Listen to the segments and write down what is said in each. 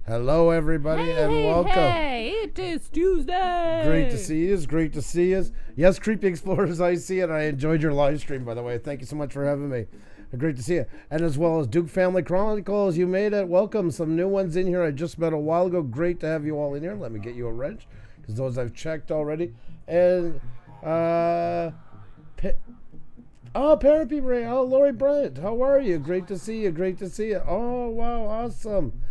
Hello, everybody, and welcome. Hey, it is Tuesday. Great to see you. It's great to see us. Yes, Creepy Explorers, I see it. I enjoyed your live stream, by the way. Thank you so much for having me. Great to see you. And as well as Duke Family Chronicles, you made it. Welcome. Some new ones in here I just met a while ago. Great to have you all in here. Let me get you a wrench, because those I've checked already. And, Parapi Ray. Oh, Lori Bryant. How are you? Great to see you. Great to see you. Oh, wow. Awesome.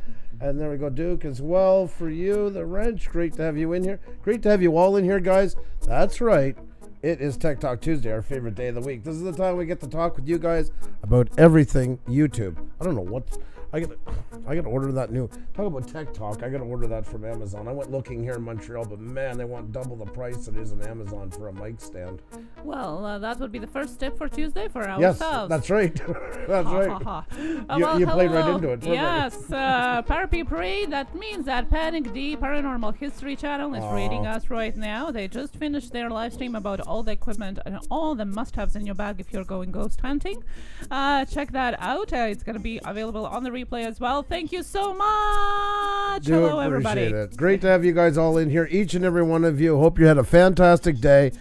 And there we go, Duke, as well for you, the wrench. Great to have you in here. Great to have you all in here, guys. That's right. It is Tech Talk Tuesday, our favorite day of the week. This is the time we get to talk with you guys about everything YouTube. I don't know what... I gotta order that new... Talk about Tech Talk. I gotta order that from Amazon. I went looking here in Montreal, but man, they want double the price it is on Amazon for a mic stand. Well, that would be the first step for Tuesday for ourselves. Yes, that's right. That's right. You played right into it. Yes, Parapi Parade. That means that Panic D Paranormal History Channel is rating us right now. They just finished their live stream about all the equipment and all the must-haves in your bag if you're going ghost hunting. Check that out. It's going to be available on the replay as well. Thank you so much. Hello, everybody. Appreciate it. Great to have you guys all in here, each and every one of you. Hope you had a fantastic day.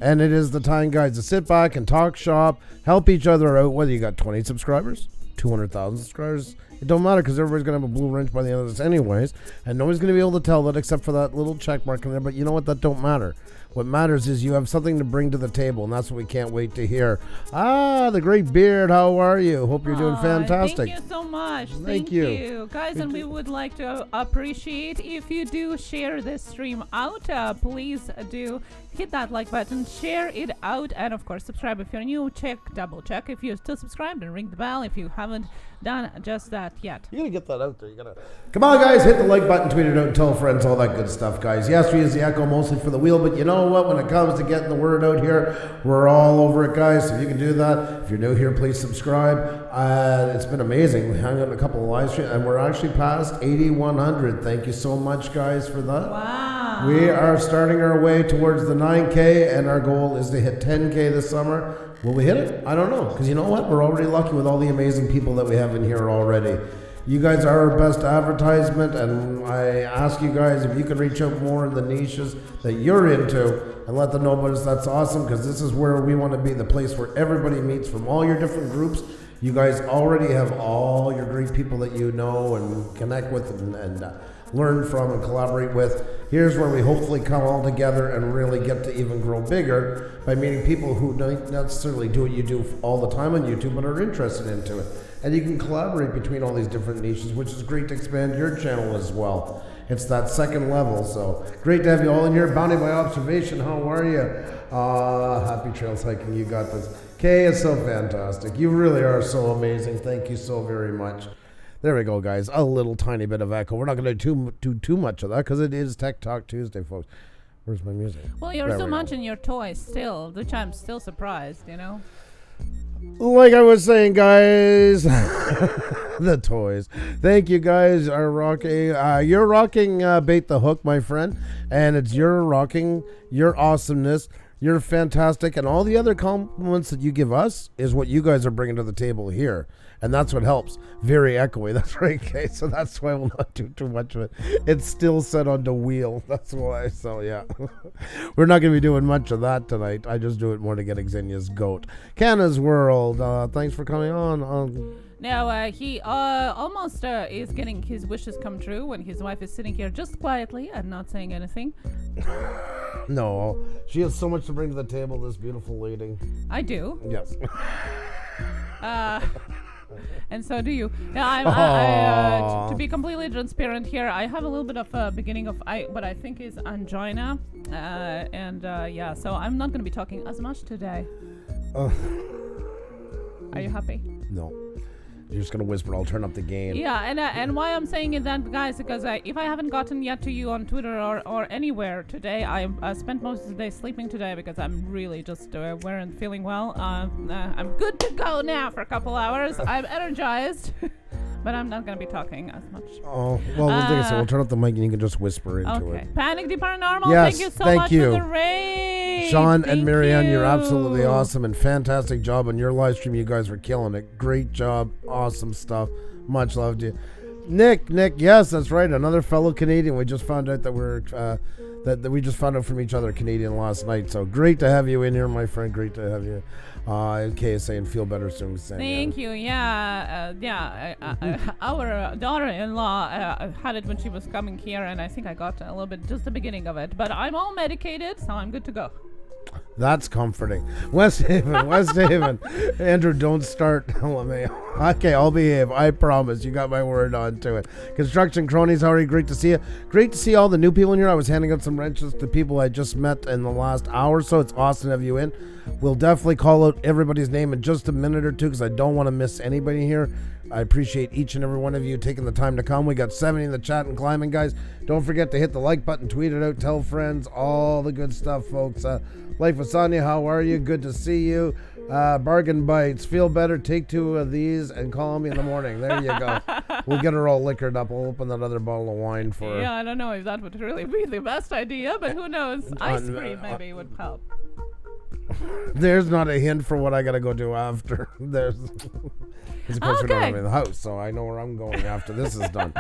And it is the time, guys, to sit back and talk shop, help each other out. Whether you got 20 subscribers, 200,000 subscribers, it don't matter, because everybody's going to have a blue wrench by the end of this anyways. And nobody's going to be able to tell that except for that little check mark in there. But you know what? That don't matter. What matters is you have something to bring to the table, and that's what we can't wait to hear. The great beard, how are you? Hope you're doing fantastic. Thank you so much. Thank you. Guys, and we would like to appreciate if you do share this stream out. Please do hit that like button, share it out, and of course subscribe if you're new. Double check if you're still subscribed, and ring the bell if you haven't done just that yet. You gotta get that out there. You gotta come on, guys, hit the like button, tweet it out, tell friends, all that good stuff, guys. Yes, we use the echo mostly for the wheel, but you know what, when it comes to getting the word out here, we're all over it, guys. So if you can do that, if you're new here, please subscribe. It's been amazing. We hung out a couple of live streams, and we're actually past 8,100. Thank you so much, guys, for that. Wow. We are starting our way towards the 9K, and our goal is to hit 10K this summer. Will we hit it? I don't know, because you know what? We're already lucky with all the amazing people that we have in here already. You guys are our best advertisement, and I ask you guys if you can reach out more in the niches that you're into and let them know about us. That's awesome, because this is where we want to be, the place where everybody meets from all your different groups. You guys already have all your great people that you know and connect with and learn from and collaborate with. Here's where we hopefully come all together and really get to even grow bigger by meeting people who don't necessarily do what you do all the time on YouTube, but are interested into it. And you can collaborate between all these different niches, which is great to expand your channel as well. It's that second level, so great to have you all in here. Bounty by Observation, how are you? Happy Trails Hiking, you got this. Kay is so fantastic. You really are so amazing. Thank you so very much. There we go, guys. A little tiny bit of echo. We're not going to do too much of that, because it is Tech Talk Tuesday, folks. Where's my music? Well, you're so much in your toys still, which I'm still surprised, you know? Like I was saying, guys, the toys. Thank you, guys. Are rocking. You're rocking Bait the Hook, my friend, and it's your rocking, your awesomeness. You're fantastic, and all the other compliments that you give us is what you guys are bringing to the table here, and that's what helps. Very echoey, that's right, okay, so that's why we'll not do too much of it. It's still set on the wheel, that's why, so yeah. We're not going to be doing much of that tonight. I just do it more to get Xenia's goat. Canna's World, thanks for coming on. Now, he almost is getting his wishes come true when his wife is sitting here just quietly and not saying anything. No, she has so much to bring to the table, this beautiful lady. I do. Yes. And so do you. Yeah, to be completely transparent here, I have a little bit of a beginning of what I think is angina. So I'm not going to be talking as much today. Are you happy? No. You're just going to whisper. I'll turn up the gain. Yeah, and why I'm saying it then, guys, because if I haven't gotten yet to you on Twitter or anywhere today, I spent most of the day sleeping today because I'm really just weren't feeling well. I'm good to go now for a couple hours. I'm energized. But I'm not going to be talking as much. Oh, well, we'll turn up the mic and you can just whisper into it. Panic the Paranormal, yes, thank you so much for the raid. Sean and Marianne, you're absolutely awesome and fantastic job on your live stream. You guys were killing it. Great job. Awesome stuff. Much love to you. Nick, yes, that's right. Another fellow Canadian. We just found out that that we just found out from each other Canadian last night. So great to have you in here, my friend. Great to have you. KSA and feel better soon. Thank you. Our daughter-in-law had it when she was coming here, and I think I got a little bit just the beginning of it. But I'm all medicated, so I'm good to go. That's comforting. West Haven. Andrew, don't start. Okay, I'll behave. I promise. You got my word on to it. Construction Cronies, how are you? Great to see you. Great to see all the new people in here. I was handing out some wrenches to people I just met in the last hour, so it's awesome to have you in. We'll definitely call out everybody's name in just a minute or two because I don't want to miss anybody here. I appreciate each and every one of you taking the time to come. We got 70 in the chat and climbing, guys. Don't forget to hit the like button, tweet it out, tell friends, all the good stuff, folks. Life with Sonia, how are you? Good to see you. Bargain Bites, feel better, take 2 of these and call me in the morning. There you go. We'll get her all liquored up. We'll open that other bottle of wine for her. Yeah, I don't know if that would really be the best idea, but who knows? Ice cream maybe would help. There's not a hint for what I gotta go do after. Because of course we're not in the house, so I know where I'm going after this is done.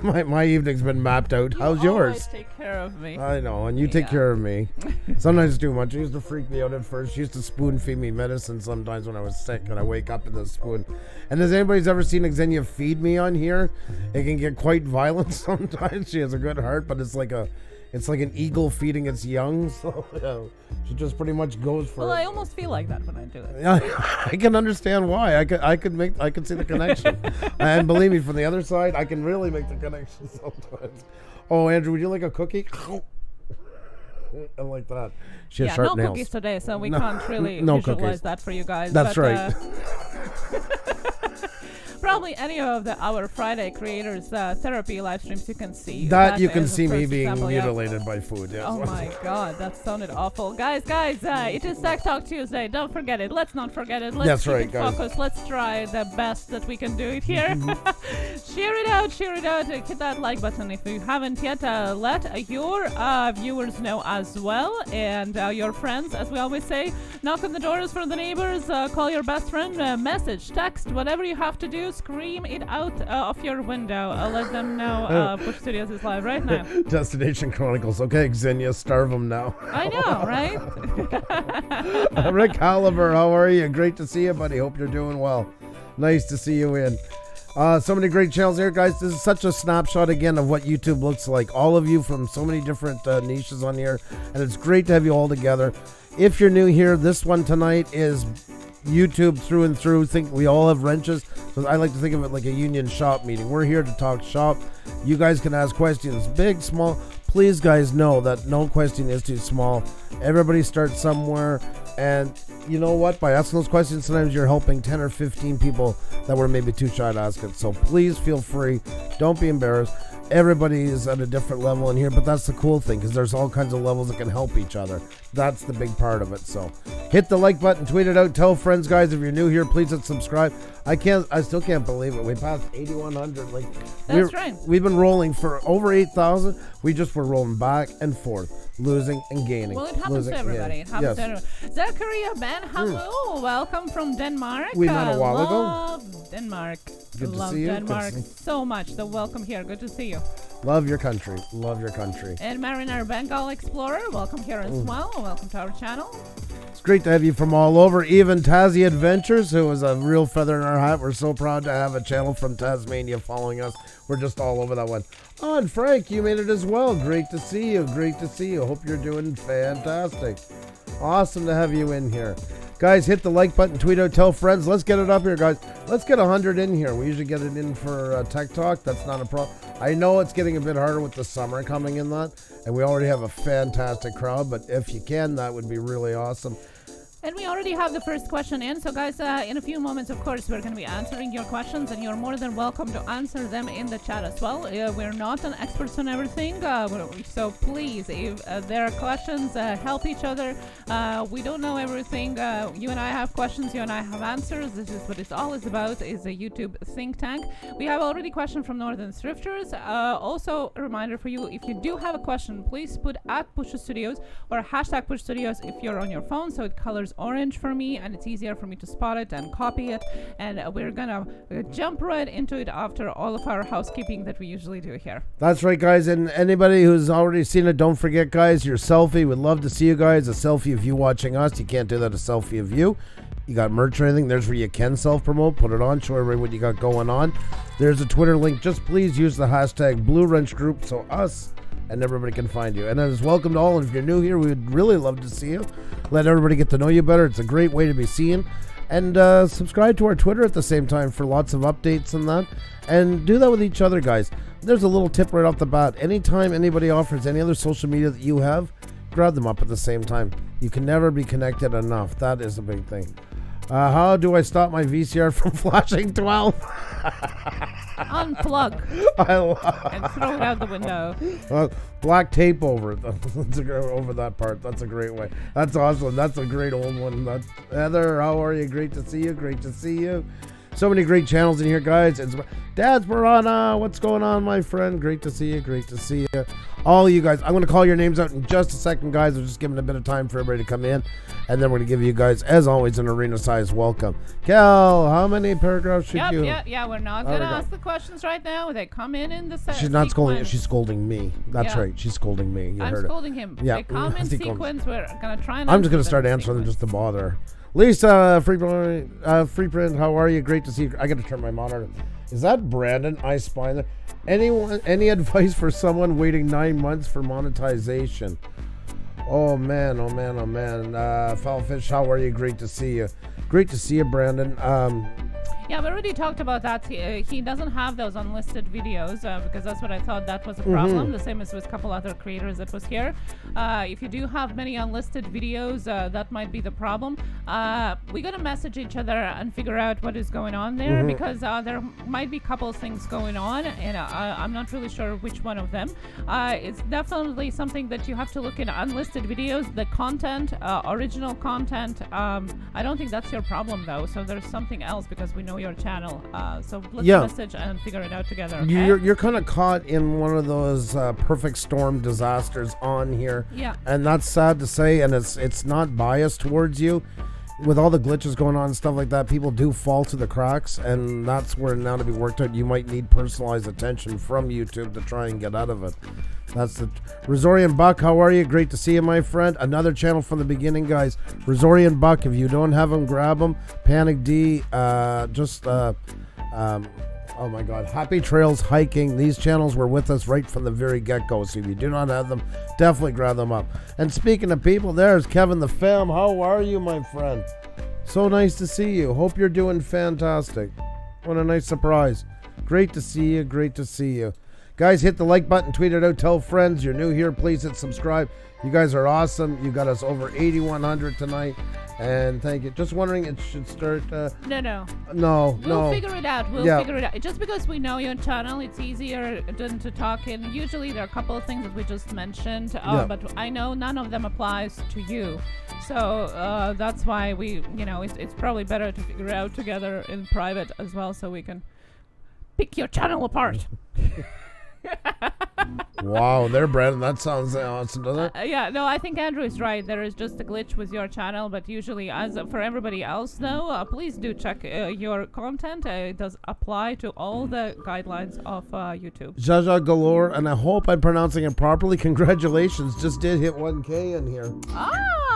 My evening's been mapped out. How's yours? Always take care of me. I know, and you take care of me. Sometimes too much. It used to freak me out at first. She used to spoon feed me medicine sometimes when I was sick, and I wake up in the spoon. And has anybody's ever seen Xenia feed me on here? It can get quite violent sometimes. She has a good heart, but it's like an eagle feeding its young, so she just pretty much goes for it. Well, I almost feel like that when I do it. Yeah, I can understand why. I could see the connection. And believe me, from the other side, I can really make the connection sometimes. Oh, Andrew, would you like a cookie? I like that. She has sharp nails. Cookies today, so we can't really visualize cookies. that for you guys. That's right. Probably any of our Friday creators therapy live streams you can see. That you can see me being mutilated by food. Yes. Oh my God, that sounded awful. Guys, it is Tech Talk Tuesday. Don't forget it. Let's not forget it. Let's keep it focused. Let's try the best that we can do it here. Share it out. Hit that like button if you haven't yet. Let your viewers know as well, and your friends, as we always say. Knock on the doors for the neighbors. Call your best friend. Message, text, whatever you have to do. Scream it out of your window. Let them know Push Studios is live right now. Destination Chronicles. Okay, Xenia, starve them now. I know, right? Rick Halliver, how are you? Great to see you, buddy. Hope you're doing well. Nice to see you in. So many great channels here, guys. This is such a snapshot again of what YouTube looks like. All of you from so many different niches on here, and it's great to have you all together. If you're new here, this one tonight is YouTube through and through. Think we all have wrenches, so I like to think of it like a union shop meeting. We're here to talk shop. You guys can ask questions, big, small. Please, guys, know that no question is too small. Everybody starts somewhere, and you know what? By asking those questions, sometimes you're helping 10 or 15 people that were maybe too shy to ask it. So please feel free. Don't be embarrassed. Everybody is at a different level in here, but that's the cool thing, because there's all kinds of levels that can help each other. That's the big part of it. So hit the like button, tweet it out, tell friends, guys. If you're new here, please hit subscribe. I still can't believe it. We passed 8,100. That's right. We've been rolling for over 8,000. We just were rolling back and forth, losing and gaining. Well, it happens to everybody. It happens to everyone. Zachariah Ben, hello. Welcome from Denmark. We met a while ago. Love Denmark. Good love to see you. Denmark so much. So welcome here. Good to see you. Love your country. Love your country. And Mariner Bengal Explorer, welcome here as well. Welcome to our channel. It's great to have you from all over. Even Tassie Adventures, who is a real feather in our hat. We're so proud to have a channel from Tasmania following us. We're just all over that one. Oh, and Frank, you made it as well. Great to see you. Great to see you. Hope you're doing fantastic. Awesome to have you in here. Guys, hit the like button, tweet out, tell friends. Let's get it up here, guys. Let's get 100 in here. We usually get it in for Tech Talk. That's not a problem. I know it's getting a bit harder with the summer coming in that, and we already have a fantastic crowd, but if you can, that would be really awesome. And we already have the first question in. So, guys, in a few moments, of course, we're going to be answering your questions, and you're more than welcome to answer them in the chat as well. We're not an experts on everything, so please, if there are questions, help each other. We don't know everything. You and I have questions. You and I have answers. This is what it's all is about, is a YouTube think tank. We have already a question from Northern Thrifters. Also, a reminder for you, if you do have a question, please put at Puša Studios or hashtag Puša Studios if you're on your phone, so it colors orange for me and it's easier for me to spot it and copy it, and we're gonna jump right into it after all of our housekeeping that we usually do here. That's right, guys, and anybody who's already seen it, don't forget, guys, your selfie. We'd love to see you guys. A selfie of you watching us. You can't do that, a selfie of you. You got merch or anything, there's where you can self-promote. Put it on, show everybody what you got going on. There's a Twitter link. Just please use the hashtag Blue Wrench Group so us and everybody can find you. And it's welcome to all. And if you're new here, we would really love to see you. Let everybody get to know you better. It's a great way to be seen. And subscribe to our Twitter at the same time for lots of updates and that. And do that with each other, guys. There's a little tip right off the bat. Anytime anybody offers any other social media that you have, grab them up at the same time. You can never be connected enough. That is a big thing. How do I stop my VCR from flashing 12? Unplug and throw it out the window. Black tape over it. Over that part. That's a great way. That's awesome. That's a great old one. Heather, how are you? Great to see you. Great to see you. So many great channels in here, guys. Dad's Barana. What's going on, my friend? Great to see you. Great to see you. All you guys. I'm going to call your names out in just a second, guys. We're just giving a bit of time for everybody to come in. And then we're going to give you guys, as always, an arena-size welcome. Cal, how many paragraphs should you... Yeah, we're not going to ask the questions right now. They come in the She's not scolding. She's scolding me. That's right. She's scolding me. You I'm heard scolding him. Yeah. They come in sequence. We're going to try and... I'm just going to start answering them just to bother her. Lisa, Freeprint, how are you? Great to see you. I got to turn my monitor. Is that Brandon? I spy there. Any advice for someone waiting 9 months for monetization? Oh man. Foulfish, how are you? Great to see you. Great to see you, Brandon. Yeah, we already talked about that. He doesn't have those unlisted videos because that's what I thought that was a problem. The same as with a couple other creators that was here. If you do have many unlisted videos, that might be the problem. We're going to message each other and figure out what is going on there because there might be a couple of things going on and I'm not really sure which one of them. It's definitely something that you have to look in unlisted videos. The content, original content, I don't think that's your problem though. So there's something else because we know your channel, so let's message and figure it out together. Okay? You're kind of caught in one of those perfect storm disasters on here, and that's sad to say, and it's not biased towards you. With all the glitches going on and stuff like that, people do fall to the cracks, and that's where now to be worked out. You might need personalized attention from YouTube to try and get out of it. That's the Resorian Buck. How are you? Great to see you, my friend. Another channel from the beginning, guys. Resorian Buck. If you don't have them, grab them. Panic D. Oh my God. Happy Trails Hiking. These channels were with us right from the very get-go. So if you do not have them, definitely grab them up. And speaking of people, there's Kevin the Fam. How are you, my friend? So nice to see you. Hope you're doing fantastic. What a nice surprise. Great to see you. Great to see you. Guys, hit the like button, tweet it out, tell friends. You're new here, please hit subscribe. You guys are awesome. You got us over 8,100 tonight, and thank you. Just wondering, it should start... No. We'll figure it out. We'll figure it out. Just because we know your channel, it's easier than to talk in. Usually there are a couple of things that we just mentioned, but I know none of them applies to you. So that's why it's probably better to figure it out together in private as well, so we can pick your channel apart. Wow, there, Brandon. That sounds awesome, doesn't it? I think Andrew is right. There is just a glitch with your channel, but usually, as for everybody else, though, please do check your content. It does apply to all the guidelines of YouTube. Jaja Galore, and I hope I'm pronouncing it properly. Congratulations, just did hit 1K in here.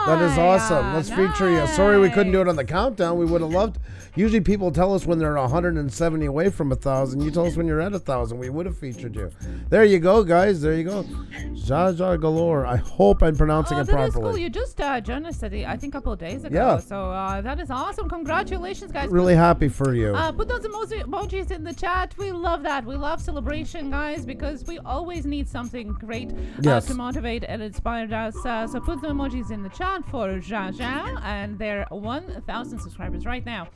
That is awesome. Let's feature you. Sorry we couldn't do it on the countdown. We would have loved. Usually people tell us when they're 170 away from 1,000. You tell us when you're at 1,000. We would have featured you. There you go, guys. There you go. Jaja Galore. I hope I'm pronouncing it properly. That is cool. You just joined us, I think, a couple of days ago. Yeah. So that is awesome. Congratulations, guys. Really happy for you. Put those emojis in the chat. We love that. We love celebration, guys, because we always need something great to motivate and inspire us. So put the emojis in the chat for Jaja, and they're 1,000 subscribers right now.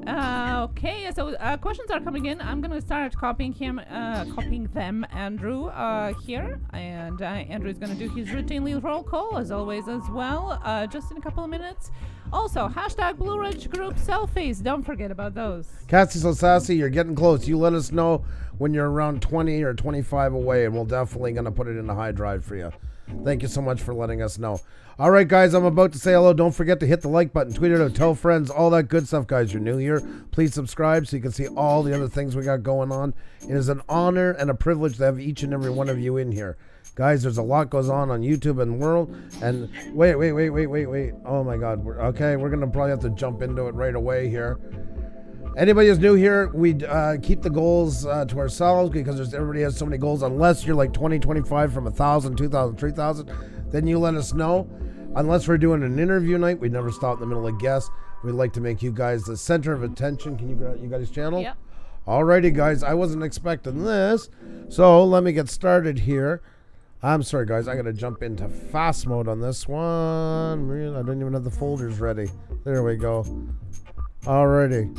Okay, so questions are coming in. I'm gonna start copying them, Andrew, here, and Andrew's gonna do his routinely roll call as always as well, just in a couple of minutes. Also, hashtag Blue Ridge Group selfies. Don't forget about those. Cassie so sassy, you're getting close. You let us know when you're around 20 or 25 away, and we'll definitely gonna put it in a high drive for you. Thank you so much for letting us know. All right, guys, I'm about to say hello. Don't forget to hit the like button, tweet it out, tell friends, all that good stuff, guys. You're new here. Please subscribe so you can see all the other things we got going on. It is an honor and a privilege to have each and every one of you in here. Guys, there's a lot goes on YouTube and the world. And wait. Oh, my God. We're going to probably have to jump into it right away here. Anybody who's new here, we keep the goals to ourselves because everybody has so many goals. Unless you're like 20, 25 from 1,000, 2,000, 3,000, then you let us know. Unless we're doing an interview night, we never stop in the middle of guests. We'd like to make you guys the center of attention. Can you grab you guys' channel? Yep. Alrighty, guys. I wasn't expecting this. So let me get started here. I'm sorry, guys. I got to jump into fast mode on this one. I don't even have the folders ready. There we go. Alrighty,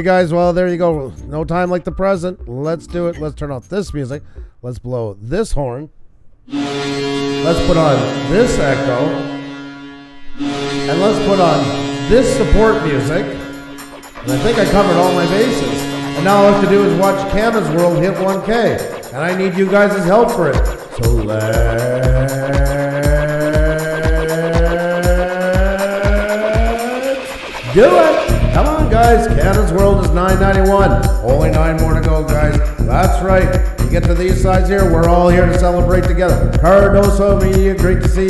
guys. Well, there you go. No time like the present. Let's do it. Let's turn off this music. Let's blow this horn. Let's put on this echo. And let's put on this support music. And I think I covered all my bases. And now all I have to do is watch Canva's World hit 1K. And I need you guys' help for it. So let's do it. Come on, guys. Canva's World is 991. Only 9 more to go, guys. That's right. You get to these sides here, we're all here to celebrate together. Cardoso Media, great to see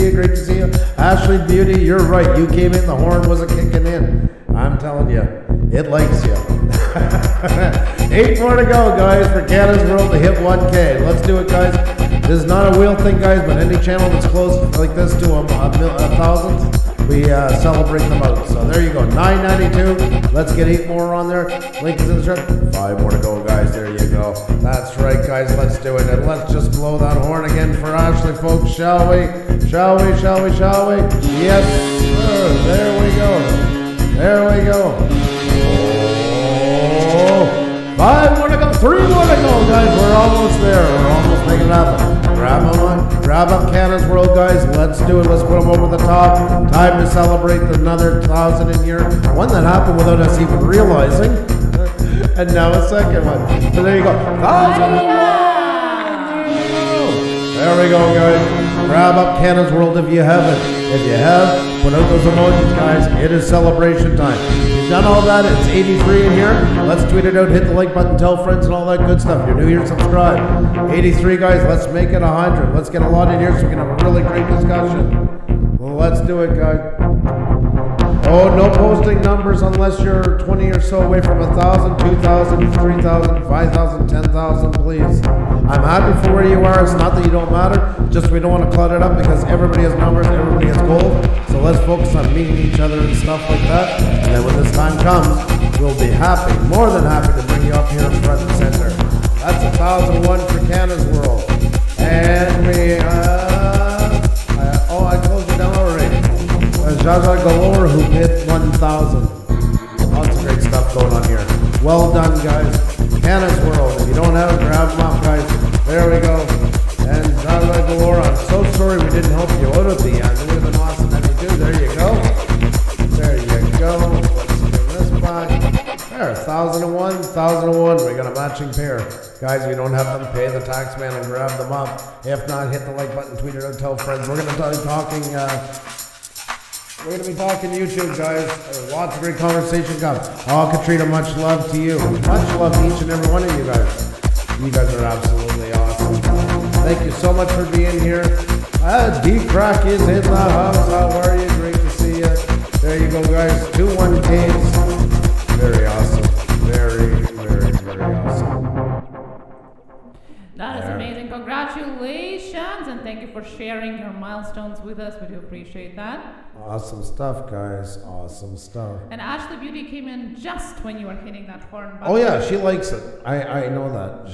you. Ashley Beauty, you're right. You came in, the horn wasn't kicking in. I'm telling you, it likes you. 8 more to go, guys, for Canada's World to hit 1K. Let's do it, guys. This is not a wheel thing, guys, but any channel that's close like this to 1,000, we celebrate them out. So there you go, 992. Let's get 8 more on there. Link is in the chat. 5 more to go, guys. There you go. That's right, guys. Let's do it. And let's just blow that horn again for Ashley, folks. Shall we? Yes, sir. There we go. Oh, 5 more to go. 3 more to go, guys. We're almost there. We're almost making it happen. Grab up Canada's World, guys. Let's do it. Let's put them over the top. Time to celebrate another 1,000 in here. One that happened without us even realizing. And now a second one. So there you go. 1,001. There we go, guys. Grab up Canada's World if you haven't. If you have, put out those emojis, guys. It is celebration time. You've done all that. It's 83 in here. Let's tweet it out. Hit the like button. Tell friends and all that good stuff. If you're new here, subscribe. 83, guys. Let's make it 100. Let's get a lot in here so we can have a really great discussion. Let's do it, guys. Oh, no posting numbers unless you're 20 or so away from 1,000, 2,000, 3,000, 5,000, 10,000, please. I'm happy for where you are. It's not that you don't matter. Just we don't want to clutter it up because everybody has numbers, everybody has goals. So let's focus on meeting each other and stuff like that. And then when this time comes, we'll be happy, more than happy to bring you up here in front and center. That's 1,001 for Canada's World. And we, I closed it down already. Jaja Galore who hit 1,000. Lots of great stuff going on here. Well done, guys. Canada's World. If you don't have it, grab them up, guys. There we go. And Jaja Galore, I'm so sorry we didn't help you out at the end. It would have been awesome if you do. There you go. Let's give this back. There, 1,001, 1,001. We got a matching pair. Guys, if you don't have them, pay the tax man and grab them up. If not, hit the like button, tweet it out, tell friends. We're going to be talking... We're going to be talking YouTube, guys. Lots of great conversation coming. Oh, Katrina, much love to you. Much love to each and every one of you guys. You guys are absolutely awesome. Thank you so much for being here. D-Crack is in the house. How are you? Great to see you. There you go, guys. 2 1Ks. Very awesome. Very, very, very awesome. That is amazing. Congratulations, and thank you for sharing your milestones with us. We do appreciate that. Awesome stuff, guys. Awesome stuff. And Ashley Beauty came in just when you were hitting that horn button. Oh yeah, she likes it. I know that.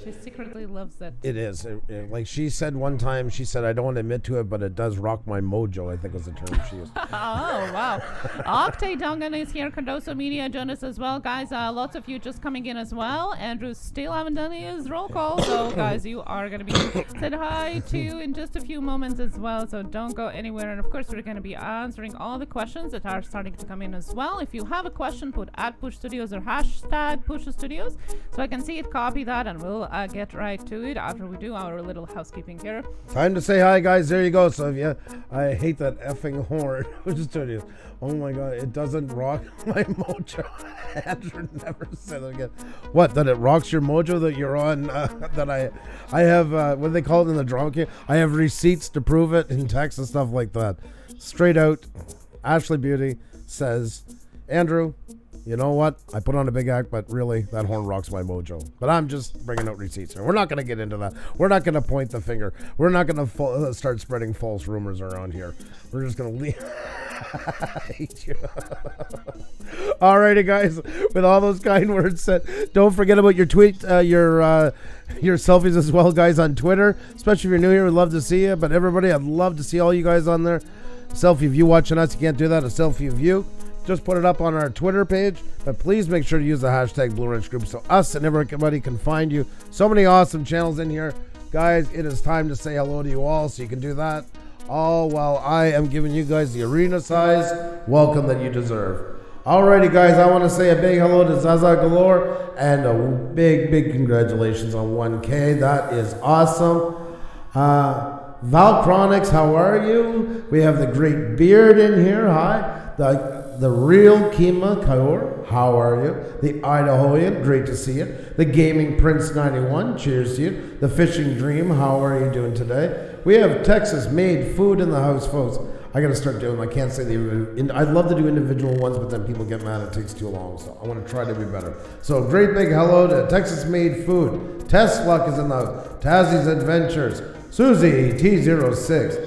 She secretly loves it. It is. Like she said one time, she said, I don't want to admit to it, but it does rock my mojo, I think was the term she used. Oh, wow. Octay Dungan is here. Cardoso Media joined us as well. Guys, lots of you just coming in as well. Andrew still haven't done his roll call. So, guys, you are going to be said hi to in just a few moments as well. So don't go anywhere. And, of course, we're going to be answering all the questions that are starting to come in as well. If you have a question, put @PushStudios or hashtag #PushStudios so I can see it, copy that, and we'll get right to it after we do our little housekeeping here. Time to say hi, guys. There you go. So, yeah, I hate that effing horn. Studios. Oh, my God. It doesn't rock my mojo. Andrew never said that again. What? That it rocks your mojo that you're on? That I have, what do they call it in the drama game? I have receipts to prove it in text and stuff like that. Straight out, Ashley Beauty says, Andrew, you know what? I put on a big act, but really, that horn rocks my mojo. But I'm just bringing out receipts here. We're not going to get into that. We're not going to point the finger. We're not going to start spreading false rumors around here. We're just going to leave. I hate you. Alrighty, guys. With all those kind words said, don't forget about your tweet, your selfies as well, guys, on Twitter. Especially if you're new here, we'd love to see you. But everybody, I'd love to see all you guys on there. Selfie of you watching us. You can't do that. A selfie of you. Just put it up on our Twitter page, but please make sure to use the hashtag Blue Wrench Group so us and everybody can find you. So many awesome channels in here. Guys, it is time to say hello to you all, so you can do that all while I am giving you guys the arena size welcome that you deserve. Alrighty, guys, I want to say a big hello to Zaza Galore and a big, big congratulations on 1K. That is awesome. Val Chronics, how are you? We have the Great Beard in here. Hi. The real Kima Kaur, how are you? The Idahoan, great to see you. The Gaming Prince 91, cheers to you. The Fishing Dream, how are you doing today? We have Texas made food in the house, folks. I gotta start doing them. I can't say I'd love to do individual ones, but then people get mad. It takes too long, so I want to try to be better. So great big hello to Texas made food. Tess Luck is in the house. Tazzy's Adventures. Susie T06.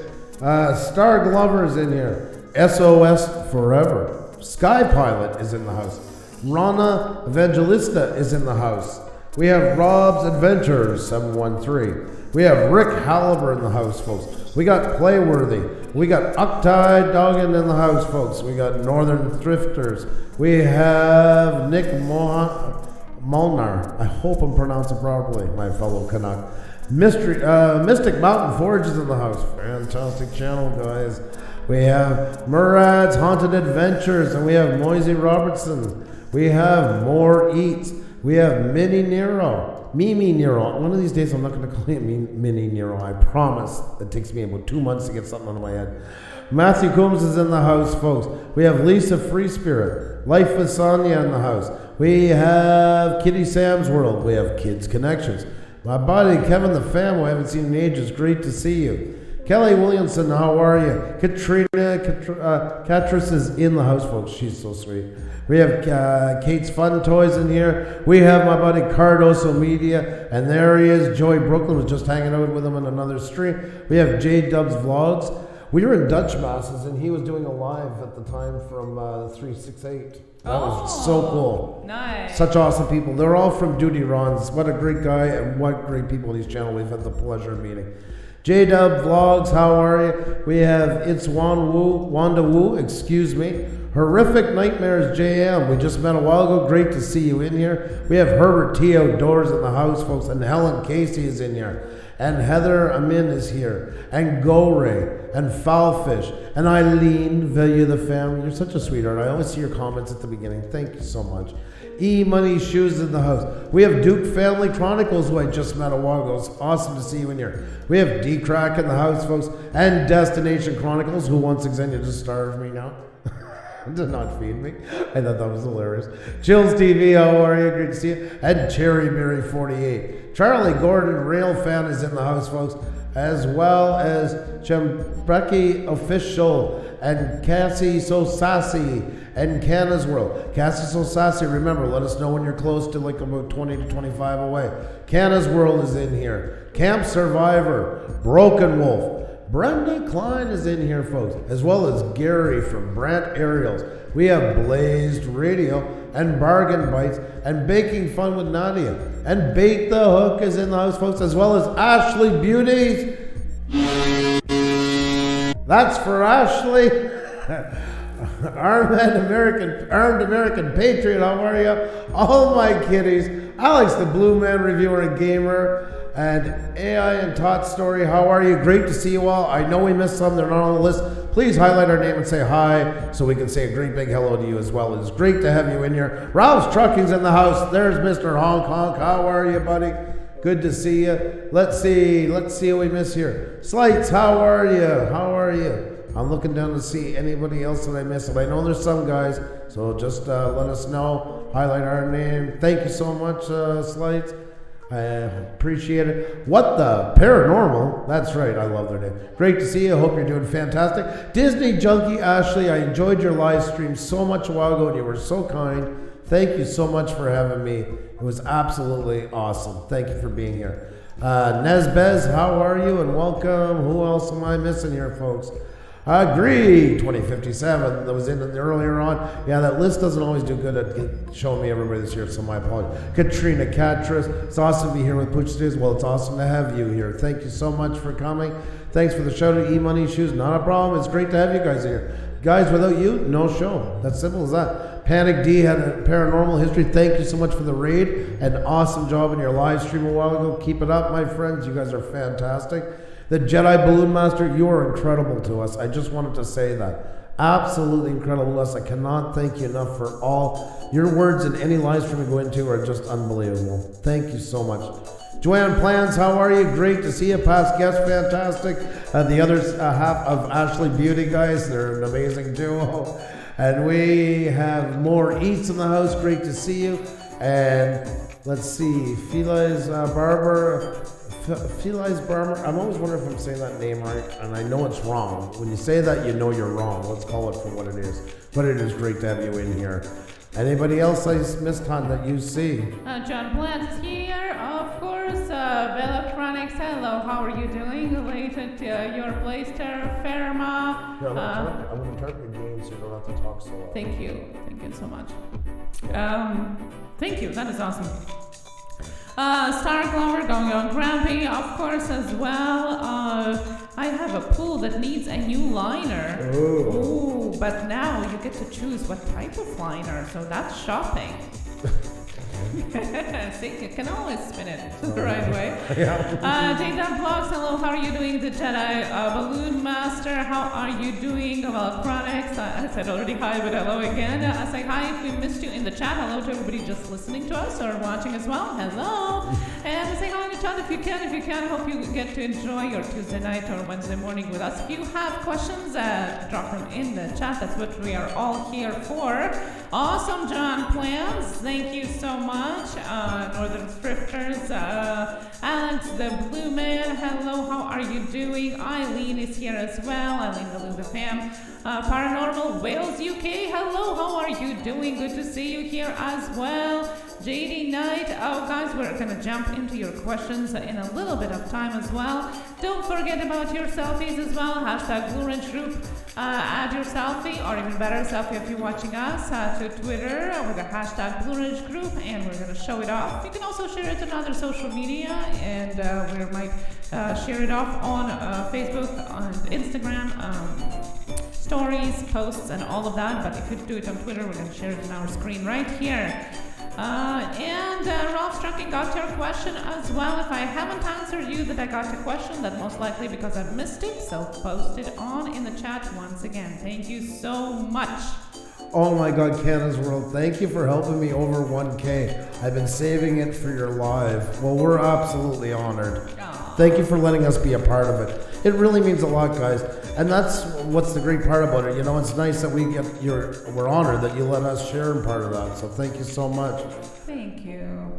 Star Glover's in here. SOS Forever. Sky Pilot is in the house. Rana Evangelista is in the house. We have Rob's Adventures 713. We have Rick Halliber in the house, folks. We got Playworthy. We got Octide Doggin in the house, folks. We got Northern Thrifters. We have Nick Molnar. I hope I'm pronouncing properly, my fellow Canuck. Mystic Mountain Forge is in the house. Fantastic channel, guys. We have Murad's Haunted Adventures, and we have Moisey Robertson. We have More Eats. We have Mini Nero. Mimi Nero. One of these days, I'm not going to call him Mini Nero. I promise. It takes me about 2 months to get something out of my head. Matthew Coombs is in the house, folks. We have Lisa Free Spirit. Life with Sonia in the house. We have Kitty Sam's World. We have Kids Connections. My buddy, Kevin the Fam, who I haven't seen in ages. Great to see you. Kelly Williamson, how are you? Katrina Catris is in the house, folks. She's so sweet. We have Kate's Fun Toys in here. We have my buddy Cardoso Media, and there he is. Joey Brooklyn was just hanging out with him on another stream. We have J Dubs Vlogs. We were in Dutch Masses, and he was doing a live at the time from 368. That was so cool. Nice. Such awesome people. They're all from Duty Rons. What a great guy, and what great people on his channel we've had the pleasure of meeting. J-Dub Vlogs, how are you? We have It's Wanda Wu, excuse me. Horrific Nightmares JM, we just met a while ago. Great to see you in here. We have Herbert T. Outdoors in the house, folks, and Helen Casey is in here. And Heather Amin is here. And Go-Ray, and Foulfish, and Eileen Value the Family. You're such a sweetheart. I always see your comments at the beginning. Thank you so much. E-Money Shoes in the house. We have Duke Family Chronicles, who I just met a while ago. It's awesome to see you in here. We have D-Crack in the house, folks, and Destination Chronicles, who once again, you just starved me now. Did not feed me. I thought that was hilarious. Chills TV, how are you? Great to see you. And Cherry Mary 48. Charlie Gordon, Rail Fan, is in the house, folks, as well as Chembrecki Official and Cassie So Sassy and Canada's World. Cassie So Sassy, remember, let us know when you're close to like about 20 to 25 away. Canada's World is in here. Camp Survivor, Broken Wolf. Brenda Klein is in here, folks, as well as Gary from Brant Aerials. We have Blazed Radio and Bargain Bites and Baking Fun with Nadia. And Bait the Hook is in the house, folks, as well as Ashley Beauties. That's for Ashley. Armed American Patriot, how are you? All my kitties. Alex the Blue Man Reviewer and Gamer. And AI and Tot Story, how are you? Great to see you all. I know we missed some, they're not on the list. Please highlight our name and say hi so we can say a great big hello to you as well. It's great to have you in here. Ralph's Trucking's in the house. There's Mr. Honk Honk. How are you, buddy? Good to see you. Let's see what we miss here. Slights, how are you? How are you? I'm looking down to see anybody else that I missed. I know there's some guys, so just let us know. Highlight our name. Thank you so much, Slights. I appreciate it. What the Paranormal? That's right, I love their name. Great to see you. I hope you're doing fantastic. Disney Junkie Ashley, I enjoyed your live stream so much a while ago, and you were so kind. Thank you so much for having me. It was absolutely awesome. Thank you for being here. Nezbez, how are you? And welcome. Who else am I missing here, folks? Agree, 2057, that was in earlier on. Yeah, that list doesn't always do good at showing me everybody this year, so my apologies. Katrina Catras, it's awesome to be here with Pucha Days. Well, it's awesome to have you here. Thank you so much for coming. Thanks for the shout out, E-Money Shoes. Not a problem. It's great to have you guys here. Guys, without you, no show. That's simple as that. Panic D had a paranormal history. Thank you so much for the raid. An awesome job in your live stream a while ago. Keep it up, my friends. You guys are fantastic. The Jedi Balloon Master, you are incredible to us. I just wanted to say that. Absolutely incredible to us. I cannot thank you enough for all your words in any live stream we go into are just unbelievable. Thank you so much. Joanne Plans, how are you? Great to see you. Past guest, fantastic. The other half of Ashley Beauty, guys, they're an amazing duo. And we have more Eats in the house. Great to see you. And let's see, Feli's Barber. I'm always wondering if I'm saying that name right, and I know it's wrong. When you say that, you know you're wrong. Let's call it for what it is. But it is great to have you in here. Anybody else I missed on that you see? John Blatt is here, of course. Velotronics, hello, how are you doing? Related to your Blaster, Ferma. I'm going to turn your game so you don't have to talk so loud. Thank you so much. Thank you, that is awesome. Star Glover going on Grampy, of course, as well. I have a pool that needs a new liner. Ooh, but now you get to choose what type of liner, so that's shopping. See, you can always spin it the right way. J-Dub Vlogs, hello, how are you doing? The Jedi Balloon Master, how are you doing? Electronics, I said already hi, but hello again. I say hi if we missed you in the chat. Hello to everybody just listening to us or watching as well. Hello. And I say hi in the chat if you can. Hope you get to enjoy your Tuesday night or Wednesday morning with us. If you have questions, drop them in the chat. That's what we are all here for. Awesome, John Plans. Thank you so much. Northern Thrifters, Alex the Blue Man, hello, how are you doing? Eileen is here as well, Eileen the Luda Fam. Paranormal Wales UK, hello, how are you doing? Good to see you here as well. JD Knight, oh guys, we're gonna jump into your questions in a little bit of time as well. Don't forget about your selfies as well, hashtag Blue Ridge Group. Add your selfie, or even better, selfie if you're watching us, to Twitter with the hashtag Blue Ridge Group, and we're going to show it off. You can also share it on other social media, and we might share it off on Facebook, on Instagram, stories, posts, and all of that. But if you do it on Twitter, we're going to share it on our screen right here. And Ralph Trucking got your question as well. If I haven't answered you that I got your question, that's most likely because I missed it. So post it on in the chat once again. Thank you so much. Oh my God, Canada's World, thank you for helping me over 1K. I've been saving it for your live. Well, we're absolutely honored. Aww. Thank you for letting us be a part of it. It really means a lot, guys. And that's what's the great part about it. You know, it's nice that we're honored that you let us share in part of that. So thank you so much. Thank you.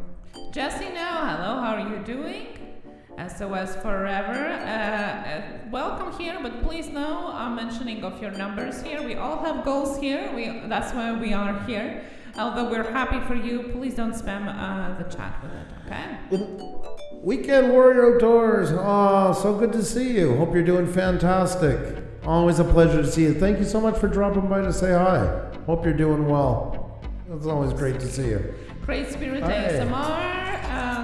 Jesse now, hello, how are you doing? SOS Forever. Welcome here, but please know I'm mentioning of your numbers here. We all have goals here. That's why we are here. Although we're happy for you, please don't spam the chat with it, okay? Weekend Warrior Outdoors. Oh, so good to see you. Hope you're doing fantastic. Always a pleasure to see you. Thank you so much for dropping by to say hi. Hope you're doing well. It's always great to see you. Great Spirit ASMR.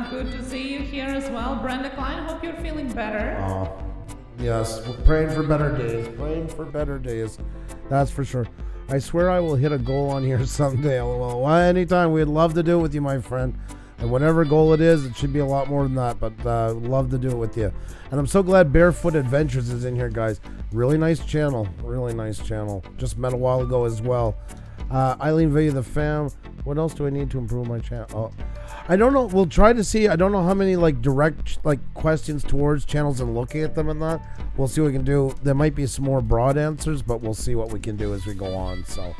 Good to see you here as well. Brenda Klein, hope you're feeling better. Oh, yes. We're praying for better days. Praying for better days. That's for sure. I swear I will hit a goal on here someday. Well, anytime. We'd love to do it with you, my friend. And whatever goal it is, it should be a lot more than that. But love to do it with you. And I'm so glad Barefoot Adventures is in here, guys. Really nice channel. Really nice channel. Just met a while ago as well. Eileen Villa, the fam. What else do I need to improve my channel? Oh, I don't know. We'll try to see. I don't know how many direct questions towards channels and looking at them and that. We'll see what we can do. There might be some more broad answers, but we'll see what we can do as we go on. So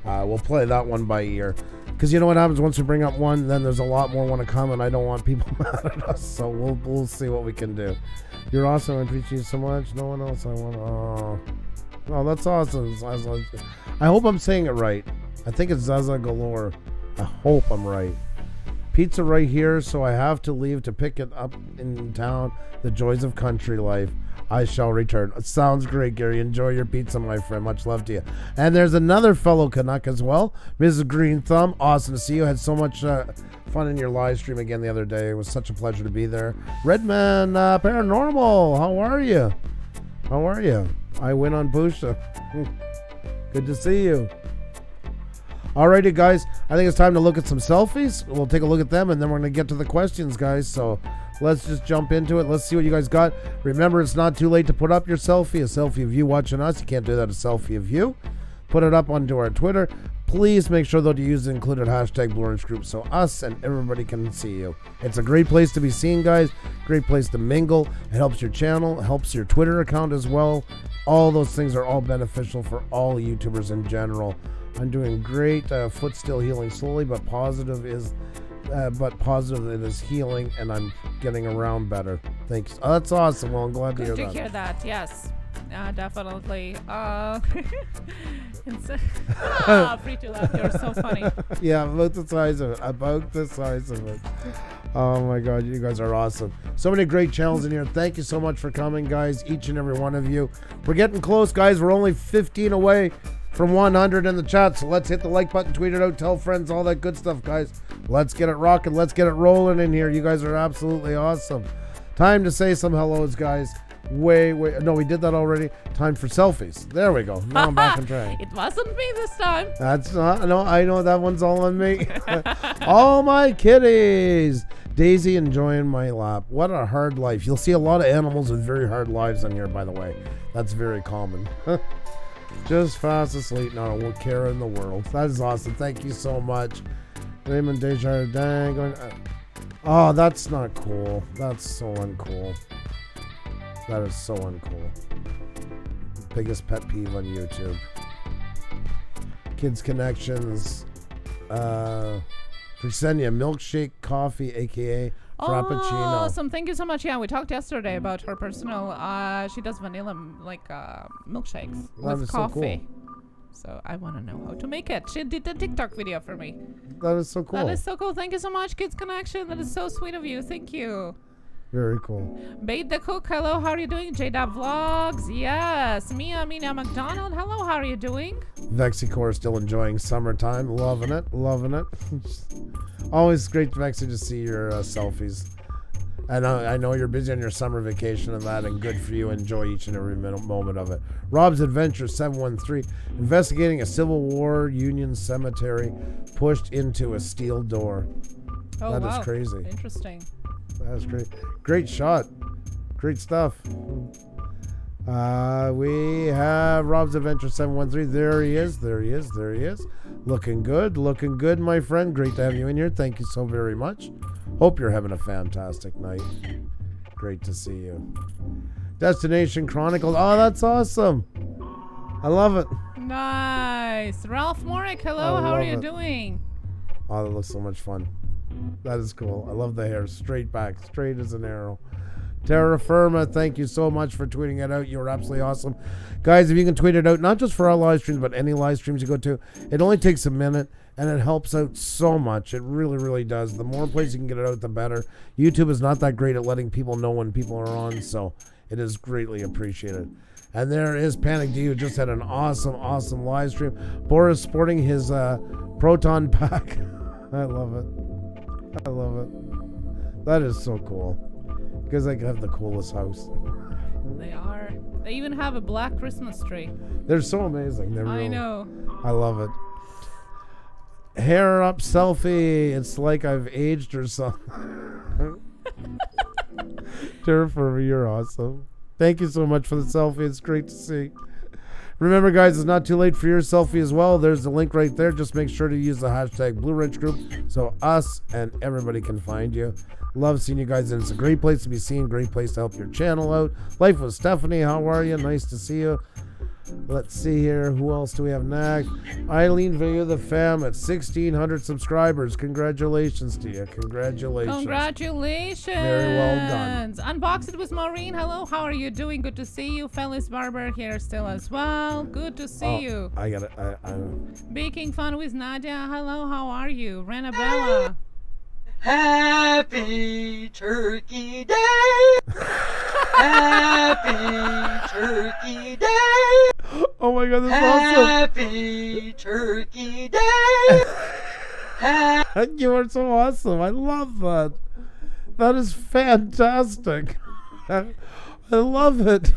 we'll play that one by ear. Because you know what happens once we bring up one, then there's a lot more want to come, and I don't want people mad at us. So we'll see what we can do. You're awesome. I appreciate you so much. No one else I want. Oh, that's awesome. I hope I'm saying it right. I think it's Zaza Galore. I hope I'm right. Pizza right here, so I have to leave to pick it up in town. The joys of country life. I shall return. It sounds great, Gary. Enjoy your pizza, my friend. Much love to you. And there's another fellow Canuck as well, Mrs. Green Thumb. Awesome to see you. Had so much fun in your live stream again the other day. It was such a pleasure to be there. Redman Paranormal, how are you? How are you? I win on Pusa. Good to see you. Alrighty, guys. I think it's time to look at some selfies. We'll take a look at them, and then we're going to get to the questions, guys. So let's just jump into it. Let's see what you guys got. Remember, it's not too late to put up your selfie. A selfie of you watching us. You can't do that. A selfie of you. Put it up onto our Twitter. Please make sure, though, to use the included hashtag Blue Orange Group so us and everybody can see you. It's a great place to be seen, guys. Great place to mingle. It helps your channel. It helps your Twitter account as well. All those things are all beneficial for all YouTubers in general. I'm doing great. Foot still healing slowly, but positive it is healing, and I'm getting around better. Thanks. Oh, that's awesome. Well, I'm glad to hear that. Good to hear that. Yes, definitely. Free to laugh. You're so funny. Yeah, about the size of it. About the size of it. Oh my God, you guys are awesome. So many great channels in here. Thank you so much for coming, guys. Each and every one of you. We're getting close, guys. We're only 15 away from 100 in the chat, so let's hit the like button, tweet it out, tell friends, all that good stuff, guys. Let's get it rocking, let's get it rolling in here. You guys are absolutely awesome. Time to say some hellos, guys. No, we did that already. Time for selfies. There we go. Now I'm back on track. It wasn't me this time. That's not, no, I know that one's all on me. All my kitties. Daisy enjoying my lap. What a hard life. You'll see a lot of animals with very hard lives on here, by the way. That's very common. Just fast asleep, not a care in the world. That is awesome. Thank you so much. Raymond Desjardins going. Oh, that's not cool. That's so uncool. That is so uncool. Biggest pet peeve on YouTube. Kids Connections. Fresenia milkshake coffee, aka Frappuccino. Awesome. Thank you so much. Yeah, we talked yesterday about her personal. She does vanilla milkshakes with coffee. So I want to know how to make it. She did a TikTok video for me. That is so cool. That is so cool. Thank you so much, Kids Connection. That is so sweet of you. Thank you. Very cool. Bait the Cook. Hello, how are you doing? J-Dub Vlogs. Yes. Mina McDonald. Hello, how are you doing? Vexicore still enjoying summertime. Loving it. Loving it. Always great, Vexi, to see your selfies. And I know you're busy on your summer vacation and that, and good for you. Enjoy each and every moment of it. Rob's Adventure 713. Investigating a Civil War Union cemetery pushed into a steel door. Oh, that wow. is crazy. Interesting. That was great. Great shot. Great stuff. We have Rob's Adventure 713. There he is. There he is. There he is. Looking good. Looking good, my friend. Great to have you in here. Thank you so very much. Hope you're having a fantastic night. Great to see you. Destination Chronicles. Oh, that's awesome. I love it. Nice. Ralph Morick, hello. How are you doing? Oh, that looks so much fun. That is cool. I love the hair. Straight back. Straight as an arrow. Terra Firma, thank you so much for tweeting it out. You're absolutely awesome. Guys, if you can tweet it out, not just for our live streams, but any live streams you go to, it only takes a minute, and it helps out so much. It really, really does. The more places you can get it out, the better. YouTube is not that great at letting people know when people are on, so it is greatly appreciated. And there is Panic D, who just had an awesome, awesome live stream. Boris sporting his Proton pack. I love it. I love it. That is so cool. Because they have the coolest house. They are. They even have a black Christmas tree. They're so amazing. They're I really, know. I love it. Hair up selfie. It's like I've aged or something. Jennifer, you're awesome. Thank you so much for the selfie. It's great to see. Remember, guys, it's not too late for your selfie as well. There's the link right there. Just make sure to use the hashtag Blue Ridge Group so us and everybody can find you. Love seeing you guys, and it's a great place to be seen. Great place to help your channel out. Life with Stephanie, how are you? Nice to see you. Let's see here. Who else do we have next? Eileen Villa, the fam at 1,600 subscribers. Congratulations to you. Congratulations. Congratulations. Very well done. Unboxed with Maureen. Hello. How are you doing? Good to see you. Phyllis Barber here still as well. Good to see you. I got it. Baking Fun with Nadia. Hello. How are you? Renabella. Happy Turkey Day! Happy Turkey Day! Oh my God, that's awesome! Happy Turkey Day! You are so awesome. I love that. That is fantastic. I love it.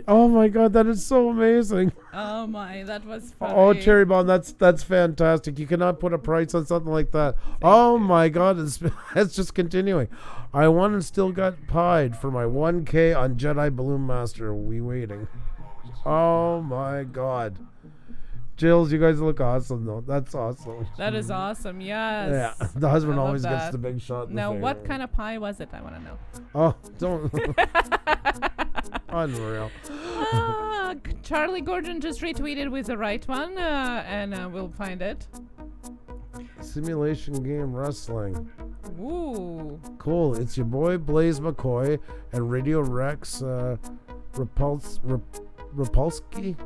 Oh my God, that is so amazing. Oh my, that was funny. Oh, Cherry Bomb, that's fantastic. You cannot put a price on something like that. Oh my God, it's just continuing. I won and still got pied for my 1K on Jedi Balloon Master. We waiting. Oh my God. Jills, you guys look awesome though. That's awesome. That is awesome, yes. Yeah, the husband I love always gets that. the big shot in Now, the what face. kind of pie was it? I want to know. Oh, don't. Unreal. Charlie Gordon just retweeted with the right one, and we'll find it. Simulation game wrestling. Ooh. Cool. It's your boy Blaze McCoy and Radio Rex Rapolsky,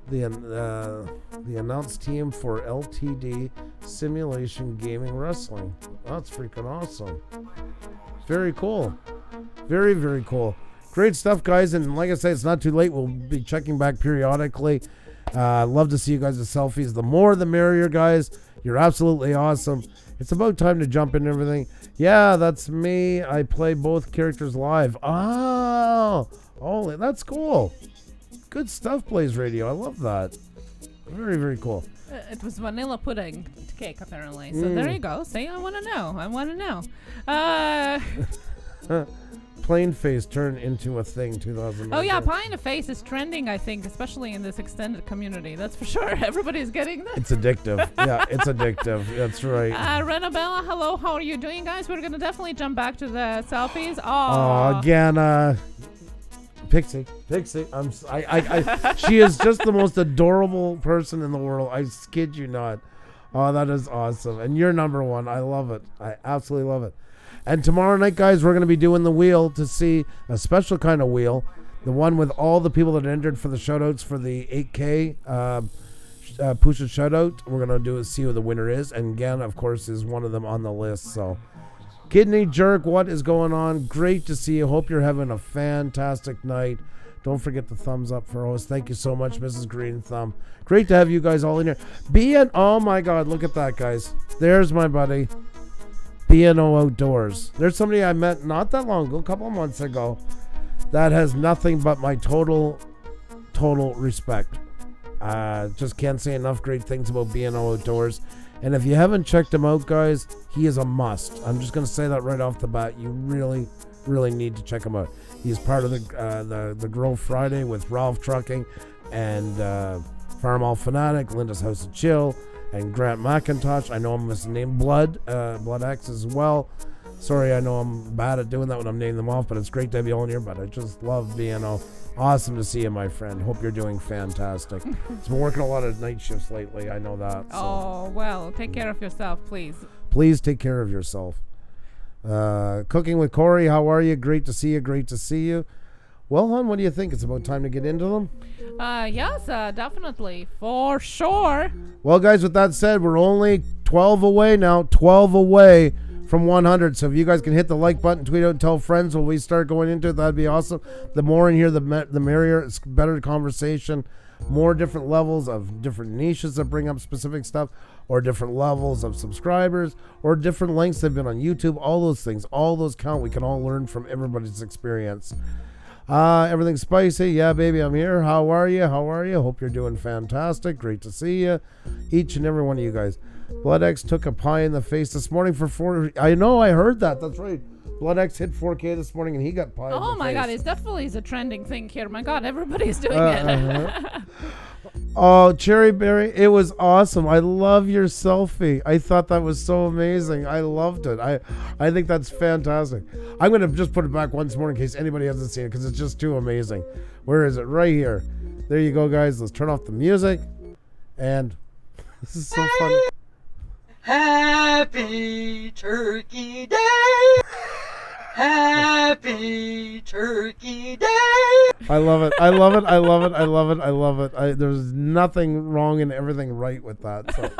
the announced team for LTD Simulation Gaming Wrestling. That's freaking awesome. Very cool. Very, very cool. Great stuff, guys. And like I said, it's not too late. We'll be checking back periodically. Love to see you guys with selfies. The more, the merrier, guys. You're absolutely awesome. It's about time to jump into everything. Yeah, that's me. I play both characters live. Oh, that's cool. Good stuff, Blaze Radio. I love that. Very, very cool. It was vanilla pudding cake, apparently. So there you go. See, I want to know. I want to know. Plain face turned into a thing 2009. Oh, yeah. Pie in the face is trending, I think, especially in this extended community. That's for sure. Everybody's getting that. It's addictive. Yeah, it's addictive. That's right. Renabella, hello. How are you doing, guys? We're going to definitely jump back to the selfies. Oh, again, Pixie. She is just the most adorable person in the world. I kid you not. Oh, that is awesome. And you're number one. I love it. I absolutely love it. And tomorrow night, guys, we're going to be doing the wheel to see a special kind of wheel. The one with all the people that entered for the shoutouts for the 8K Pusa shoutout. We're going to do see who the winner is. And again, of course, is one of them on the list. So, Kidney Jerk, what is going on? Great to see you. Hope you're having a fantastic night. Don't forget the thumbs up for us. Thank you so much, Mrs. Green Thumb. Great to have you guys all in here. Oh my God, look at that, guys. There's my buddy. B&O Outdoors. There's somebody I met not that long ago, a couple of months ago, that has nothing but my total respect. Just can't say enough great things about B&O Outdoors. And if you haven't checked him out, guys, he is a must. I'm just going to say that right off the bat. You really, really need to check him out. He's part of the Grow Friday with Ralph Trucking and Farm All Fanatic, Linda's House of Chill, and Grant McIntosh. I know him as the name Blood X as well. Sorry, I know I'm bad at doing that when I'm naming them off, but it's great to have you all in here. But I just love being awesome to see you, my friend. Hope you're doing fantastic. It's been working a lot of night shifts lately. I know that. So. Oh, well, take care of yourself, please. Please take care of yourself. Cooking with Corey, how are you? Great to see you. Great to see you. Well, hon, what do you think? It's about time to get into them? Yes, definitely. For sure. Well, guys, with that said, we're only 12 away now. 12 away from 100. So if you guys can hit the like button, tweet out, and tell friends when we start going into it, that'd be awesome. The more in here, the merrier. It's better conversation. More different levels of different niches that bring up specific stuff, or different levels of subscribers, or different lengths they've been on YouTube. All those things, all those count. We can all learn from everybody's experience. Everything's spicy. Yeah, baby, I'm here. How are you? Hope you're doing fantastic. Great to see you. Each and every one of you guys. BloodX took a pie in the face this morning for 4. I know, I heard that. That's right. BloodX hit 4K this morning and he got pie in the face. Oh my God, it definitely is a trending thing here. My God, everybody's doing it. Oh, Cherry Berry, it was awesome. I love your selfie. I thought that was so amazing. I loved it. I think that's fantastic. I'm going to just put it back once more in case anybody hasn't seen it because it's just too amazing. Where is it? Right here. There you go, guys. Let's turn off the music. And this is so fun. Happy Turkey Day! Happy Turkey Day! I love it. I love it. I love it. I love it. I love it. There's nothing wrong and everything right with that. So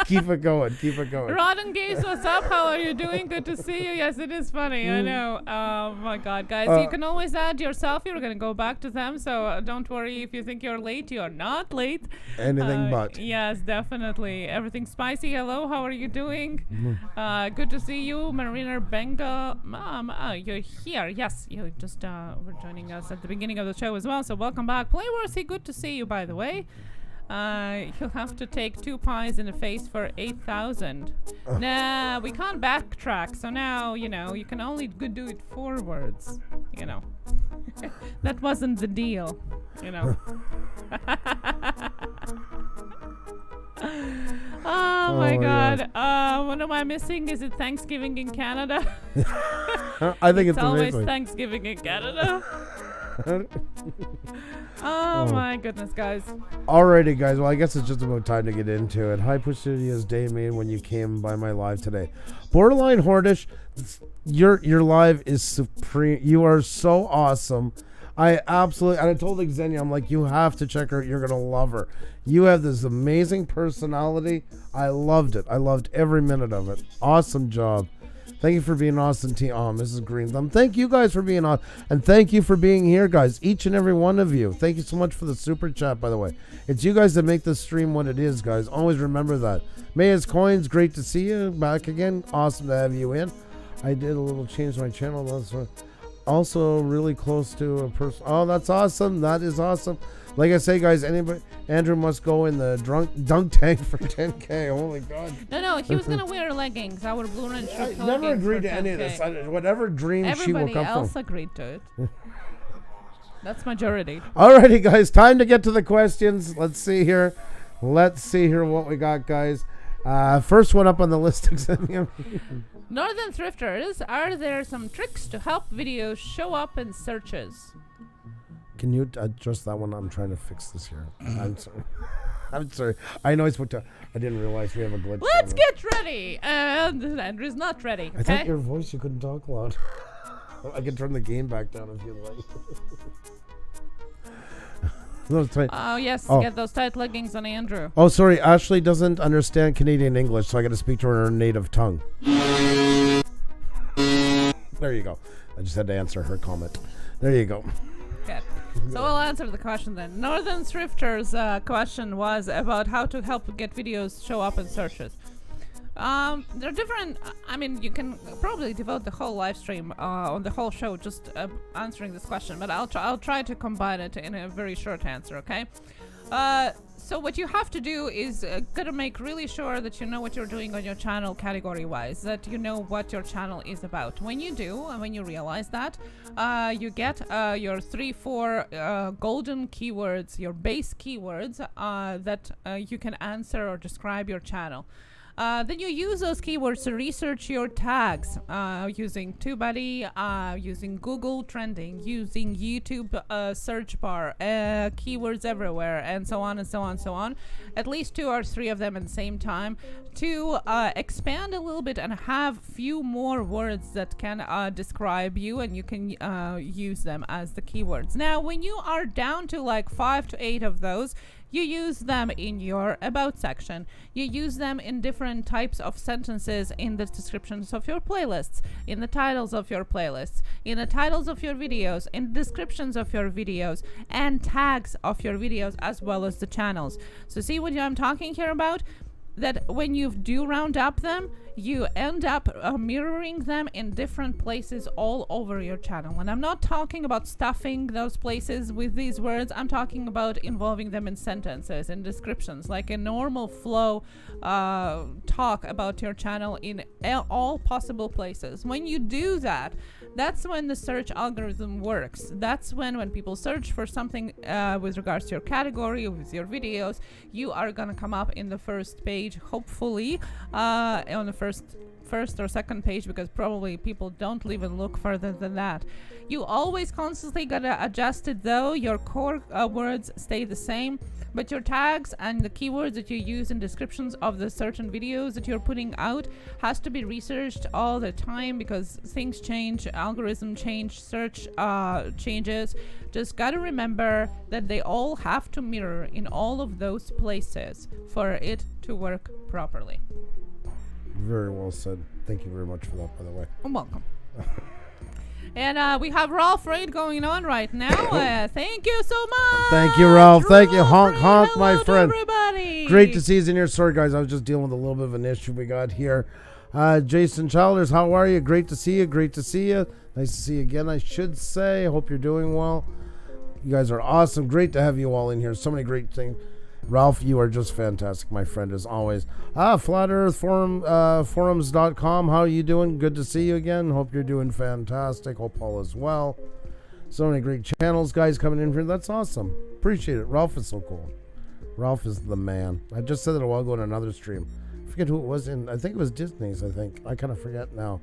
keep it going. Keep it going. Rod and Gaze, what's up? How are you doing? Good to see you. Yes, it is funny. I know. Oh my God, guys. You can always add yourself. You're going to go back to them. So don't worry if you think you're late. You're not late. Anything but. Yes, definitely. Everything spicy. Hello. How are you doing? Good to see you. Marina Benga. Mom, you're here. Yes, you just were joining us at the beginning of the show as well. So welcome back. Playworthy, good to see you, by the way. You'll have to take 2 pies in the face for 8,000. Nah, we can't backtrack. So now, you can only do it forwards. That wasn't the deal. Oh my God. What am I missing? Is it Thanksgiving in Canada? I think it's always amazing. Thanksgiving in Canada. Oh my goodness, guys. Alrighty, guys. Well, I guess it's just about time to get into it. Hi, Push Studios, Damien, when you came by my live today. Borderline Hordish, your live is supreme. You are so awesome. I absolutely, and I told Xenia, I'm like, you have to check her out. You're going to love her. You have this amazing personality. I loved it. I loved every minute of it. Awesome job. Thank you for being awesome, team. Oh, Mrs. Green Thumb. Thank you guys for being on. And thank you for being here, guys. Each and every one of you. Thank you so much for the super chat, by the way. It's you guys that make this stream what it is, guys. Always remember that. Maya's Coins, great to see you back again. Awesome to have you in. I did a little change to my channel. That's also really close to a person. Oh, that's awesome. That is awesome. Like I say, guys, Andrew must go in the dunk tank for 10K. Holy God. No, he was going to wear leggings. Our blue and I never agreed to any of this. Whatever dream she will come from. Everybody else agreed to it. That's majority. Alrighty, guys. Time to get to the questions. Let's see here what we got, guys. First one up on the list. Northern Thrifters, are there some tricks to help videos show up in searches? Can you adjust that one? I'm trying to fix this here. I'm sorry. I'm sorry. I know I didn't realize we have a glitch. Let's get ready. And Andrew's not ready. Okay? I thought your voice, you couldn't talk loud. I can turn the game back down if you like. Oh, yes. Oh. Get those tight leggings on Andrew. Oh, sorry. Ashley doesn't understand Canadian English, so I got to speak to her in her native tongue. There you go. I just had to answer her comment. There you go. Good. So I'll answer the question then. Northern Thrifters' question was about how to help get videos show up in searches. There are different. I mean, you can probably devote the whole live stream on the whole show just answering this question, but I'll try to combine it in a very short answer. Okay. So what you have to do is gotta make really sure that you know what you're doing on your channel category-wise, that you know what your channel is about. When you do, and when you realize that, you get your 3-4 golden keywords, your base keywords that you can answer or describe your channel. Then you use those keywords to research your tags using TubeBuddy, using Google Trending, using YouTube search bar, keywords everywhere, and so on and so on and so on. At least 2 or 3 of them at the same time to expand a little bit and have few more words that can describe you, and you can use them as the keywords. Now, when you are down to like 5 to 8 of those, you use them in your about section. You use them in different types of sentences in the descriptions of your playlists, in the titles of your playlists, in the titles of your videos, in descriptions of your videos, and tags of your videos, as well as the channels. So see what I'm talking here about? That when you do round up them, you end up mirroring them in different places all over your channel. And I'm not talking about stuffing those places with these words. I'm talking about involving them in sentences and descriptions, like a normal flow talk about your channel in all possible places. When you do that, that's when the search algorithm works. That's when people search for something with regards to your category, with your videos, you are going to come up in the first page, hopefully on the first or second page, because probably people don't even look further than that. You always constantly gotta adjust it though. Your core words stay the same, but your tags and the keywords that you use in descriptions of the certain videos that you're putting out has to be researched all the time, because things change, algorithm change, search changes. Just gotta remember that they all have to mirror in all of those places for it to work properly. Very well said. Thank you very much for that, by the way. You're welcome. And we have Ralph Raid going on right now. Thank you so much. Thank you, Ralph. Thank you. Honk, honk, Hello my to friend. everybody. Great to see you in here. Sorry, guys. I was just dealing with a little bit of an issue we got here. Jason Childers, how are you? Great to see you. Great to see you. Nice to see you again, I should say. Hope you're doing well. You guys are awesome. Great to have you all in here. So many great things. Ralph, you are just fantastic, my friend, as always. Flat Earth Forum, forums.com. How are you doing? Good to see you again. Hope you're doing fantastic. Hope all is well. So many great channels, guys, coming in here. That's awesome. Appreciate it. Ralph is so cool. Ralph is the man. I just said that a while ago in another stream. I forget who it was in. I think it was Disney's, I think. I kind of forget now.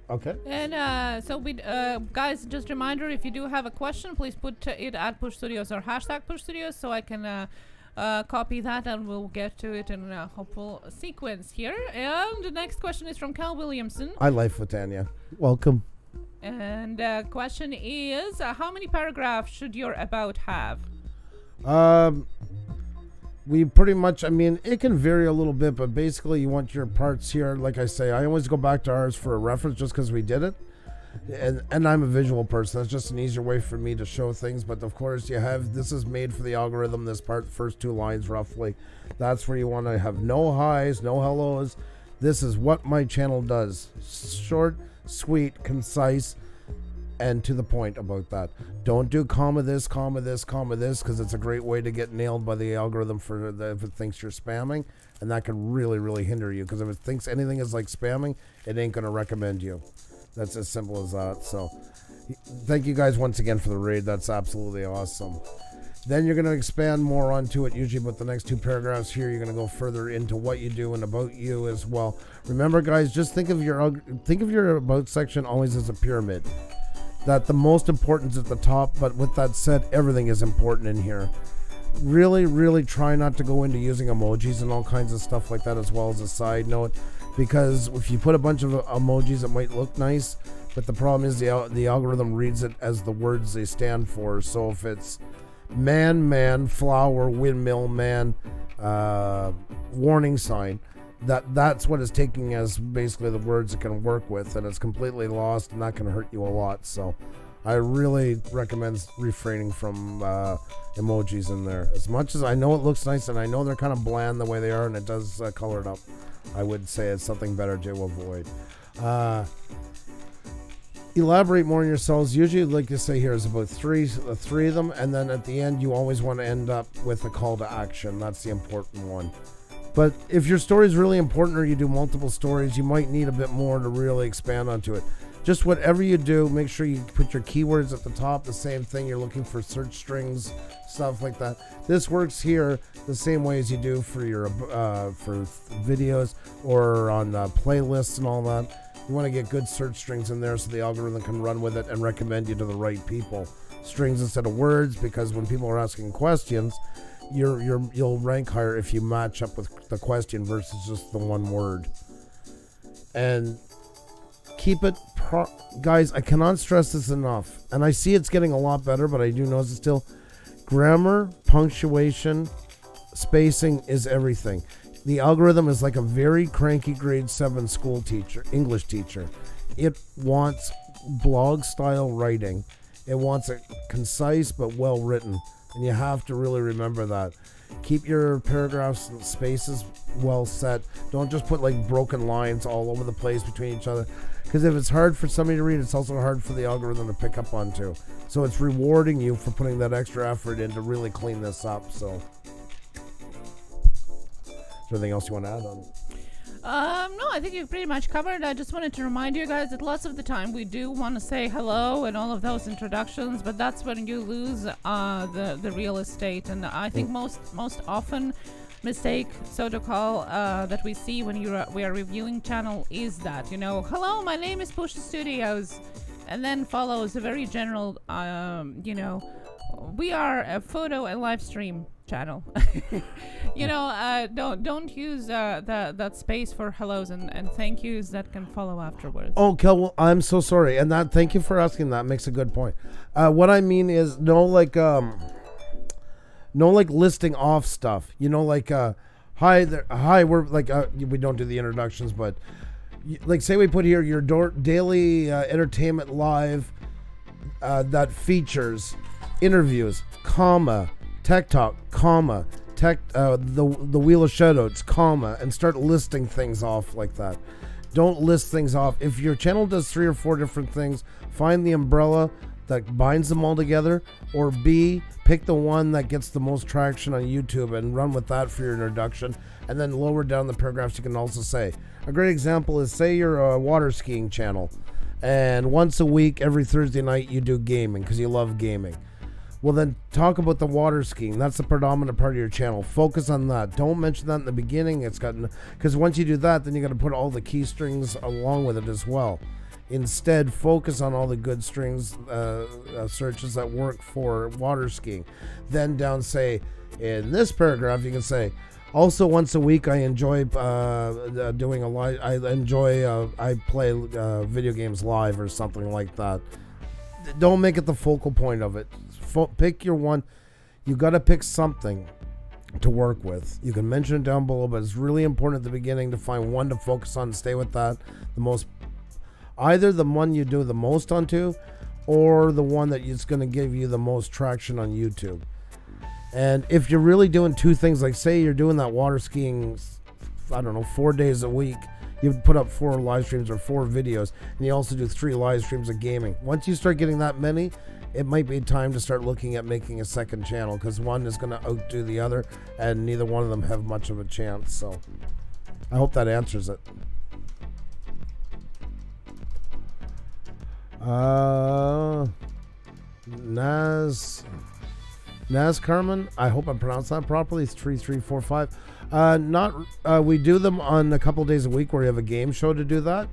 Okay. And so we guys, just a reminder, if you do have a question, please put it at Push Studios or hashtag Push Studios, so I can copy that and we'll get to it in a hopeful sequence here. And the next question is from Cal Williamson. I life with Tanya. Welcome. And the question is, how many paragraphs should your about have? We pretty much, I mean, it can vary a little bit, but basically you want your parts here. Like I say, I always go back to ours for a reference just because we did it. And I'm a visual person. That's just an easier way for me to show things. But of course you have, this is made for the algorithm, this part, first 2 lines roughly. That's where you want to have no highs, no hellos. This is what my channel does. Short, sweet, concise, and to the point about that. Don't do comma this, comma this, comma this, because it's a great way to get nailed by the algorithm if it thinks you're spamming, and that can really, really hinder you, because if it thinks anything is like spamming, it ain't going to recommend you. That's as simple as that. So thank you guys once again for the raid. That's absolutely awesome. Then you're going to expand more onto it. Usually about the next 2 paragraphs here, you're going to go further into what you do and about you as well. Remember, guys, just think of your about section always as a pyramid. That the most important is at the top, but with that said, everything is important in here. Really, really try not to go into using emojis and all kinds of stuff like that as well as a side note, because if you put a bunch of emojis, it might look nice, but the problem is the algorithm reads it as the words they stand for. So if it's man, flower, windmill, man, warning sign, that's what it's taking as basically the words it can work with, and it's completely lost, and that can hurt you a lot. So I really recommend refraining from emojis in there. As much as I know it looks nice and I know they're kind of bland the way they are, and it does color it up, I would say it's something better to avoid. Elaborate more on yourselves. Usually, like you say here, is about three of them, and then at the end you always want to end up with a call to action. That's the important one. But if your story is really important, or you do multiple stories, you might need a bit more to really expand onto it. just whatever you do, make sure you put your keywords at the top. The same thing, you're looking for search strings, stuff like that. This works here the same way as you do for your for videos or on playlists and all that. You want to get good search strings in there so the algorithm can run with it and recommend you to the right people. Strings instead of words, because when people are asking questions, you'll rank higher if you match up with the question versus just the one word. And keep it guys, I cannot stress this enough, and I see it's getting a lot better, but I do notice it still. Grammar, punctuation, spacing is everything. The algorithm is like a very cranky grade 7 school teacher, English teacher. It wants blog style writing. It wants it concise but well written, and you have to really remember that. Keep your paragraphs and spaces well set. Don't just put like broken lines all over the place between each other, because if it's hard for somebody to read, it's also hard for the algorithm to pick up on too. So it's rewarding you for putting that extra effort in to really clean this up. So is there anything else you want to add on? No, I think you've pretty much covered. I just wanted to remind you guys that lots of the time we do want to say hello and all of those introductions, but that's when you lose the real estate. And I think most often mistake, so to call, that we see when we are reviewing channel is that, hello, my name is Puša Studios, and then follows a very general, we are a photo and live stream channel. Don't use that space for hellos and thank yous that can follow afterwards. Oh, Kel, well, I'm so sorry, and that thank you for asking. That makes a good point. What I mean is no listing off stuff. Hi there, hi. We're we don't do the introductions, but say we put here your daily entertainment live that features interviews, comma, tech talk, comma, the Wheel of Shoutouts, comma, and start listing things off like that. Don't list things off. If your channel does 3 or 4 different things, find the umbrella that binds them all together, or B, pick the one that gets the most traction on YouTube and run with that for your introduction, and then lower down the paragraphs you can also say. A great example is, say you're a water skiing channel, and once a week, every Thursday night, you do gaming because you love gaming. Well, then talk about the water skiing. That's the predominant part of your channel. Focus on that. Don't mention that in the beginning. Because once you do that, then you got to put all the key strings along with it as well. Instead, focus on all the good strings searches that work for water skiing. Then down, say, in this paragraph, you can say, also once a week, I enjoy doing a live. I play video games live or something like that. Don't make it the focal point of it. Pick your one. You got to pick something to work with. You can mention it down below, but it's really important at the beginning to find one to focus on and stay with that. Either the one you do the most onto, or the one that is going to give you the most traction on YouTube. And if you're really doing 2 things, like say you're doing that water skiing, 4 days a week, you put up 4 live streams or 4 videos, and you also do 3 live streams of gaming. Once you start getting that many, it might be time to start looking at making a second channel, because one is going to outdo the other, and neither one of them have much of a chance. So I hope that answers it. Naz Carmen, I hope I pronounced that properly. It's 3345. We do them on a couple days a week where we have a game show to do that.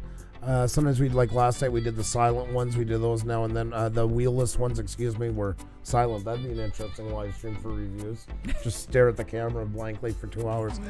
Sometimes last night we did the silent ones. We do those now and then. The wheelless ones, were silent. That'd be an interesting live stream for reviews. Just stare at the camera blankly for 2 hours.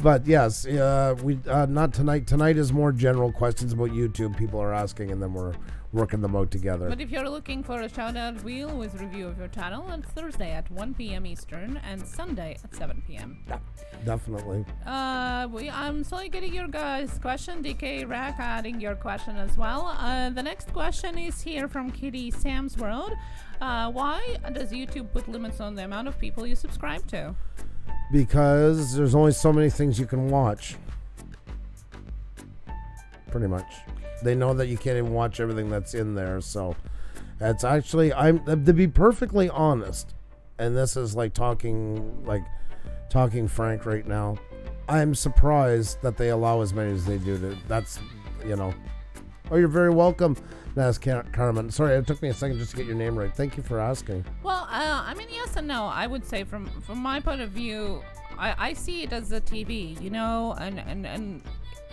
But yes, not tonight. Tonight is more general questions about YouTube people are asking, and then we're working them out together. But if you're looking for a shout-out wheel with review of your channel, it's Thursday at 1 p.m. Eastern and Sunday at 7 p.m. Yeah, definitely. I'm slowly getting your guys' question. DK Rack adding your question as well. The next question is here from Kitty Sam's World. Why does YouTube put limits on the amount of people you subscribe to? Because there's only so many things you can watch. Pretty much. They know that you can't even watch everything that's in there, so it's actually, to be perfectly honest, and this is talking frank right now, I'm surprised that they allow as many as they do. That's, Oh, you're very welcome. That's Carmen. Sorry, it took me a second just to get your name right. Thank you for asking. Well, I mean, yes and no. I would say from my point of view, I see it as a TV, you know, and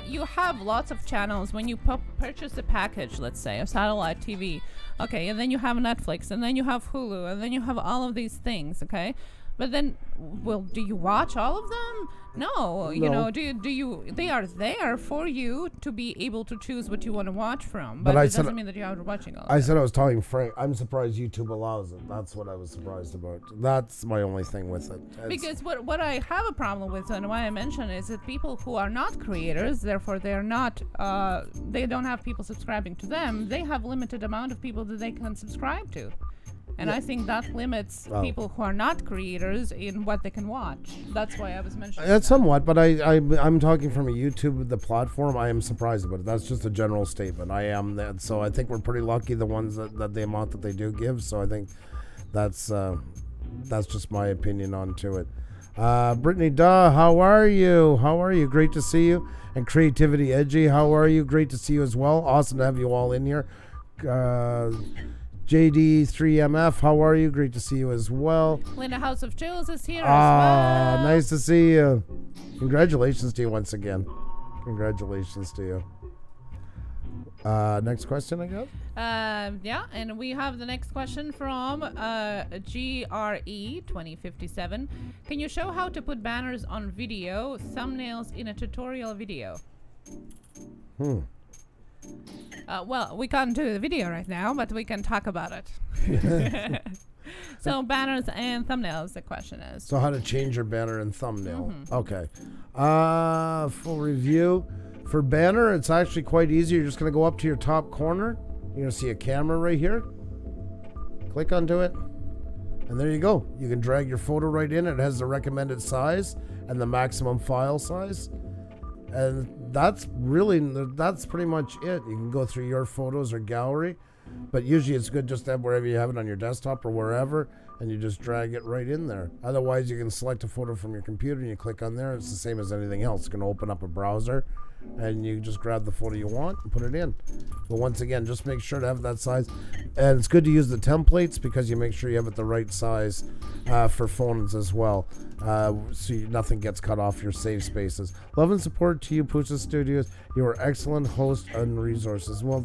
you have lots of channels when you purchase a package, let's say, a satellite TV. Okay, and then you have Netflix, and then you have Hulu, and then you have all of these things, okay? But then, well, do you watch all of them? No, you know, do you? They are there for you to be able to choose what you want to watch from. But it doesn't mean that you are watching all of them. I said I was talking Frank. I'm surprised YouTube allows it. That's what I was surprised about. That's my only thing with it. Because what I have a problem with, and why I mention, is that people who are not creators, therefore they are not, they don't have people subscribing to them. They have limited amount of people that they can subscribe to. And I think that limits people who are not creators in what they can watch. That's why I was mentioning that. Somewhat, but I'm talking from a YouTube, the platform. I am surprised about it. That's just a general statement. I am that. So I think we're pretty lucky, the ones that the amount that they do give. So I think that's just my opinion onto it. Brittany Duh, how are you? How are you? Great to see you. And Creativity Edgy, how are you? Great to see you as well. Awesome to have you all in here. JD3MF, how are you? Great to see you as well. Linda House of Jules is here as well. Nice to see you. Congratulations to you once again. Congratulations to you. Next question, I guess? Yeah, and we have the next question from GRE2057. Can you show how to put banners on video, thumbnails in a tutorial video? Well, we can't do the video right now, but we can talk about it. So banners and thumbnails, the question is. So how to change your banner and thumbnail. Okay. Full review. For banner, it's actually quite easy. You're just going to go up to your top corner. You're going to see a camera right here. Click onto it. And there you go. You can drag your photo right in. It has the recommended size and the maximum file size. And that's pretty much it. You can go through your photos or gallery, but usually it's good just to have wherever you have it on your desktop or wherever, and you just drag it right in there. Otherwise, you can select a photo from your computer and you click on there. It's the same as anything else. It's going to open up a browser, and you just grab the photo you want and put it in. But once again, just make sure to have that size. And it's good to use the templates because you make sure you have it the right size for phones as well. So nothing gets cut off your save spaces. Love and support to you, Pusa Studios. You are excellent host and resources. Well,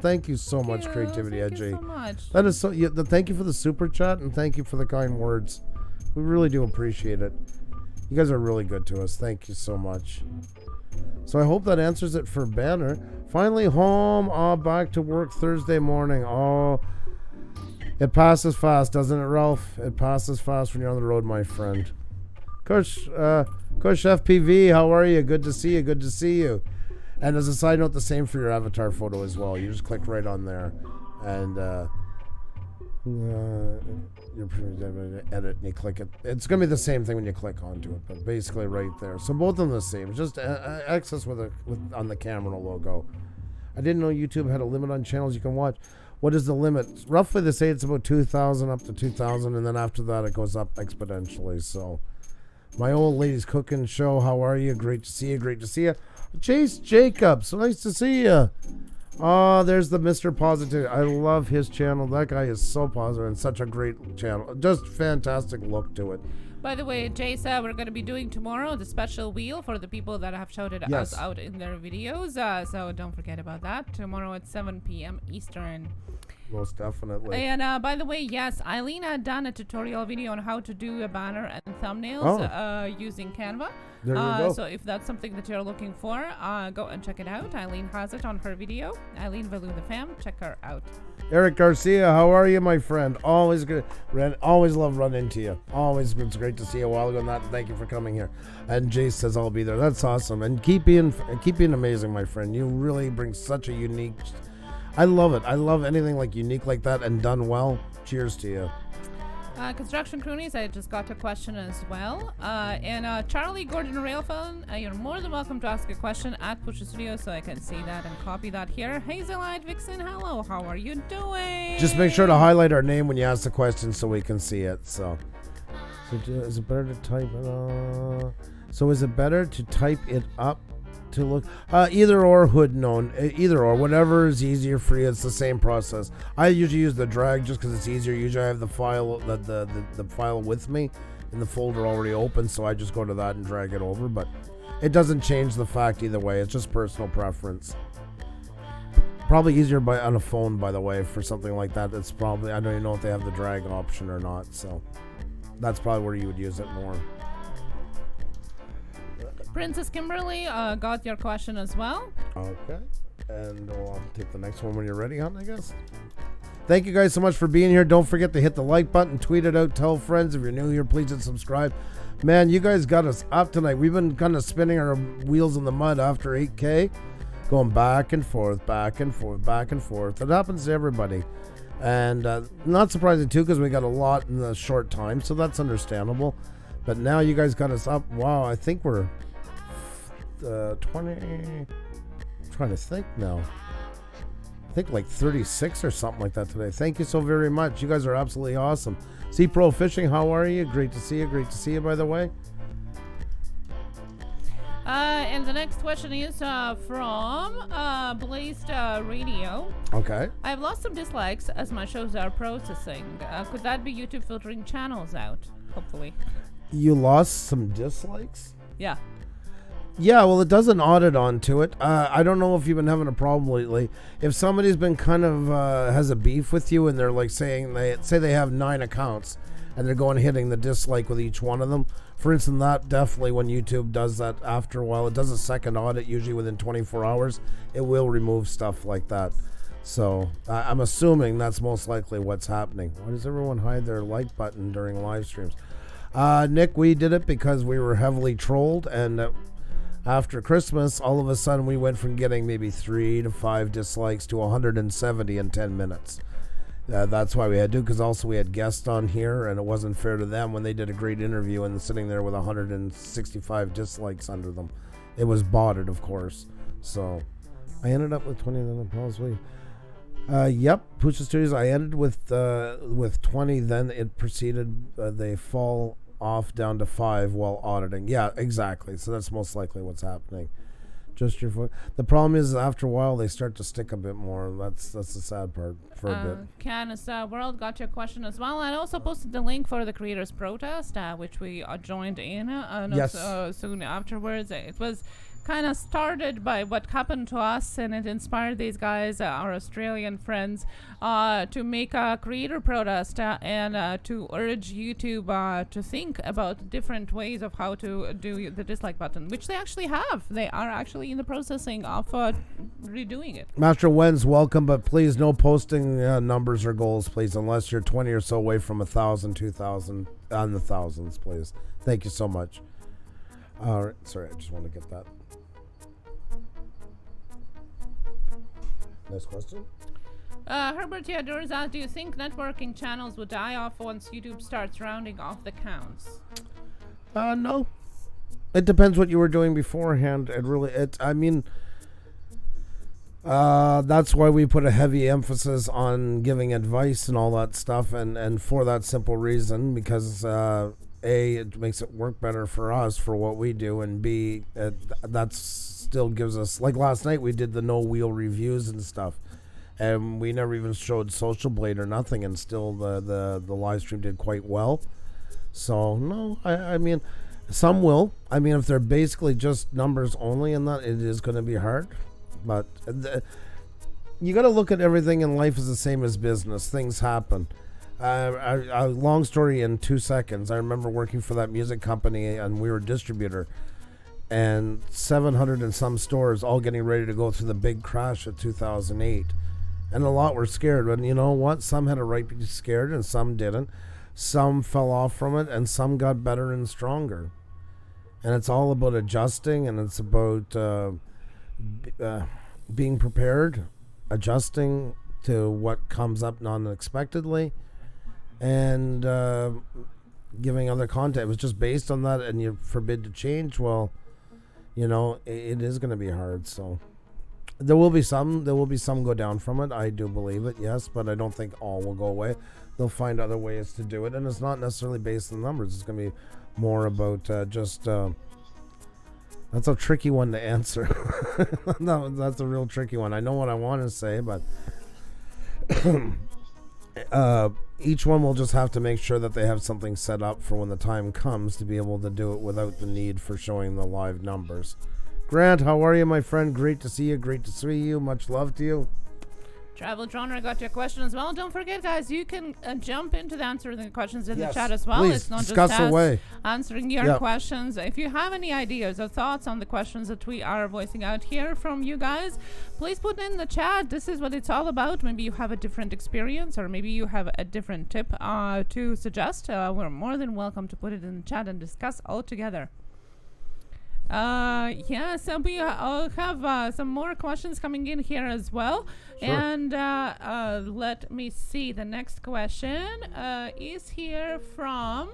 thank you so much, Creativity Edgy. Thank you so much. That is so. Thank you for the super chat and thank you for the kind words. We really do appreciate it. You guys are really good to us. Thank you so much. So I hope that answers it for banner. Finally home. Back to work Thursday morning. It passes fast, doesn't it, Ralph? It passes fast when you're on the road, my friend. Kush FPV, how are you? Good to see you. Good to see you. And as a side note, the same for your avatar photo as well. You just click right on there, and you edit and you click it. It's gonna be the same thing when you click onto it, but basically right there. So both of them the same. It's just access with on the camera logo. I didn't know YouTube had a limit on channels you can watch. What is the limit? Roughly they say it's about 2,000 up to 2,000, and then after that it goes up exponentially. So my old lady's cooking show, how are you? Great to see you. Great to see you. Chase Jacobs, so nice to see you. There's the Mr. Positive. I love his channel. That guy is so positive and such a great channel. Just fantastic look to it. By the way, Jason, we're going to be doing tomorrow the special wheel for the people that have shouted us out in their videos. So don't forget about that. Tomorrow at 7 p.m. Eastern. Most definitely. And by the way, yes, Eileen had done a tutorial video on how to do a banner and thumbnails using Canva. There you go. So if that's something that you're looking for, go and check it out. Eileen has it on her video. Eileen Valou the Fam. Check her out. Eric Garcia, how are you, my friend? Always good. Always love running into you. Always, it's great to see you a while ago. And thank you for coming here. And Jace says I'll be there. That's awesome. And keep being amazing, my friend. You really bring such a unique. I love it. I love anything like unique like that and done well. Cheers to you. Construction Croonies, I just got a question as well. And Charlie Gordon Railphone, you're more than welcome to ask a question at Pusa Studio so I can see that and copy that here. Hazelite Vixen, hello, how are you doing? Just make sure to highlight our name when you ask the question so we can see it. So is it better to type it? So is it better to type it up to look. Either or, hood known. Either or, whatever is easier for you. It's the same process. I usually use the drag just because it's easier. Usually I have the file the file with me in the folder already open, so I just go to that and drag it over. But it doesn't change the fact either way. It's just personal preference. Probably easier on a phone, by the way, for something like that. It's probably, I don't even know if they have the drag option or not, so that's probably where you would use it more. Princess Kimberly got your question as well. Okay, and I'll take the next one when you're ready, hon, I guess. Thank you guys so much for being here. Don't forget to hit the like button, tweet it out, tell friends. If you're new here, please hit subscribe. Man, you guys got us up tonight. We've been kind of spinning our wheels in the mud after 8K. Going back and forth, back and forth, back and forth. It happens to everybody. And not surprising, too, because we got a lot in a short time, so that's understandable. But now you guys got us up. Wow, I think we're 20... I'm trying to think now. I think like 36 or something like that today. Thank you so very much. You guys are absolutely awesome. Sea Pro Fishing, how are you? Great to see you. Great to see you, by the way. And the next question is from Blazed Radio. Okay. I've lost some dislikes as my shows are processing. Could that be YouTube filtering channels out? Hopefully. You lost some dislikes? Yeah. Yeah, well, it does an audit onto it. I don't know if you've been having a problem lately. If somebody's been kind of has a beef with you and they're like saying they have 9 accounts and they're going hitting the dislike with each one of them. For instance, that definitely when YouTube does that after a while, it does a second audit, usually within 24 hours. It will remove stuff like that. So I'm assuming that's most likely what's happening. Why does everyone hide their like button during live streams? Nick, we did it because we were heavily trolled, and after Christmas, all of a sudden we went from getting maybe 3 to 5 dislikes to 170 in 10 minutes. That's why we had to, because also we had guests on here, and it wasn't fair to them when they did a great interview and sitting there with 165 dislikes under them. It was botted, of course. So I ended up with 20 then possibly. Yep, Pusa Studios. I ended with 20. Then it proceeded. They fall off down to 5 while auditing. Yeah, exactly. So that's most likely what's happening. Just your foot. The problem is after a while they start to stick a bit more. That's the sad part for a bit. Canis World got your question as well, and also posted the link for the creators protest, which we joined in yes. Soon afterwards. It was kind of started by what happened to us, and it inspired these guys, our Australian friends, to make a creator protest and to urge YouTube to think about different ways of how to do the dislike button, which they actually have. They are actually in the processing of redoing it. Master Wen's welcome, but please no posting numbers or goals, please, unless you're 20 or so away from 1,000, 2,000, on the thousands, please. Thank you so much. All right, sorry, I just want to get that. Next question. Herbert Theodorus asks, do you think networking channels would die off once YouTube starts rounding off the counts? No. It depends what you were doing beforehand. I mean, that's why we put a heavy emphasis on giving advice and all that stuff, and for that simple reason, because it makes it work better for us for what we do, and B, that's still gives us, like last night we did the no wheel reviews and stuff, and we never even showed Social Blade or nothing, and still the live stream did quite well. So no, I mean, some will. I mean, if they're basically just numbers only, and that, it is going to be hard. But you got to look at everything in life as the same as business. Things happen. A long story in 2 seconds. I remember working for that music company, and we were a distributor, and 700 and some stores all getting ready to go through the big crash of 2008, and a lot were scared. And you know what? Some had a right to be scared, and some didn't. Some fell off from it, and some got better and stronger. And it's all about adjusting, and it's about being prepared, adjusting to what comes up unexpectedly, and giving other content. It was just based on that, and you're forbid to change. Well, you know, it is going to be hard. So there will be some go down from it. I do believe it, yes, but I don't think all will go away. They'll find other ways to do it, and it's not necessarily based on numbers. It's going to be more about just That's a tricky one to answer. No, that's a real tricky one. I know what I want to say, but each one will just have to make sure that they have something set up for when the time comes to be able to do it without the need for showing the live numbers. Grant, how are you, my friend? Great to see you. Great to see you. Much love to you. Travel Genre got your question as well. Don't forget, guys, you can jump into the answering the questions in Yes, the chat as well. please, It's not discuss just us away. answering your questions. If you have any ideas or thoughts on the questions that we are voicing out here from you guys, please put in the chat. This is what it's all about. Maybe you have a different experience, or maybe you have a different tip to suggest. We're more than welcome to put it in the chat and discuss all together. So we have some more questions coming in here as well. Sure. And let me see. The next question is here from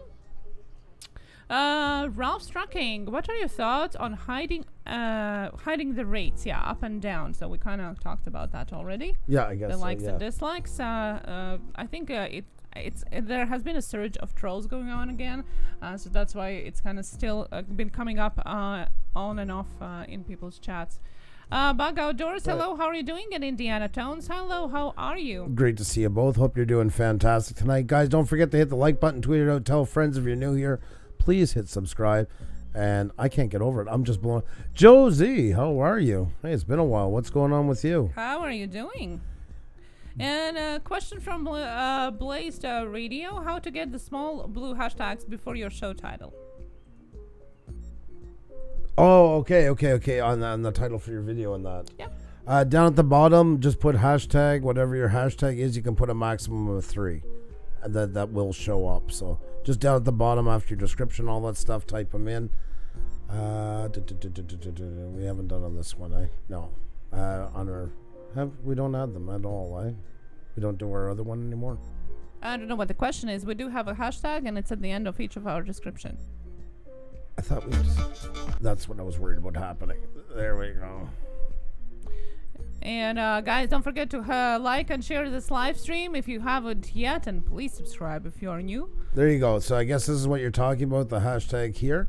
Ralph Strucking. What are your thoughts on hiding the rates? Yeah, up and down. So we kind of talked about that already. Yeah, I guess The so, likes yeah. and dislikes. I think there has been a surge of trolls going on again, so that's why it's kind of still been coming up on and off in people's chats. Bug Outdoors, hello, how are you doing? And Indiana Tones, hello, how are you? Great to see you both. Hope you're doing fantastic tonight. Guys, don't forget to hit the like button, tweet it out, tell friends if you're new here. Please hit subscribe. And I can't get over it. I'm just blown. Josie, how are you? Hey, it's been a while. What's going on with you? How are you doing? And a question from Blazed Radio, how to get the small blue hashtags before your show title? Oh, okay. On the title for your video and that. Yeah. Down at the bottom, just put hashtag, whatever your hashtag is. You can put a maximum of 3. And that will show up. So just down at the bottom after your description, all that stuff, type them in. We haven't done on this one, No. On our... we don't add them at all, We don't do our other one anymore. I don't know what the question is. We do have a hashtag, and it's at the end of each of our description. I thought we just... That's what I was worried about happening. There we go. And guys, don't forget to like and share this live stream if you haven't yet, and please subscribe if you're new. There you go. So I guess this is what you're talking about, the hashtag here.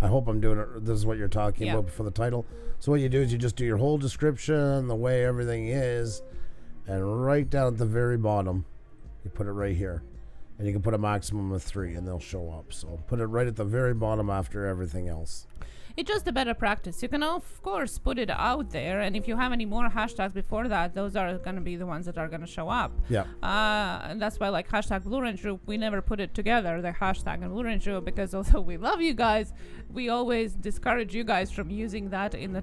I hope I'm doing it. This is what you're talking about for the title. So what you do is you just do your whole description, the way everything is, and right down at the very bottom, you put it right here. And you can put a maximum of 3 and they'll show up. So put it right at the very bottom after everything else. It's just a better practice. You can, of course, put it out there, and if you have any more hashtags before that, those are going to be the ones that are going to show up. Yeah. And that's why, like, hashtag Blue Range Group, we never put it together, the hashtag and Blue Range Group, because although we love you guys, we always discourage you guys from using that in the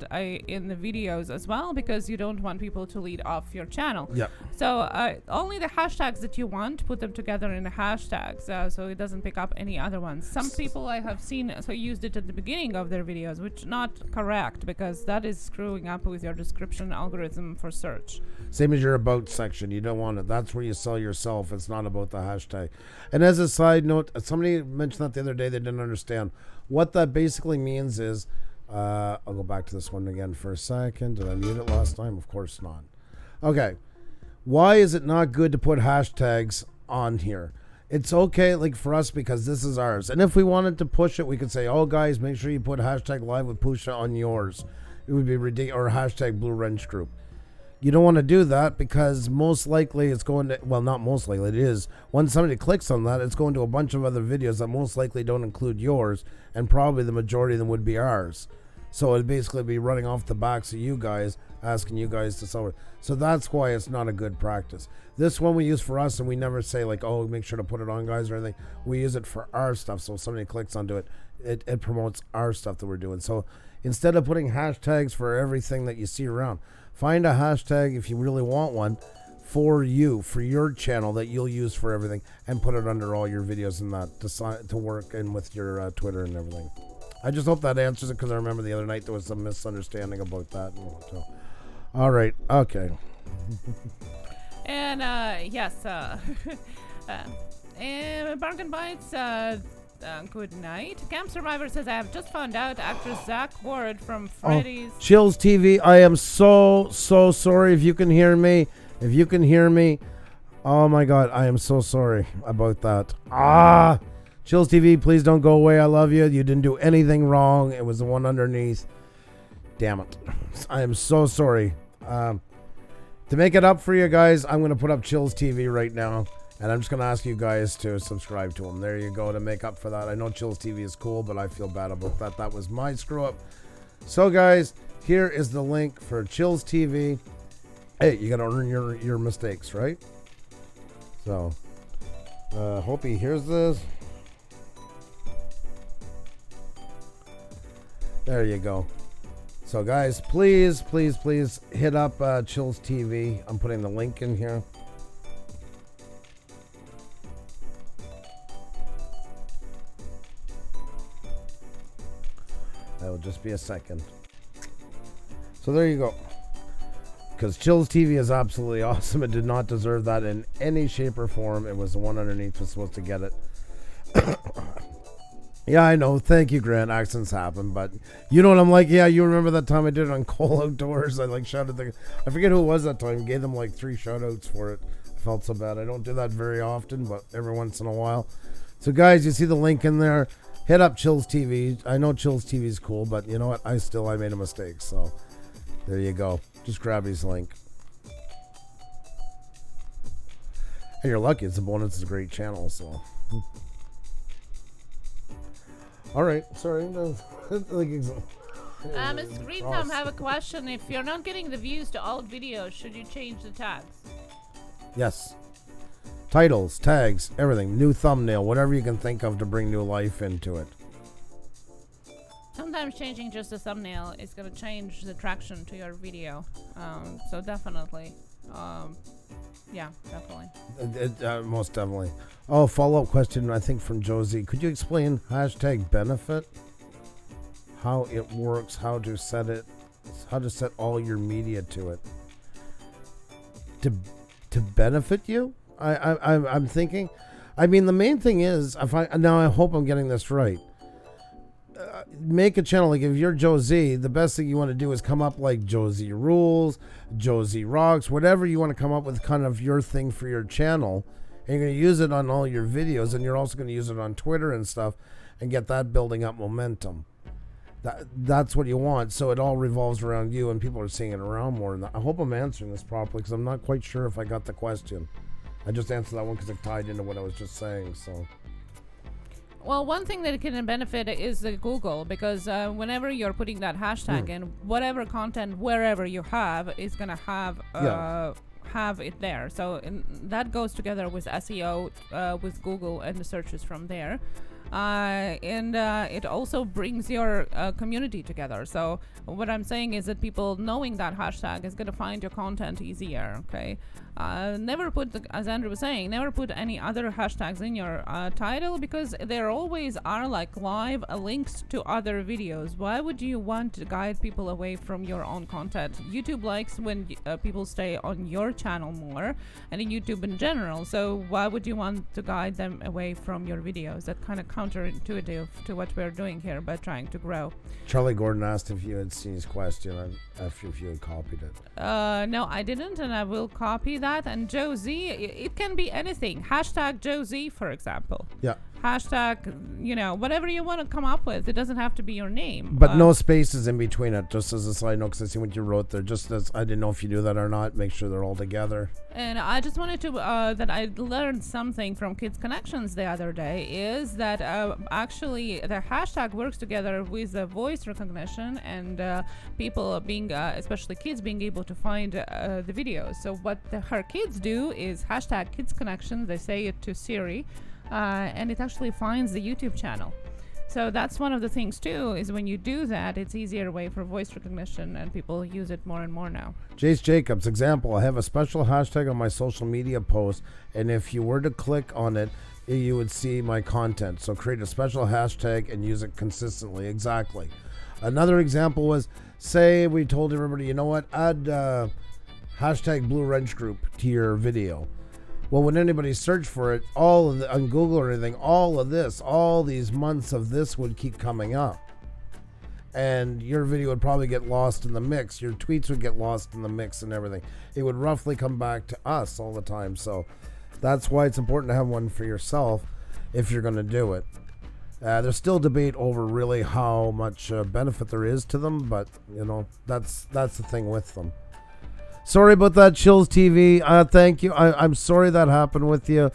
videos as well, because you don't want people to lead off your channel. Yeah. So only the hashtags that you want, put them together in the hashtags, so it doesn't pick up any other ones. Some people I have seen used it at the beginning of their videos, which not correct, because that is screwing up with your description algorithm for search. Same as your about section. You don't want it. That's where you sell yourself. It's not about the hashtag. And as a side note, somebody mentioned that the other day. They didn't understand. What that basically means is, I'll go back to this one again for a second. Did I mute it last time? Of course not. Okay. Why is it not good to put hashtags on here? It's okay, like, for us, because this is ours. And if we wanted to push it, we could say, oh, guys, make sure you put hashtag live with Pusa on yours. It would be ridiculous. Or hashtag Blue Wrench Group. You don't want to do that, because most likely it's going to, well, not most likely, it is. When somebody clicks on that, it's going to a bunch of other videos that most likely don't include yours, and probably the majority of them would be ours. So it'd basically be running off the backs of you guys, asking you guys to sell it. So that's why it's not a good practice. This one we use for us, and we never say, like, oh, make sure to put it on, guys, or anything. We use it for our stuff, so if somebody clicks onto it, it promotes our stuff that we're doing. So instead of putting hashtags for everything that you see around, find a hashtag, if you really want one, for you, for your channel, that you'll use for everything, and put it under all your videos and that to work in with your Twitter and everything. I just hope that answers it, because I remember the other night there was some misunderstanding about that. So, all right, okay. And yes, Bargain Bites, good night. Camp Survivor says, I have just found out actor Zach Ward from Freddy's. Oh, Chills TV, I am so sorry if you can hear me. If you can hear me, oh my God, I am so sorry about that. Chills TV, please don't go away. I love you. You didn't do anything wrong. It was the one underneath. Damn it. I am so sorry. To make it up for you guys, I'm going to put up Chills TV right now. And I'm just going to ask you guys to subscribe to him. There you go, to make up for that. I know Chills TV is cool, but I feel bad about that. That was my screw up. So guys, here is the link for Chills TV. Hey, you got to earn your mistakes, right? So, hope he hears this. There you go. So guys, please hit up Chills TV. I'm putting the link in here. That will just be a second. So there you go. Because Chills TV is absolutely awesome. It did not deserve that in any shape or form. It was the one underneath was supposed to get it. Yeah, I know. Thank you, Grant. Accents happen, but you know what I'm like? Yeah, you remember that time I did it on Cole Outdoors? I like shouted I forget who it was that time. Gave them like 3 shout outs for it. I felt so bad. I don't do that very often, but every once in a while. So guys, you see the link in there. Hit up Chills TV. I know Chills TV is cool, but you know what? I made a mistake. So there you go. Just grab his link. And you're lucky. It's a bonus. It's a great channel. So. All right. Sorry. Mr. Green Thumb, have a question. If you're not getting the views to all videos, should you change the tags? Yes. Titles, tags, everything. New thumbnail, whatever you can think of to bring new life into it. Sometimes changing just the thumbnail is going to change the traction to your video. So definitely. Yeah, definitely. Most definitely. Oh, follow-up question, I think, from Josie. Could you explain #benefit? How it works, how to set all your media to it. To benefit you? I'm thinking. I mean, the main thing is, now I hope I'm getting this right. Make a channel, like if you're Josie, the best thing you want to do is come up like Josie Rules, Josie Rocks, whatever you want to come up with, kind of your thing for your channel. And you're going to use it on all your videos, and you're also going to use it on Twitter and stuff, and get that building up momentum. That's what you want. So it all revolves around you, and people are seeing it around more. And I hope I'm answering this properly, because I'm not quite sure if I got the question. I just answered that one because it tied into what I was just saying. So. Well, one thing that can benefit is Google, because whenever you're putting that hashtag in, whatever content, wherever you have, is going to have it there. So that goes together with SEO, with Google and the searches from there. And it also brings your community together. So what I'm saying is that people knowing that hashtag is going to find your content easier. Okay. Never put, as Andrew was saying, never put any other hashtags in your title, because there always are like live links to other videos. Why would you want to guide people away from your own content? YouTube likes when people stay on your channel more, and in YouTube in general. So why would you want to guide them away from your videos? That kind of counterintuitive to what we're doing here by trying to grow. Charlie Gordon asked if you had seen his question, if you had copied it. No, I didn't, and I will copy that. And Josie, it can be anything. Hashtag Josie, for example. Yeah. Hashtag, whatever you want to come up with. It doesn't have to be your name. But no spaces in between it, just as a side note, because I see what you wrote there. Just as I didn't know if you do that or not. Make sure they're all together. And I just wanted to, that I learned something from Kids Connections the other day, is that actually the hashtag works together with the voice recognition and people being, especially kids, being able to find the videos. So what her kids do is hashtag Kids Connections. They say it to Siri. And it actually finds the YouTube channel. So that's one of the things too, is when you do that, it's easier way for voice recognition, and people use it more and more now. Jace Jacobs, example, I have a special hashtag on my social media post, and if you were to click on it, you would see my content. So create a special hashtag and use it consistently. Exactly. Another example was, say we told everybody, you know what, add hashtag Blue Wrench Group to your video. Well, when anybody searched for it, on Google or anything, all these months of this would keep coming up. And your video would probably get lost in the mix. Your tweets would get lost in the mix and everything. It would roughly come back to us all the time. So that's why it's important to have one for yourself if you're going to do it. There's still debate over really how much benefit there is to them, but that's the thing with them. Sorry about that, Chills TV. Thank you. I'm sorry that happened with you.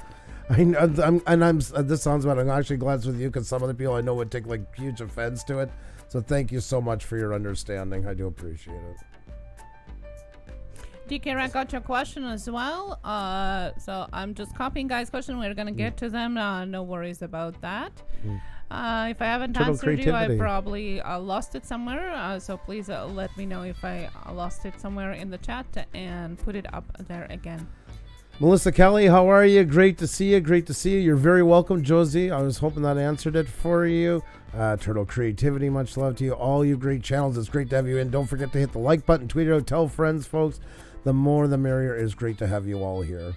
This sounds bad. I'm actually glad it's with you because some other people I know would take like huge offense to it. So thank you so much for your understanding. I do appreciate it. DK, I got your question as well. So I'm just copying guys' question. We're gonna get to them. No worries about that. If I haven't Turtle answered you, I creativity. probably lost it somewhere. So please let me know if I lost it somewhere in the chat and put it up there again. Melissa Kelly, how are you? Great to see you. Great to see you. You're very welcome, Josie. I was hoping that answered it for you. Turtle Creativity, much love to you. All you great channels. It's great to have you in. Don't forget to hit the like button, tweet it out, tell friends, folks. The more the merrier. It's great to have you all here.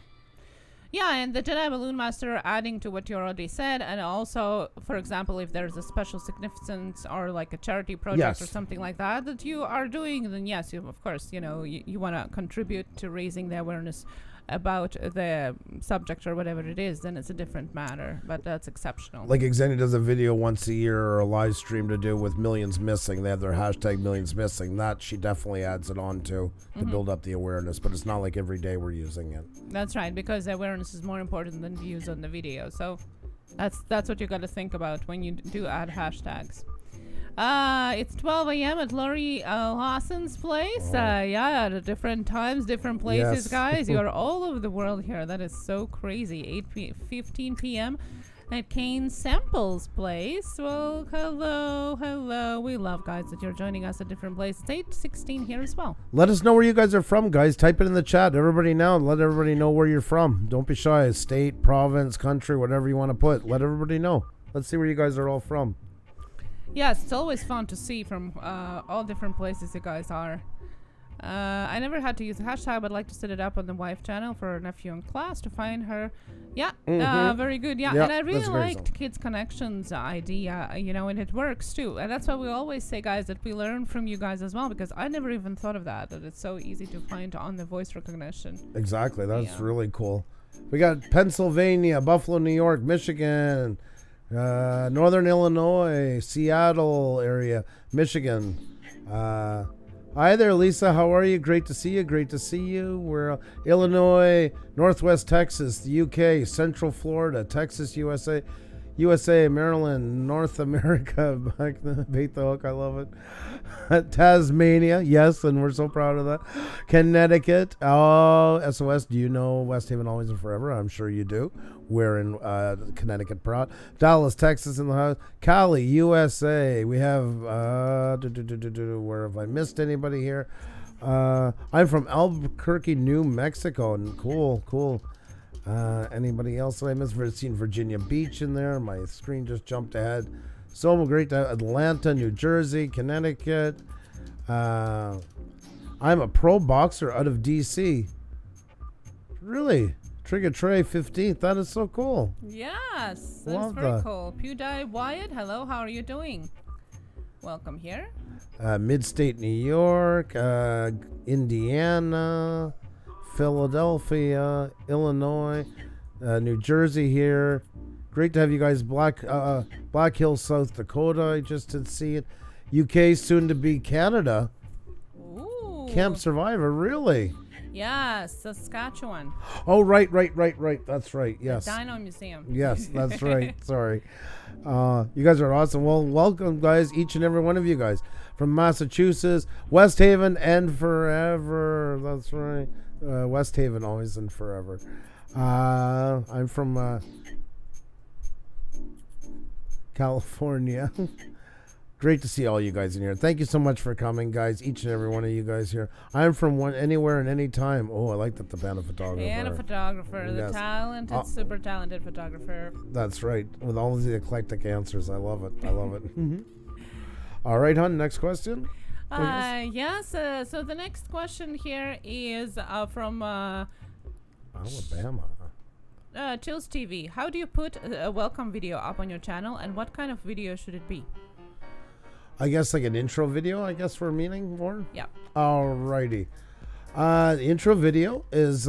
Yeah, and the Jedi Balloon Master, adding to what you already said, and also, for example, if there's a special significance or like a charity project or something like that that you are doing, then yes, of course, you want to contribute to raising the awareness about the subject or whatever it is, then it's a different matter, but that's exceptional. Like Xenia does a video once a year or a live stream to do with Millions Missing. They have their hashtag Millions Missing. That she definitely adds it on to build up the awareness, but it's not like every day we're using it. That's right, because awareness is more important than views on the video. So that's what you got to think about when you do add hashtags. It's 12 a.m. at Lori Lawson's place. Yeah, at different times, different places, Yes. guys. You are all over the world here. That is so crazy. 15 p.m. at Kane Sample's place. Well, hello. We love, guys, that you're joining us at different places. It's 8:16 here as well. Let us know where you guys are from, guys. Type it in the chat. Everybody now. Let everybody know where you're from. Don't be shy. State, province, country, whatever you want to put. Let everybody know. Let's see where you guys are all from. Yes, it's always fun to see from all different places you guys are. I never had to use a hashtag, but I'd like to set it up on the wife channel for her nephew in class to find her. Yeah, very good. Yeah, and I really liked Kids Connections idea, and it works too. And that's why we always say, guys, that we learn from you guys as well, because I never even thought of that it's so easy to find on the voice recognition. Exactly. That's really cool. We got Pennsylvania, Buffalo, New York, Michigan, Northern Illinois, Seattle area, Michigan. Hi there, Lisa. How are you? Great to see you. Great to see you. We're Illinois, Northwest Texas, the UK, Central Florida, Texas, USA, Maryland, North America. Back the bait the hook. I love it. Tasmania, yes, and we're so proud of that. Connecticut. Oh, SOS. Do you know West Haven Always and Forever? I'm sure you do. We're in Connecticut proud. Dallas, Texas in the house. Cali, USA. We have where have I missed anybody here? I'm from Albuquerque, New Mexico. And cool. Anybody else that I missed? We've seen Virginia Beach in there. My screen just jumped ahead. So great to have Atlanta, New Jersey, Connecticut. I'm a pro boxer out of DC. Really? Trigger Trey 15th. That is so cool. Yes, that's Love very that. cool. PewDie Wyatt, hello, how are you doing? Welcome here. Mid-state New York, Indiana, Philadelphia, Illinois, New Jersey here. Great to have you guys. Black Hills, South Dakota. I just did see it. UK, soon to be Canada. Ooh. Camp Survivor, really? Yes, Saskatchewan. Oh, right. That's right. Yes. The Dino Museum. Yes, that's right. Sorry. You guys are awesome. Well, welcome, guys, each and every one of you guys from Massachusetts, West Haven, and forever. That's right. West Haven, always and forever. I'm from California. Great to see all you guys in here. Thank you so much for coming, guys. Each and every one of you guys here. I'm from anywhere and any time. Oh, I like that. The band of photographer. And a photographer, Yes. the talented, super talented photographer. That's right. With all of the eclectic answers. I love it. All right, hon. Next question. Yes. So the next question here is from Alabama. Chills TV. How do you put a welcome video up on your channel, and what kind of video should it be? I guess like an intro video, I guess we're meaning more. Yeah. Alrighty. The intro video is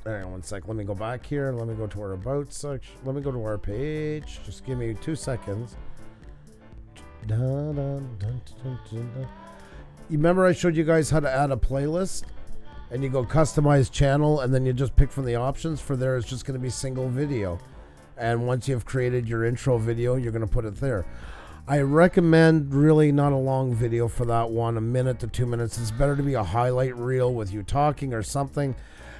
Hang on one sec. Let me go back here. Let me go to our about section. Let me go to our page. Just give me 2 seconds. You remember I showed you guys how to add a playlist? And you go customize channel, and then you just pick from the options. For there, it's just going to be single video. And once you've created your intro video, you're going to put it there. I recommend really not a long video for that one, 1 minute to 2 minutes. It's better to be a highlight reel with you talking or something.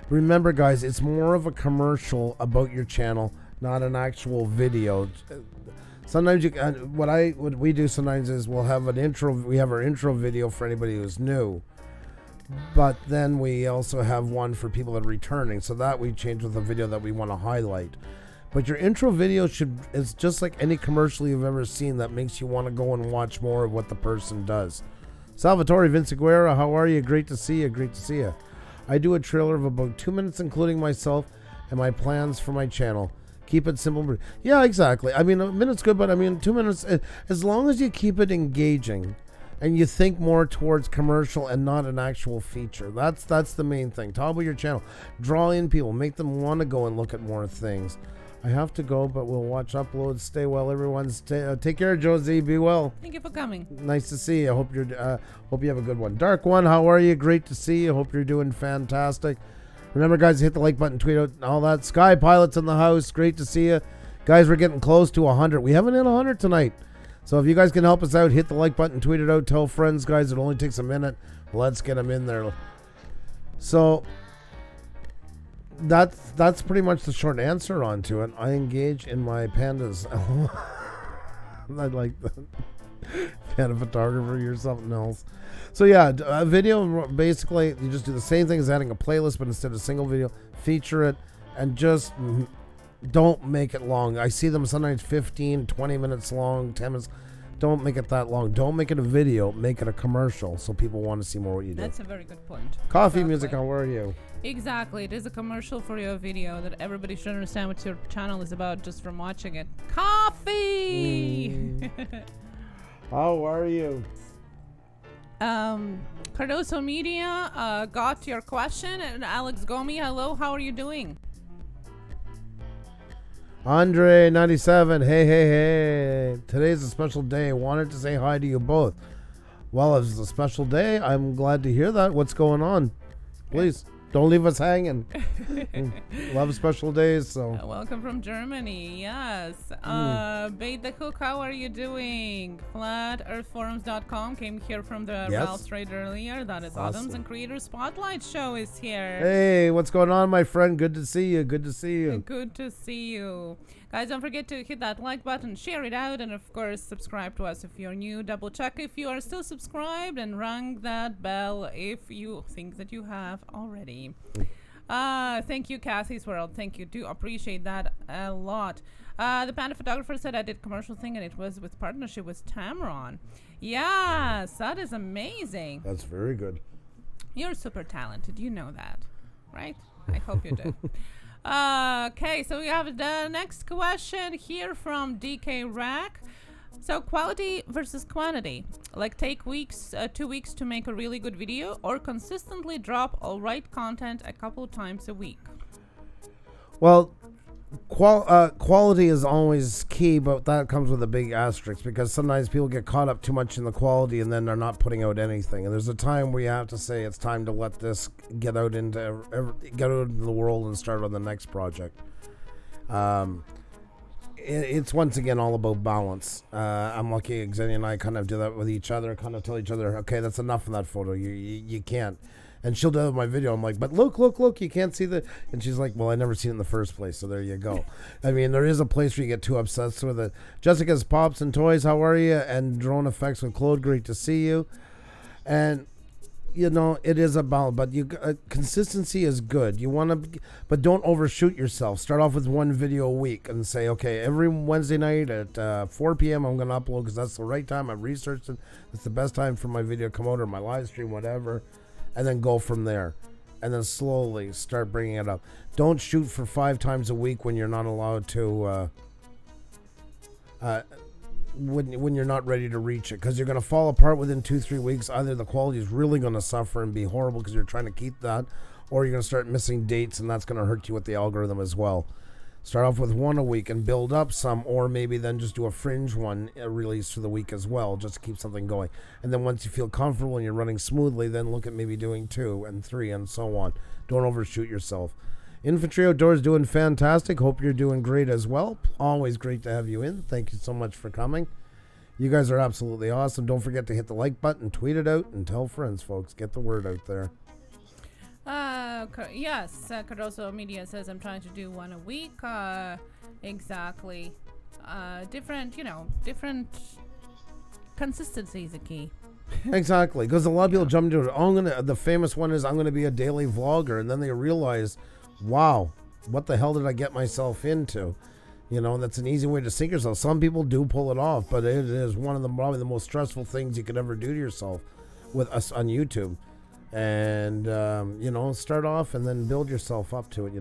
Remember, guys, it's more of a commercial about your channel, not an actual video. Sometimes what we do sometimes is we'll have an intro. We have our intro video for anybody who's new, but then we also have one for people that are returning. So that we change with a video that we want to highlight. But your intro video is just like any commercial you've ever seen that makes you want to go and watch more of what the person does. Salvatore Vinci, how are you? Great to see you. Great to see you. I do a trailer of about 2 minutes, including myself and my plans for my channel. Keep it simple. Yeah, exactly. I mean, 1 minute's good, but I mean, 2 minutes, as long as you keep it engaging and you think more towards commercial and not an actual feature. That's the main thing. Talk about your channel. Draw in people. Make them want to go and look at more things. I have to go, but we'll watch uploads. Stay well, everyone. Take care, Josie. Be well. Thank you for coming. Nice to see you. Hope you have a good one. Dark One, how are you? Great to see you. Hope you're doing fantastic. Remember, guys, hit the like button, tweet out, all that. Sky Pilot's in the house. Great to see you. Guys, we're getting close to 100. We haven't hit 100 tonight. So if you guys can help us out, hit the like button, tweet it out, tell friends, guys. It only takes a minute. Let's get them in there. So that's pretty much the short answer onto it. I engage in my pandas. I like that. Panda photography or something else. So yeah, a video, basically you just do the same thing as adding a playlist, but instead of single video, feature it, and just don't make it long. I see them sometimes 15, 20 minutes long, 10 minutes. Don't make it that long. Don't make it a video. Make it a commercial so people want to see more what you do. That's a very good point. Coffee Music, how are you? Exactly. It is a commercial for your video that everybody should understand what your channel is about just from watching it. Coffee! How are you? Cardoso Media got your question. And Alex Gomi, hello. How are you doing? Andre 97, hey. Today's a special day. Wanted to say hi to you both. Well, it's a special day. I'm glad to hear that. What's going on? Please, don't leave us hanging. Love special days. So welcome from Germany. Yes. Bait the Cook, how are you doing? FlatEarthForums.com came here from the Ralph's trade earlier. That is awesome. Adams and Creator Spotlight Show is here. Hey, what's going on, my friend? Good to see you. Good to see you. Good to see you. Guys, don't forget to hit that like button, share it out, and of course, subscribe to us if you're new. Double check if you are still subscribed and ring that bell if you think that you have already. Thank you, Kathy's World. Thank you. Do appreciate that a lot. The Panda photographer said I did commercial thing and it was with partnership with Tamron. Yes, that is amazing. That's very good. You're super talented. You know that, right? I hope you do. Okay, so we have the next question here from DK Rack. So quality versus quantity, like take 2 weeks to make a really good video, or consistently drop all right content a couple times a week? Well, quality is always key, but that comes with a big asterisk, because sometimes people get caught up too much in the quality and then they're not putting out anything. And there's a time where you have to say it's time to let this get out into the world and start on the next project. It's once again all about balance. I'm lucky Xenia and I kind of do that with each other, kind of tell each other, okay, that's enough of that photo. You can't. And she'll do it with my video. I'm like, but look, you can't see the. And she's like, well, I never seen it in the first place, so there you go. I mean, there is a place where you get too obsessed with it. Jessica's Pops and Toys, how are you? And Drone Effects with Claude, great to see you. And you know, it is a balance, but consistency is good. You want to, but don't overshoot yourself. Start off with one video a week and say, okay, every Wednesday night at 4 p.m. I'm going to upload because that's the right time. I've researched it. It's the best time for my video to come out, or my live stream, whatever. And then go from there. And then slowly start bringing it up. Don't shoot for 5 times a week when you're not allowed to, when you're not ready to reach it. Because you're going to fall apart within 2-3 weeks. Either the quality is really going to suffer and be horrible because you're trying to keep that, or you're going to start missing dates, and that's going to hurt you with the algorithm as well. Start off with one a week and build up some, or maybe then just do a fringe one release for the week as well, just to keep something going. And then once you feel comfortable and you're running smoothly, then look at maybe doing 2 and 3 and so on. Don't overshoot yourself. Infantry Outdoors doing fantastic. Hope you're doing great as well. Always great to have you in. Thank you so much for coming. You guys are absolutely awesome. Don't forget to hit the like button, tweet it out, and tell friends, folks. Get the word out there. Yes, Caroso Media says I'm trying to do 1 a week. Exactly. Different consistency is a key. Exactly, because a lot of people jump into it. The famous one is I'm going to be a daily vlogger, and then they realize, wow, what the hell did I get myself into? That's an easy way to sink yourself. Some people do pull it off, but it is one of the probably the most stressful things you could ever do to yourself with us on YouTube. And, start off and then build yourself up to it,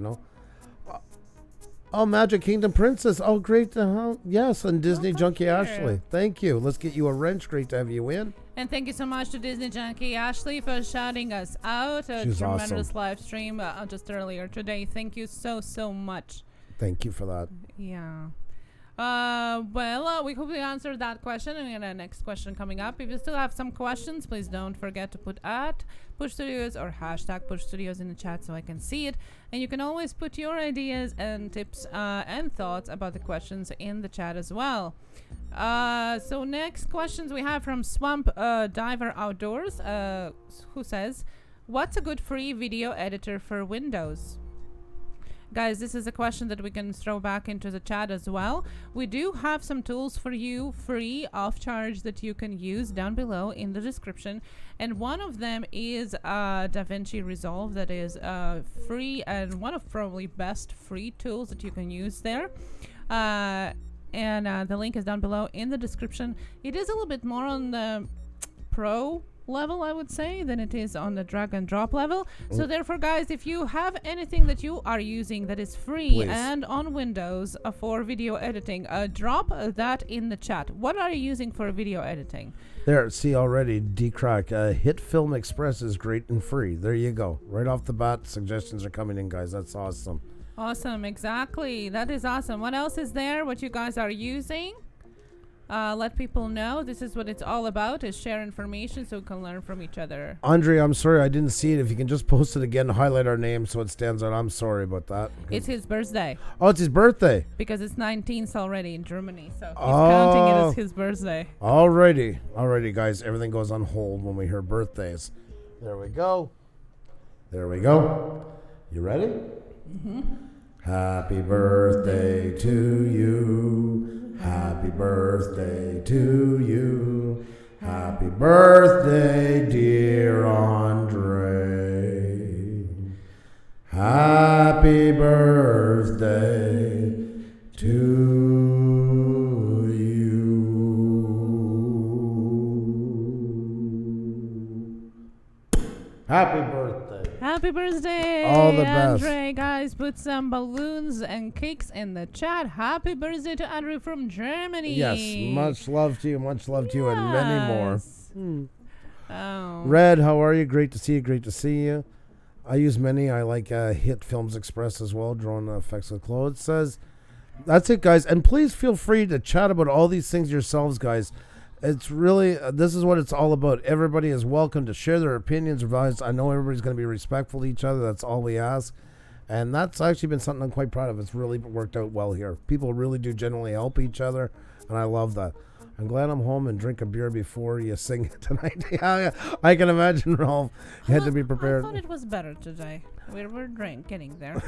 Oh, Magic Kingdom Princess. Oh, great. Yes, and Disney Junkie Ashley. Thank you. Let's get you a wrench. Great to have you in. And thank you so much to Disney Junkie Ashley for shouting us out. She's tremendous awesome. live stream just earlier today. Thank you so much. Thank you for that. Yeah. We hope we answered that question. And we got a next question coming up. If you still have some questions, please don't forget to put at Push Studios or hashtag Push Studios in the chat so I can see it. And you can always put your ideas and tips and thoughts about the questions in the chat as well. So next questions we have from Swamp Diver Outdoors, who says, what's a good free video editor for Windows? Guys, this is a question that we can throw back into the chat as well. We do have some tools for you free of charge that you can use down below in the description. And one of them is DaVinci Resolve, that is free and one of probably best free tools that you can use there. And the link is down below in the description. It is a little bit more on the pro level, I would say, than it is on the drag and drop level. So therefore, guys, if you have anything that you are using that is free and on Windows for video editing, drop that in the chat. What are you using for video editing? There, see already, D-Crack, Hit Film Express is great and free. There you go. Right off the bat, suggestions are coming in, guys. That's awesome. Awesome, exactly. That is awesome. What else is there? What you guys are using? Let people know. This is what it's all about, is share information so we can learn from each other. Andre, I'm sorry I didn't see it. If you can just post it again, highlight our name so it stands out. I'm sorry about that. It's his birthday. Oh, it's his birthday. Because it's 19th already in Germany, so he's counting it as his birthday. Alrighty, guys. Everything goes on hold when we hear birthdays. There we go. You ready? Mm-hmm. Happy birthday to you. Happy birthday to you. Happy birthday, dear Andre. Happy birthday to you. Happy birthday. Happy birthday, All the best. Andre. Guys, put some balloons and cakes in the chat. Happy birthday to Andre from Germany. Yes, much love to you, and many more. Oh. Red, how are you? Great to see you. I use many. I like Hit Films Express as well, drone effects with clothes. Says, that's it, guys. And please feel free to chat about all these things yourselves, guys. It's really, this is what it's all about. Everybody is welcome to share their opinions or values. I know everybody's going to be respectful to each other. That's all we ask. And that's actually been something I'm quite proud of. It's really worked out well here. People really do genuinely help each other, and I love that. I'm glad I'm home and drink a beer before you sing it tonight. Yeah, I can imagine, Rolf. You had to be prepared. I thought it was better today. We were getting there.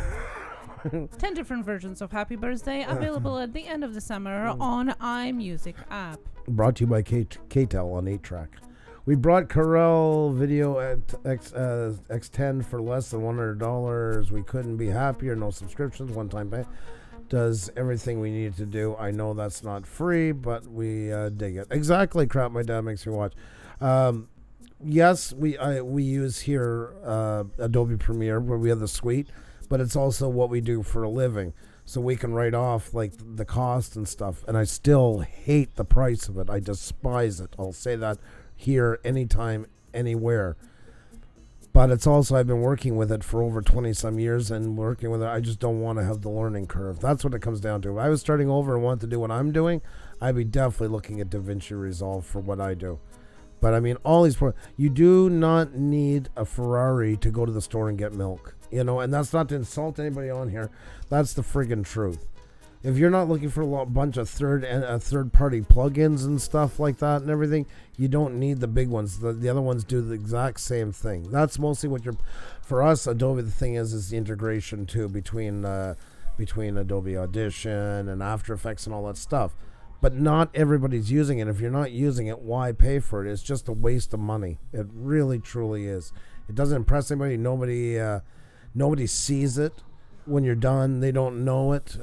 10 different versions of Happy Birthday available at the end of the summer on iMusic app. Brought to you by KTEL on 8-track. We brought Corel Video at X10 for less than $100. We couldn't be happier. No subscriptions, one-time pay. Does everything we needed to do. I know that's not free, but we dig it. Exactly, crap my dad makes me watch. Yes, we use here Adobe Premiere where we have the suite, but it's also what we do for a living. So we can write off like the cost and stuff. And I still hate the price of it. I despise it. I'll say that here, anytime, anywhere. But it's also, I've been working with it for over 20 some years, and working with it, I just don't want to have the learning curve. That's what it comes down to. If I was starting over and wanted to do what I'm doing, I'd be definitely looking at DaVinci Resolve for what I do. But I mean, all these, you do not need a Ferrari to go to the store and get milk, you know, and that's not to insult anybody on here. That's the friggin' truth. If you're not looking for a bunch of third-party plugins and stuff like that and everything, you don't need the big ones. The other ones do the exact same thing. That's mostly what for us, Adobe, the thing is the integration too between Adobe Audition and After Effects and all that stuff. But not everybody's using it. If you're not using it, why pay for it? It's just a waste of money. It really, truly is. It doesn't impress anybody. Nobody sees it when you're done. They don't know it.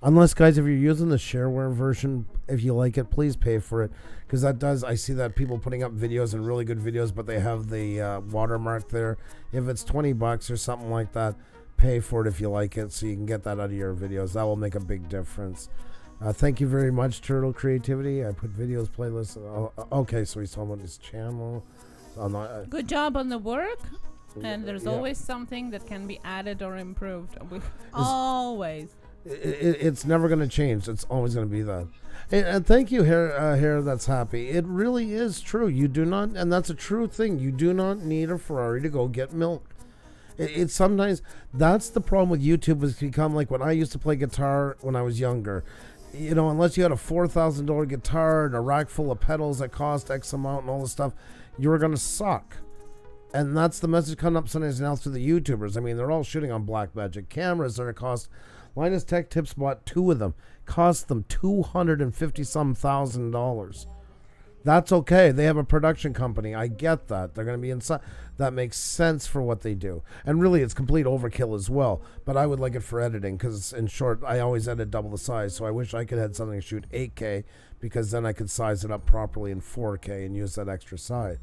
Unless, guys, if you're using the shareware version, if you like it, please pay for it. Because I see that people putting up videos and really good videos, but they have the watermark there. If it's $20 or something like that, pay for it if you like it, so you can get that out of your videos. That will make a big difference. Thank you very much, Turtle Creativity. I put videos playlists. Okay, so he's talking about his channel. Good job on the work. And there's always something that can be added or improved. Always. It's never going to change. It's always going to be that. And thank you, Hair That's Happy. It really is true. You do not, and that's a true thing. You do not need a Ferrari to go get milk. It's sometimes, that's the problem with YouTube. Has become like when I used to play guitar when I was younger. You know, unless you had a $4,000 guitar and a rack full of pedals that cost X amount and all this stuff, you were going to suck. And that's the message coming up sometimes now to the YouTubers. I mean, they're all shooting on Blackmagic cameras that are cost. Linus Tech Tips bought 2 of them. Cost them $250,000. That's okay. They have a production company. I get that. They're going to be inside. That makes sense for what they do. And really, it's complete overkill as well. But I would like it for editing because, in short, I always edit double the size. So I wish I could have something to shoot 8K because then I could size it up properly in 4K and use that extra size.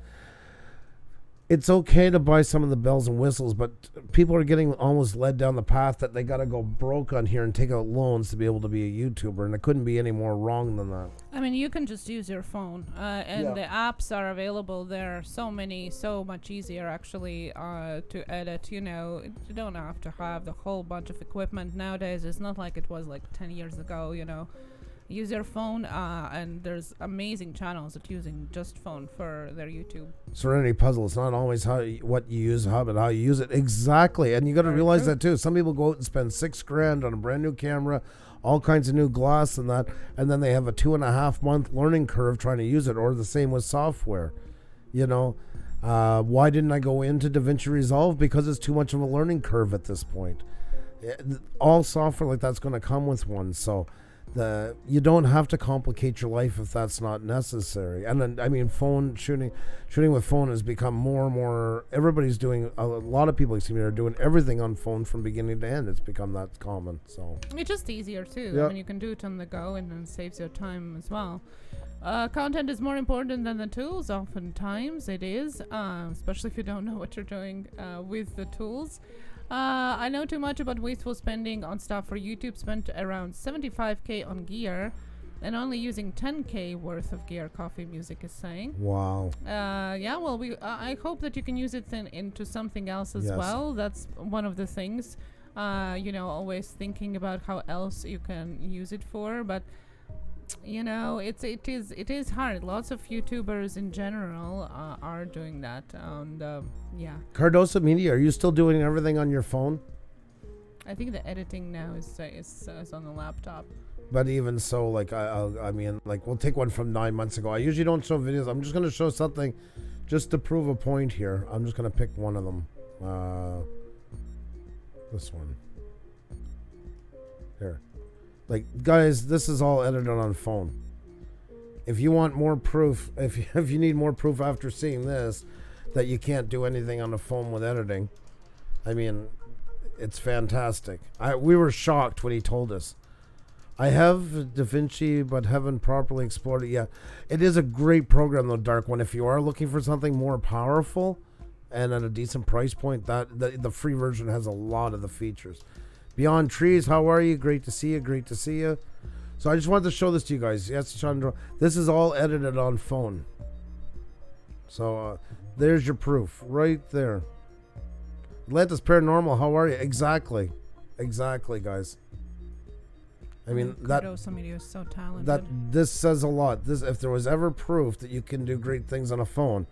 It's okay to buy some of the bells and whistles, but people are getting almost led down the path that they got to go broke on here and take out loans to be able to be a YouTuber, and it couldn't be any more wrong than that. I mean, you can just use your phone, and the apps are available there. So much easier actually to edit. You know, you don't have to have the whole bunch of equipment nowadays. It's not like it was like 10 years ago. You know. Use your phone, and there's amazing channels that using just phone for their YouTube. Serenity Puzzle. It's not always what you use, but how you use it. Exactly, and you got to realize that too. Some people go out and spend $6,000 on a brand new camera, all kinds of new glass and that, and then they have a 2.5 month learning curve trying to use it. Or the same with software. You know, why didn't I go into DaVinci Resolve? Because it's too much of a learning curve at this point. All software like that's going to come with one. So. You don't have to complicate your life if that's not necessary. And then, I mean, phone shooting with phone has become more and more. Everybody's doing. A lot of people are doing everything on phone from beginning to end. It's become that common. So it's just easier too. Yep. I mean, you can do it on the go, and then saves your time as well. Content is more important than the tools. Oftentimes, it is, especially if you don't know what you're doing with the tools. I know too much about wasteful spending on stuff for YouTube. Spent around $75K on gear and only using $10K worth of gear, Coffee Music is saying. Wow. Yeah, well, I hope that you can use it into something else as well. That's one of the things, you know, always thinking about how else you can use it for. But you know, it is hard. Lots of YouTubers in general are doing that, and yeah. Cardosa Media, are you still doing everything on your phone? I think the editing now is on the laptop. But even so, like I mean, like we'll take one from 9 months ago. I usually don't show videos. I'm just gonna show something, just to prove a point here. I'm just gonna pick one of them. This one. Here. Like, guys, this is all edited on phone. If you want more proof, if you need more proof after seeing this, that you can't do anything on the phone with editing, I mean, it's fantastic. We were shocked when he told us. I have DaVinci, but haven't properly explored it yet. It is a great program, though, Dark One. If you are looking for something more powerful and at a decent price point, the free version has a lot of the features. Beyond Trees, how are you? Great to see you. Great to see you. So I just wanted to show this to you guys. Yes, Chandra. This is all edited on phone. So There's your proof right there. Atlantis Paranormal, how are you? Exactly, guys. I mean, somebody who's so talented. This says a lot. This, if there was ever proof that you can do great things on a phone,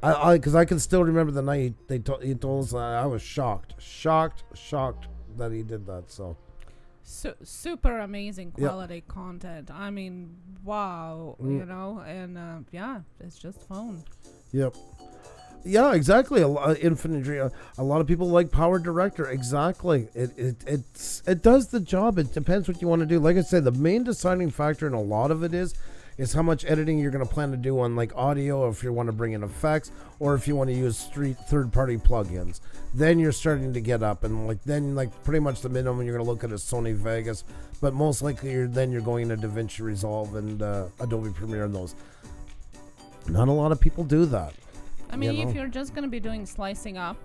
because I can still remember the night he told us that. I was shocked that he did that. So super amazing quality content. I mean, wow, you know, and yeah, it's just phone. Yep. Yeah, exactly. Infinite Dream. A lot of people like Power Director. Exactly. It does the job. It depends what you want to do. Like I said, the main deciding factor in a lot of it is how much editing you're going to plan to do on like audio, or if you want to bring in effects, or if you want to use third-party plugins. Then you're starting to get up, and like pretty much the minimum you're going to look at is Sony Vegas, but most likely you're going into DaVinci Resolve and Adobe Premiere and those. Not a lot of people do that. I mean, if you're just going to be doing slicing up,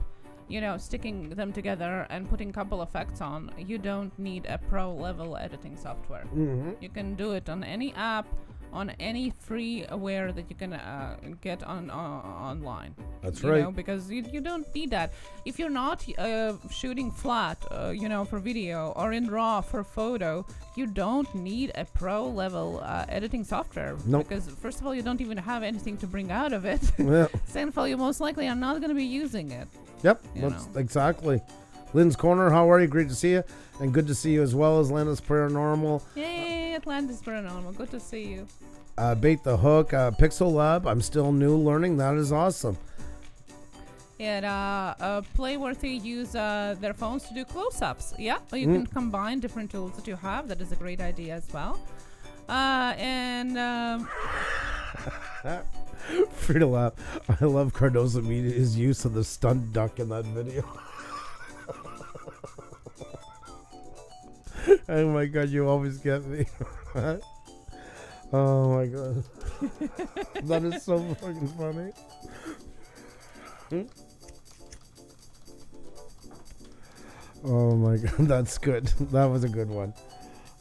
you know, sticking them together and putting a couple effects on, you don't need a pro level editing software. Mm-hmm. You can do it on any app, on any freeware that you can get online. That's you right. know, because you don't need that. If you're not shooting flat, you know, for video, or in RAW for photo, you don't need a pro level editing software. Nope. Because first of all, you don't even have anything to bring out of it. Yeah. Second of all, you most likely are not going to be using it. Yep. You know. Exactly. Lynn's Corner, how are you? Great to see you. And good to see you as well as Atlantis Paranormal. Yay, Atlantis Paranormal. Good to see you. Bait the Hook, Pixel Lab. I'm still new learning. That is awesome. Yeah, Playworthy use their phones to do close-ups. Yeah, you can combine different tools that you have. That is a great idea as well. Frida Lab. I love Cardozo Media's use of the stunt duck in that video. Oh my god, you always get me. Oh my god. That is so fucking funny. Oh my god, that's good. That was a good one.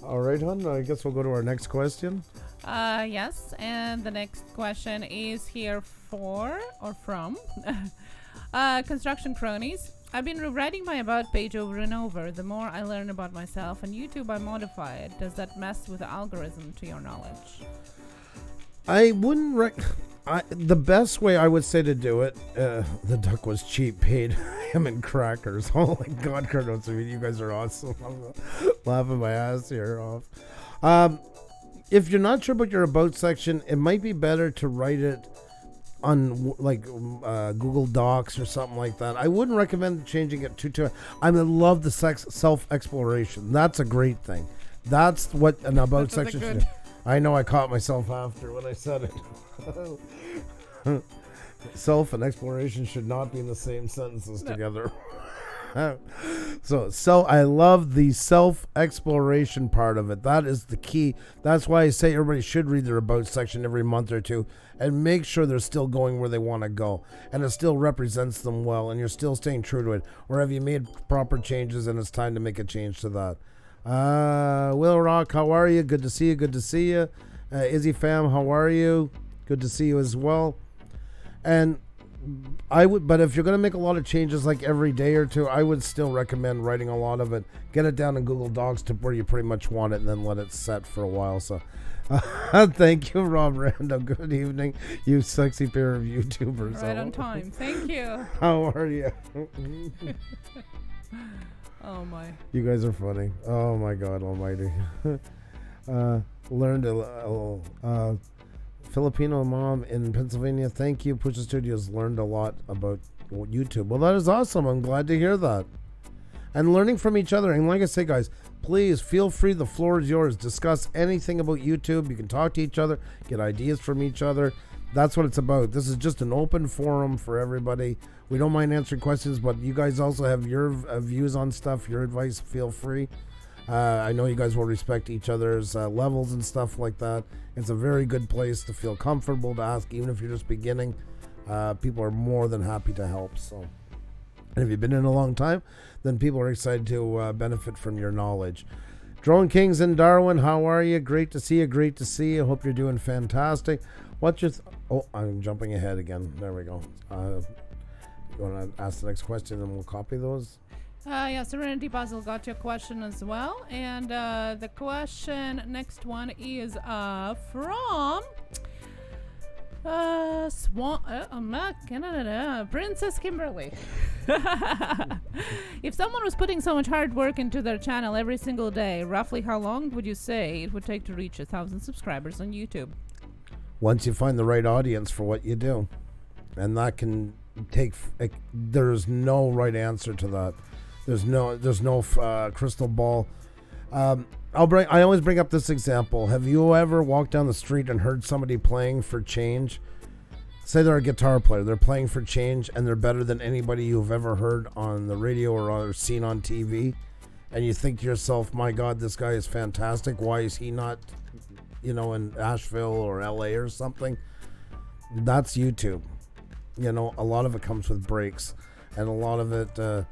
All right, hon, I guess we'll go to our next question. Yes, and the next question is here from Construction Cronies. I've been rewriting my about page over and over. The more I learn about myself and YouTube, I modify it. Does that mess with the algorithm, to your knowledge? I wouldn't the best way I would say to do it, the duck was cheap, paid him in crackers. Oh my god, Cardos, I mean, you guys are awesome. I'm laughing my ass here off. If you're not sure about your about section, it might be better to write it on like Google Docs or something like that. I wouldn't recommend changing it too. I love the self-exploration. That's a great thing. That's what an about section should do. I know I caught myself after when I said it. Self and exploration should not be in the same sentences together. So I love the self-exploration part of it. That is the key. That's why I say everybody should read their about section every month or two and make sure they're still going where they want to go and it still represents them well and you're still staying true to it. Or have you made proper changes and it's time to make a change to that? Will Rock, how are you? Good to see you. Good to see you. Izzy Fam, how are you? Good to see you as well. And but if you're going to make a lot of changes like every day or two, I would still recommend writing a lot of it. Get it down in Google Docs to where you pretty much want it and then let it set for a while. So thank you, Rob Rando. Good evening, you sexy pair of YouTubers. Right on time. Thank you. How are you? Oh my. You guys are funny. Oh my God almighty. Learned a Filipino mom in Pennsylvania. Thank you. Pusa Studios learned a lot about YouTube. Well, that is awesome. I'm glad to hear that. And learning from each other. And like I say, guys, please feel free. The floor is yours. Discuss anything about YouTube. You can talk to each other, get ideas from each other. That's what it's about. This is just an open forum for everybody. We don't mind answering questions, but you guys also have your views on stuff, your advice. Feel free. I know you guys will respect each other's levels and stuff like that. It's a very good place to feel comfortable to ask, even if you're just beginning. People are more than happy to help. So, and if you've been in a long time, then people are excited to benefit from your knowledge. Drone Kings in Darwin, how are you? Great to see you. Great to see you. Hope you're doing fantastic. What's your... oh, I'm jumping ahead again. There we go. You want to ask the next question and we'll copy those? Yeah, Serenity Puzzle got your question as well. And the question, next one is from... Princess Kimberly. If someone was putting so much hard work into their channel every single day, roughly how long would you say it would take to reach 1,000 subscribers on YouTube? Once you find the right audience for what you do. And that can take... there's no right answer to that. There's no crystal ball. I always bring up this example. Have you ever walked down the street and heard somebody playing for change? Say they're a guitar player. They're playing for change and they're better than anybody you've ever heard on the radio or seen on TV. And you think to yourself, my God, this guy is fantastic. Why is he not, in Asheville or LA or something? That's YouTube. A lot of it comes with breaks. And a lot of it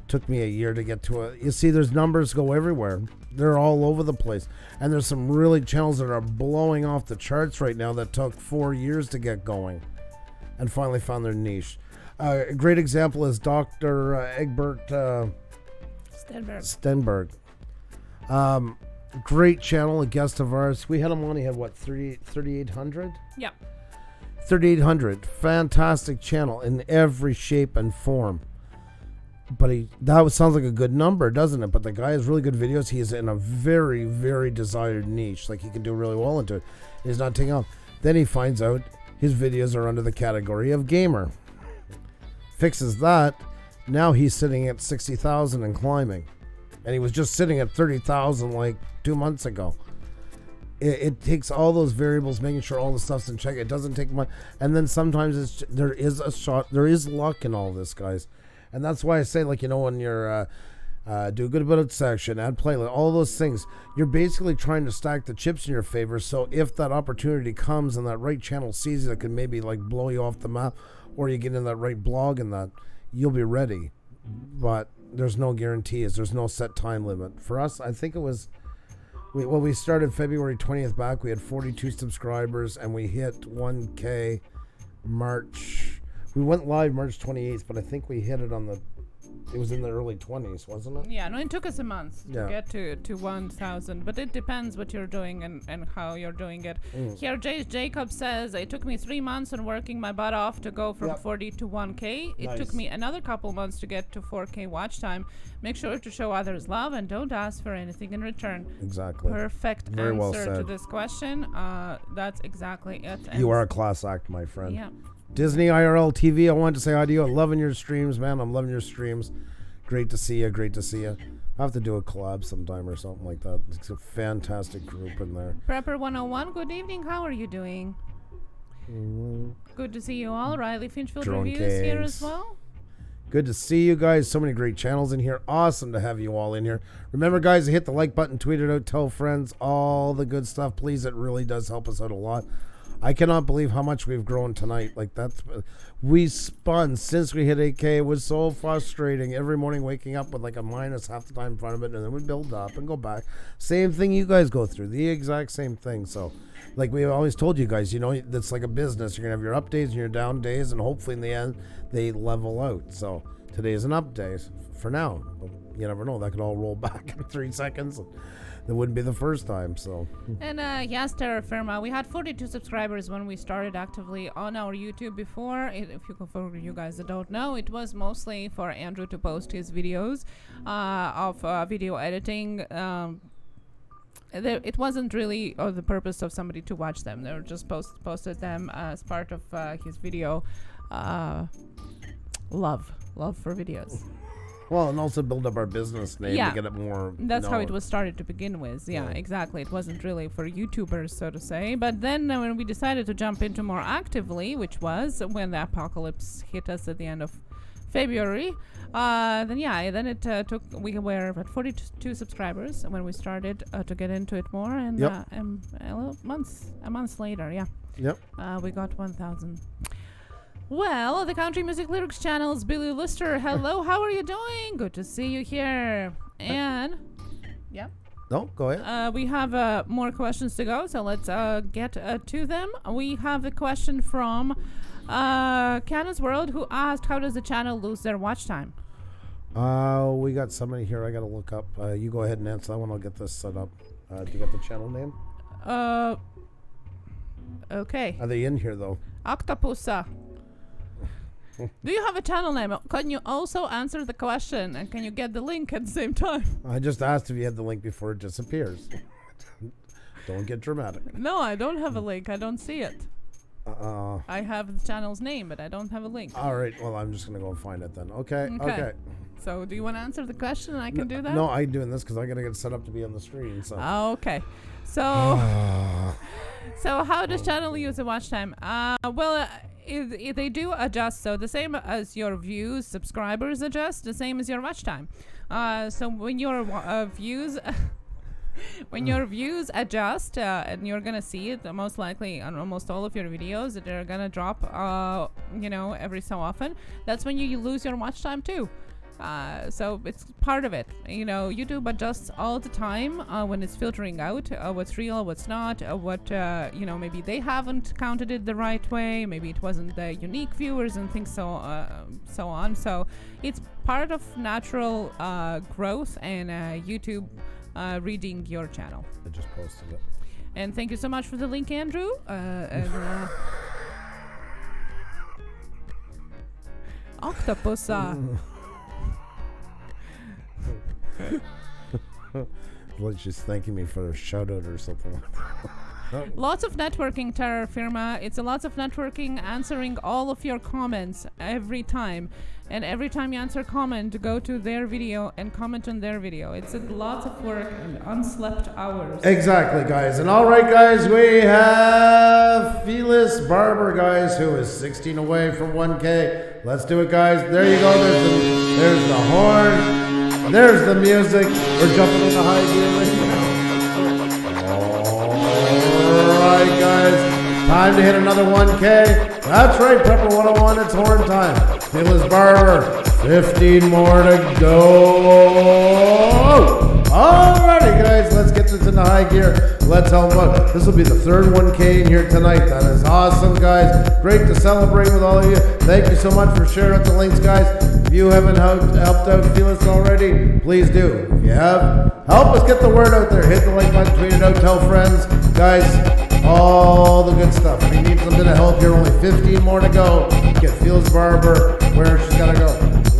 took me a year to get to it. You see, there's numbers go everywhere. They're all over the place. And there's some really channels that are blowing off the charts right now that took 4 years to get going and finally found their niche. A great example is Dr. Egbert Stenberg. Great channel, a guest of ours. We had him on, he had what, 3,800? Yeah. 3,800. Fantastic channel in every shape and form. But sounds like a good number, doesn't it? But the guy has really good videos. He is in a very, very desired niche. Like, he can do really well into it. He's not taking off. Then he finds out his videos are under the category of gamer. Fixes that. Now he's sitting at 60,000 and climbing. And he was just sitting at 30,000 like 2 months ago. It takes all those variables, making sure all the stuff's in check. It doesn't take much. And then sometimes there is luck in all this, guys. And that's why I say, when you're do a good bit of section, add playlist, all those things, you're basically trying to stack the chips in your favor. So if that opportunity comes and that right channel sees it, can maybe blow you off the map, or you get in that right blog and that, you'll be ready. But there's no guarantees. There's no set time limit. For us, I think it was, we started February 20th back. We had 42 subscribers and we hit 1K March. We went live March 28th, but I think we hit it it was in the early 20s, wasn't it? Yeah, no, it took us a month to get to 1,000, but it depends what you're doing and how you're doing it. Here, Jacob says, it took me 3 months and working my butt off to go from 40 to 1K. It took me another couple months to get to 4K watch time. Make sure to show others love and don't ask for anything in return. Exactly. Perfect Very well answer said. to this question. That's exactly it. You are a class act, my friend. Yeah. Disney IRL TV, I wanted to say hi to you. I'm loving your streams, man. I'm loving your streams. Great to see you. Great to see you. I have to do a collab sometime or something like that. It's a fantastic group in there. Prepper 101, good evening. How are you doing? Good to see you all. Riley Finchfield Drone Reviews here Kings. as well. Good to see you guys. So many great channels in here. Awesome to have you all in here. Remember, guys, to hit the like button, tweet it out, tell friends, all the good stuff. Please, it really does help us out a lot. I cannot believe how much we've grown tonight. We spun since we hit 8K. It was so frustrating. Every morning waking up with a minus half the time in front of it, and then we build up and go back. Same thing you guys go through. The exact same thing. So, we always told you guys, it's like a business. You're going to have your up days and your down days, and hopefully in the end, they level out. So, today is an up day for now. But you never know. That could all roll back in 3 seconds. That wouldn't be the first time, so. And yes, Terra Firma, we had 42 subscribers when we started actively on our YouTube before. For you guys that don't know, it was mostly for Andrew to post his videos of video editing. It wasn't really the purpose of somebody to watch them. They were just posted them as part of his video love for videos. Well, and also build up our business name to get it more. That's how it was started to begin with. Yeah, exactly. It wasn't really for YouTubers, so to say. But then when we decided to jump into more actively, which was when the apocalypse hit us at the end of February, then it took. We were at 42 subscribers when we started to get into it more, and a month later, we got 1,000. Well, the Country Music Lyrics channel's Billy Lister. Hello, how are you doing? Good to see you here. And, No, go ahead. We have more questions to go, so let's get to them. We have a question from Cannon's World, who asked, how does the channel lose their watch time? We got somebody here I got to look up. You go ahead and answer that one. I'll get this set up. Do you got the channel name? Okay. Are they in here, though? Octopusa. Do you have a channel name? Can you also answer the question? And can you get the link at the same time? I just asked if you had the link before it disappears. Don't get dramatic. No, I don't have a link. I don't see it. I have the channel's name, but I don't have a link. All right. Well, I'm just going to go find it then. Okay. So do you want to answer the question and I can do that? No, I'm doing this because I got to get set up to be on the screen. So. Okay. So, so how does channel use the watch time? They do adjust. So the same as your views, subscribers adjust, the same as your watch time. So when your views... When your views adjust, and you're gonna see it most likely on almost all of your videos, that they're gonna drop, every so often. That's when you lose your watch time too. So it's part of it. YouTube adjusts all the time when it's filtering out what's real, what's not, what maybe they haven't counted it the right way, maybe it wasn't the unique viewers and things so on. So it's part of natural growth and YouTube reading your channel. I just posted it. And thank you so much for the link, Andrew. Octopusa. Well, she's thanking me for a shout out or something like that. Lots of networking, Terra Firma. It's a lots of networking, answering all of your comments every time. And every time you answer a comment, go to their video and comment on their video. It's lots of work and unslept hours. Exactly, guys. And all right, guys, we have Phyllis Barber, guys, who is 16 away from 1K. Let's do it, guys. There you go. There's the horn. There's the music. We're jumping into high gear right now. All right, guys. Time to hit another 1K. That's right, Prepper 101. It's horn time. Phyllis Barber, 15 more to go. Alrighty, guys, let's get this into high gear. Let's help out. This will be the third 1K in here tonight. That is awesome, guys. Great to celebrate with all of you. Thank you so much for sharing out the links, guys. If you haven't helped out Phyllis already, please do. If you have, help us get the word out there. Hit the like button, tweet it out, tell friends. Guys, all the good stuff. We need something to help here. Only 15 more to go. Get Phyllis Barber where she's got to go.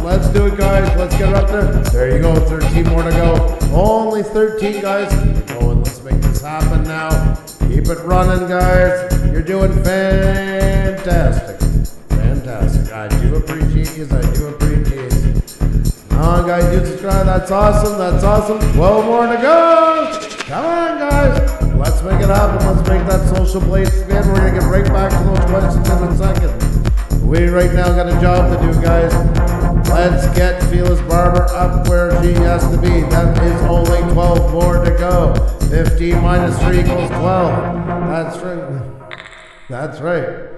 Let's do it, guys. Let's get her up there. There you go. 13 more to go. Only 13, guys. Keep going. Let's make this happen now. Keep it running, guys. You're doing fantastic. Fantastic. I do appreciate you. I do appreciate you. Come on, guys. Do subscribe. That's awesome. That's awesome. 12 more to go. Come on, guys. Let's make it happen. Let's make that social blade spin. We're going to get right back to those questions in a second. We right now got a job to do, guys. Let's get Phyllis Barber up where she has to be. That is only 12 more to go. 15 minus 3 equals 12. That's right. That's right.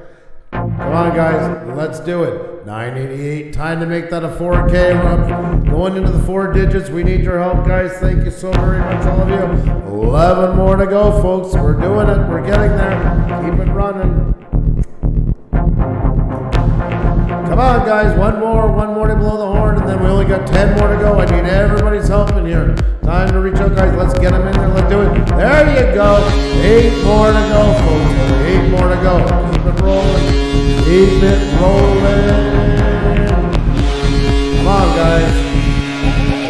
Come on, guys. Let's do it. 988. Time to make that a 4K. We're going into the 4 digits. We need your help, guys. Thank you so very much, all of you. 11 more to go, folks. We're doing it. We're getting there. Keep it running. Come on, guys. One more to blow the horn, and then we only got 10 more to go. I need everybody's help in here. Time to reach out, guys. Let's get them in there. Let's do it. There you go. 8 more to go, folks. Only 8 more to go. Keep it rolling. Keep it rolling. Come on, guys.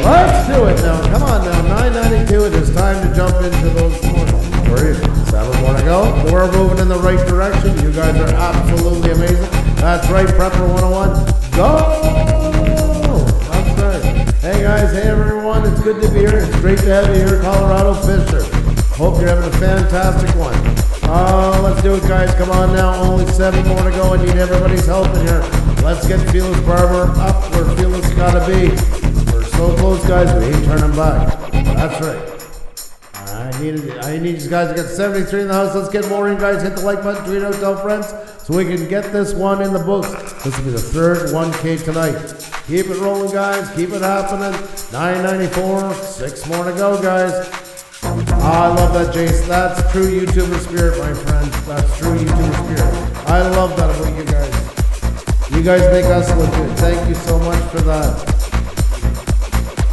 Let's do it now. Come on now. 992. It is time to jump into those 7 more to go. We're moving in the right direction. You guys are absolutely amazing. That's right, Prepper 101. Go! That's right. Hey guys, hey everyone. It's good to be here. It's great to have you here, Colorado Fisher. Hope you're having a fantastic one. Let's do it, guys. Come on now. Only 7 more to go. I need everybody's help in here. Let's get Phyllis Barber up where Phyllis gotta be. We're so close, guys. We ain't turning back. That's right. I need you guys to get 73 in the house. Let's get more in, guys. Hit the like button, tweet out, tell friends, so we can get this one in the books. This will be the third 1K tonight. Keep it rolling, guys. Keep it happening. 994, 6 more to go, guys. I love that, Jace. That's true YouTuber spirit, my friend. That's true YouTuber spirit. I love that about you guys. You guys make us look good. Thank you so much for that.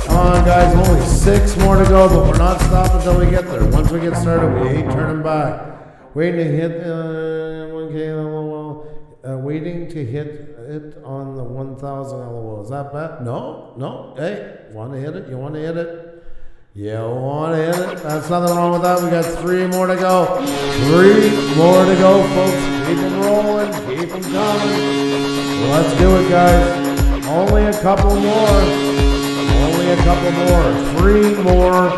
Come on, guys. Only 6 more to go, but we're not stopping until we get there. Once we get started, we ain't turning back. Waiting to hit 1K LOL. Waiting to hit it on the 1,000 LOL. Is that bad? No. Hey, want to hit it? You want to hit it? You want to hit it? That's nothing wrong with that. We got 3 more to go. 3 more to go, folks. Keep them rolling. Keep them coming. Let's do it, guys. Only a couple more. Only a couple more. 3 more.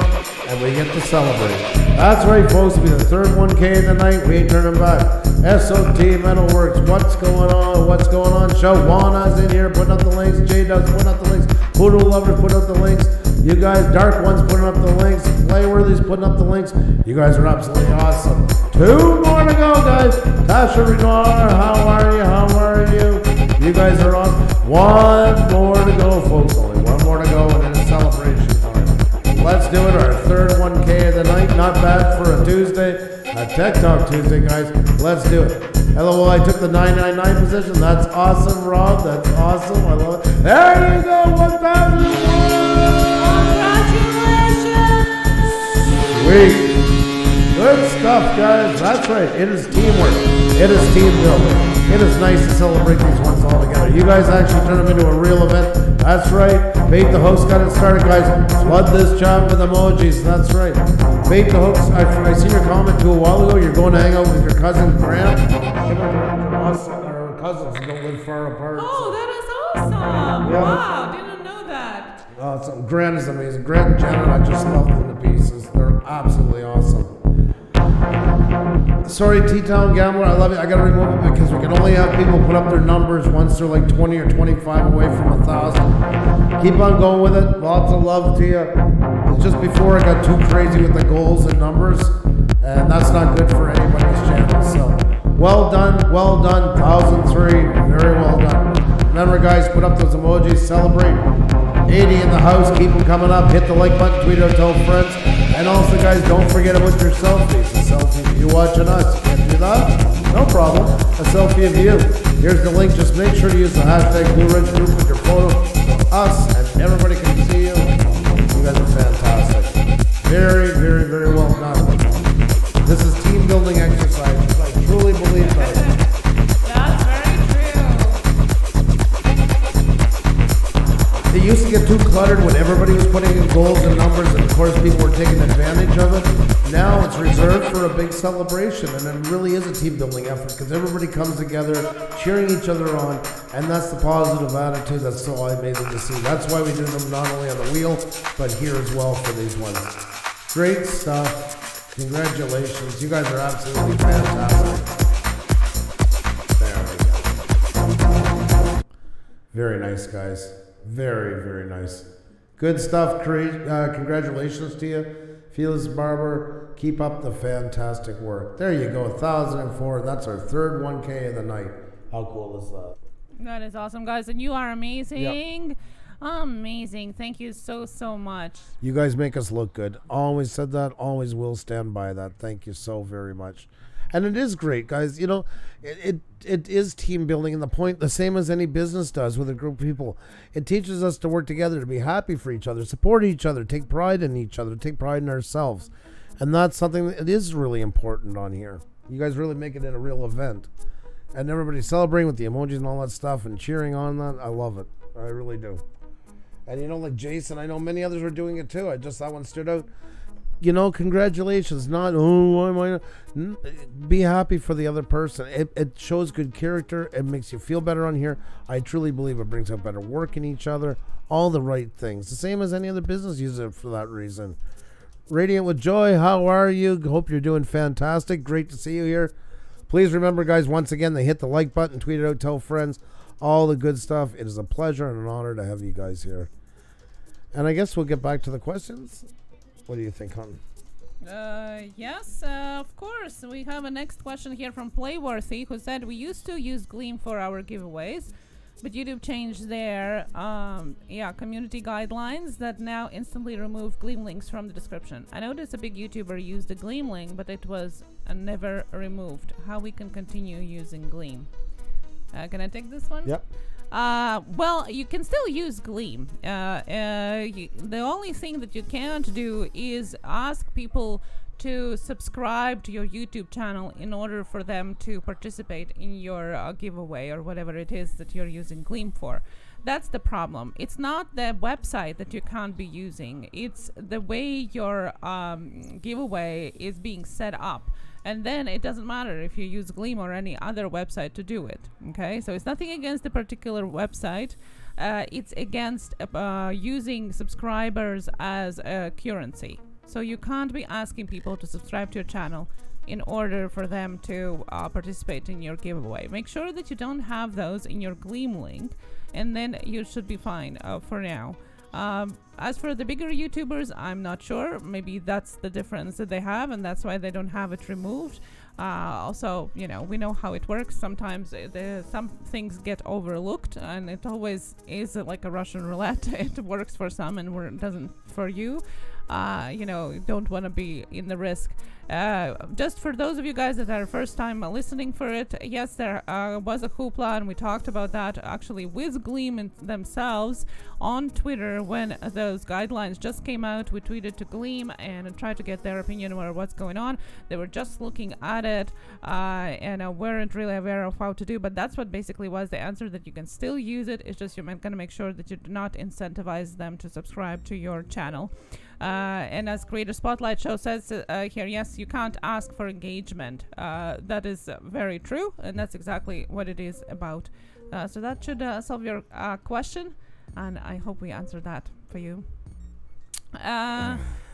And we get to celebrate. That's right, folks. It'll be the third 1K of the night. We ain't turning back. SOT Metalworks. What's going on? What's going on? Shawana's in here putting up the links. J-Dub's putting up the links. Poodle Lovers putting up the links. You guys, Dark One's putting up the links. Playworthy's putting up the links. You guys are absolutely awesome. 2 more to go, guys. Tasha Renoir, how are you? How are you? You guys are awesome. 1 more to go, folks. Only 1 more to go, and then it's celebration time. Let's do it. Our third 1K of the night. Not bad for a Tuesday. A Tech Talk Tuesday, guys. Let's do it. LOL, I took the 999 position. That's awesome, Rob. That's awesome. I love it. There you go. 1,001. Sweet. Good stuff, guys. That's right. It is teamwork. It is team building. It is nice to celebrate these ones all together. You guys actually turn them into a real event. That's right. Bait the host got it started, guys. Flood this chat with emojis. That's right. Bait the host. I seen your comment too a while ago. You're going to hang out with your cousin Grant. Us, our cousins don't live far apart. Oh, that is awesome. Yeah. Wow, didn't know that. Grant is amazing. Grant and Janet, I just love them to pieces. They're absolutely awesome. Sorry, T-Town Gambler, I love it. I gotta remove it because we can only have people put up their numbers once they're like 20 or 25 away from 1,000. Keep on going with it. Lots of love to you. Just before I got too crazy with the goals and numbers, and that's not good for anybody's channel. So, well done, 1,003. Very well done. Remember, guys, put up those emojis. Celebrate. 80 in the house. Keep them coming up. Hit the like button. Tweet out, tell friends. And also, guys, don't forget about your selfies. A selfie of you watching us. You can't do that? No problem. A selfie of you. Here's the link. Just make sure to use the hashtag Blue Ridge Group with your photo of us, and everybody can see you. You guys are fantastic. Very, very, very well done. This is team building exercises. I truly believe that. That's very true. It used to get too cluttered when everybody was putting in goals and numbers, and of course people were taking advantage of it. Now it's reserved for a big celebration, and it really is a team building effort because everybody comes together, cheering each other on, and that's the positive attitude that's so amazing to see. That's why we do them not only on the wheel, but here as well for these ones. Great stuff. Congratulations. You guys are absolutely fantastic. There we go. Very nice, guys. Very, very nice. Good stuff. Congratulations to you. Felix Barber, keep up the fantastic work. There you go, 1,004. That's our third 1K of the night. How cool is that? That is awesome, guys. And you are amazing. Yep. Amazing. Thank you so, so much. You guys make us look good. Always said that. Always will stand by that. Thank you so very much. And it is great, guys. You know, it is team building, and the same as any business does with a group of people. It teaches us to work together, to be happy for each other, support each other, take pride in each other, take pride in ourselves. And that's something that is really important on here. You guys really make it in a real event. And everybody's celebrating with the emojis and all that stuff and cheering on that. I love it. I really do. And you know, like Jason, I know many others were doing it too. That one stood out. You know, congratulations. Not, oh, why am I not? Be happy for the other person. It shows good character. It makes you feel better on here. I truly believe it brings out better work in each other. All the right things. The same as any other business uses it for that reason. Radiant with Joy, how are you? Hope you're doing fantastic. Great to see you here. Please remember, guys, once again, they hit the like button, tweet it out, tell friends, all the good stuff. It is a pleasure and an honor to have you guys here. And I guess we'll get back to the questions. What do you think, hon? Yes, of course. We have a next question here from Playworthy, who said, we used to use Gleam for our giveaways, But YouTube changed their community guidelines that now instantly remove Gleam links from the description. I noticed a big YouTuber used a Gleam link, but it was never removed. How we can continue using Gleam? Can I take this one? Yep. Well, you can still use Gleam. The only thing that you can't do is ask people to subscribe to your YouTube channel in order for them to participate in your giveaway or whatever it is that you're using Gleam for. That's the problem. It's not the website that you can't be using. It's the way your giveaway is being set up. And then it doesn't matter if you use Gleam or any other website to do it. Okay, so it's nothing against the particular website. It's against using subscribers as a currency. So you can't be asking people to subscribe to your channel in order for them to participate in your giveaway. Make sure that you don't have those in your Gleam link, and then you should be fine for now. As for the bigger YouTubers, I'm not sure. Maybe that's the difference that they have, and that's why they don't have it removed. Also, you know, we know how it works. Sometimes some things get overlooked, and it always is like a Russian roulette. It works for some and doesn't for you. You know, don't want to be in the risk. Just for those of you guys that are first time listening for it, yes, there was a hoopla, and we talked about that actually with Gleam themselves on Twitter when those guidelines just came out. We tweeted to Gleam and tried to get their opinion on what's going on. They were just looking at it and weren't really aware of how to do, but that's what basically was the answer, that you can still use it. It's just you're going to make sure that you do not incentivize them to subscribe to your channel. And as Creator Spotlight Show says here, yes, you can't ask for engagement. That is very true, and that's exactly what it is about. So that should solve your question, and I hope we answered that for you.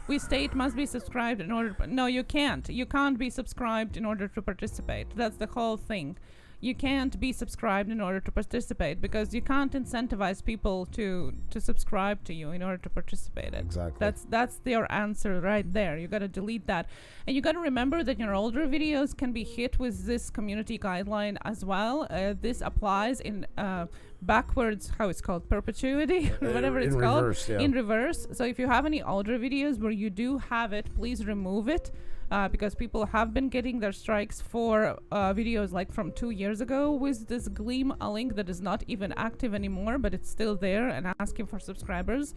We state must be subscribed in order. No, you can't. You can't be subscribed in order to participate. That's the whole thing. You can't be subscribed in order to participate, because you can't incentivize people to subscribe to you in order to participate. Exactly. That's their answer right there. You got to delete that, and you got to remember that your older videos can be hit with this community guideline as well. This applies in backwards, how it's called, perpetuity or whatever it's called, reverse, yeah. In reverse. So if you have any older videos where you do have it, please remove it. Because people have been getting their strikes for videos like from 2 years ago with this Gleam link that is not even active anymore, but it's still there and asking for subscribers.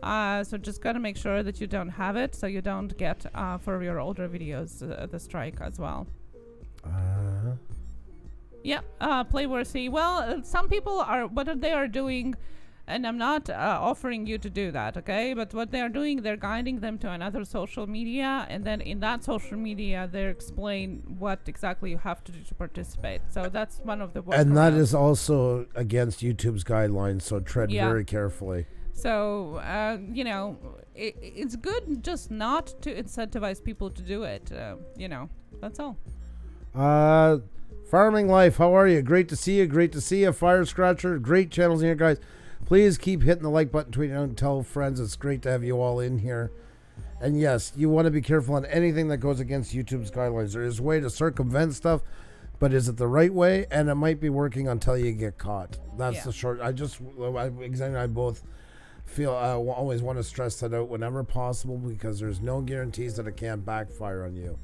So just gotta make sure that you don't have it, so you don't get for your older videos the strike as well. Yeah, playworthy. Well, some people are, what they are doing, and I'm not offering you to do that, okay? But what they're doing, they're guiding them to another social media, and then in that social media, they explain what exactly you have to do to participate. So that's one of the workarounds. And that is also against YouTube's guidelines, so tread very carefully. So, you know, it's good just not to incentivize people to do it. You know, that's all. Farming Life, how are you? Great to see you. Great to see you. Fire Scratcher, great channels in here, guys. Please keep hitting the like button, tweeting out, and tell friends. It's great to have you all in here. And yes, you want to be careful on anything that goes against YouTube's guidelines. There is a way to circumvent stuff, but is it the right way? And it might be working until you get caught. That's the short. Xander and I both feel always want to stress that out whenever possible, because there's no guarantees that it can't backfire on you.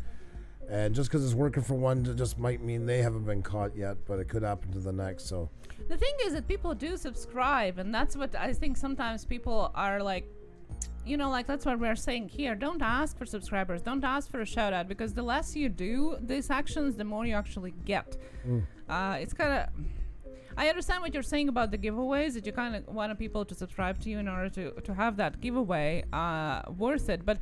And just because it's working for one, it just might mean they haven't been caught yet, but it could happen to the next. So the thing is that people do subscribe, and that's what I think sometimes people are like, you know, like that's what we're saying here. Don't ask for subscribers. Don't ask for a shout out, because the less you do these actions, the more you actually get. It's kind of... I understand what you're saying about the giveaways, that you kind of want people to subscribe to you in order to have that giveaway worth it. But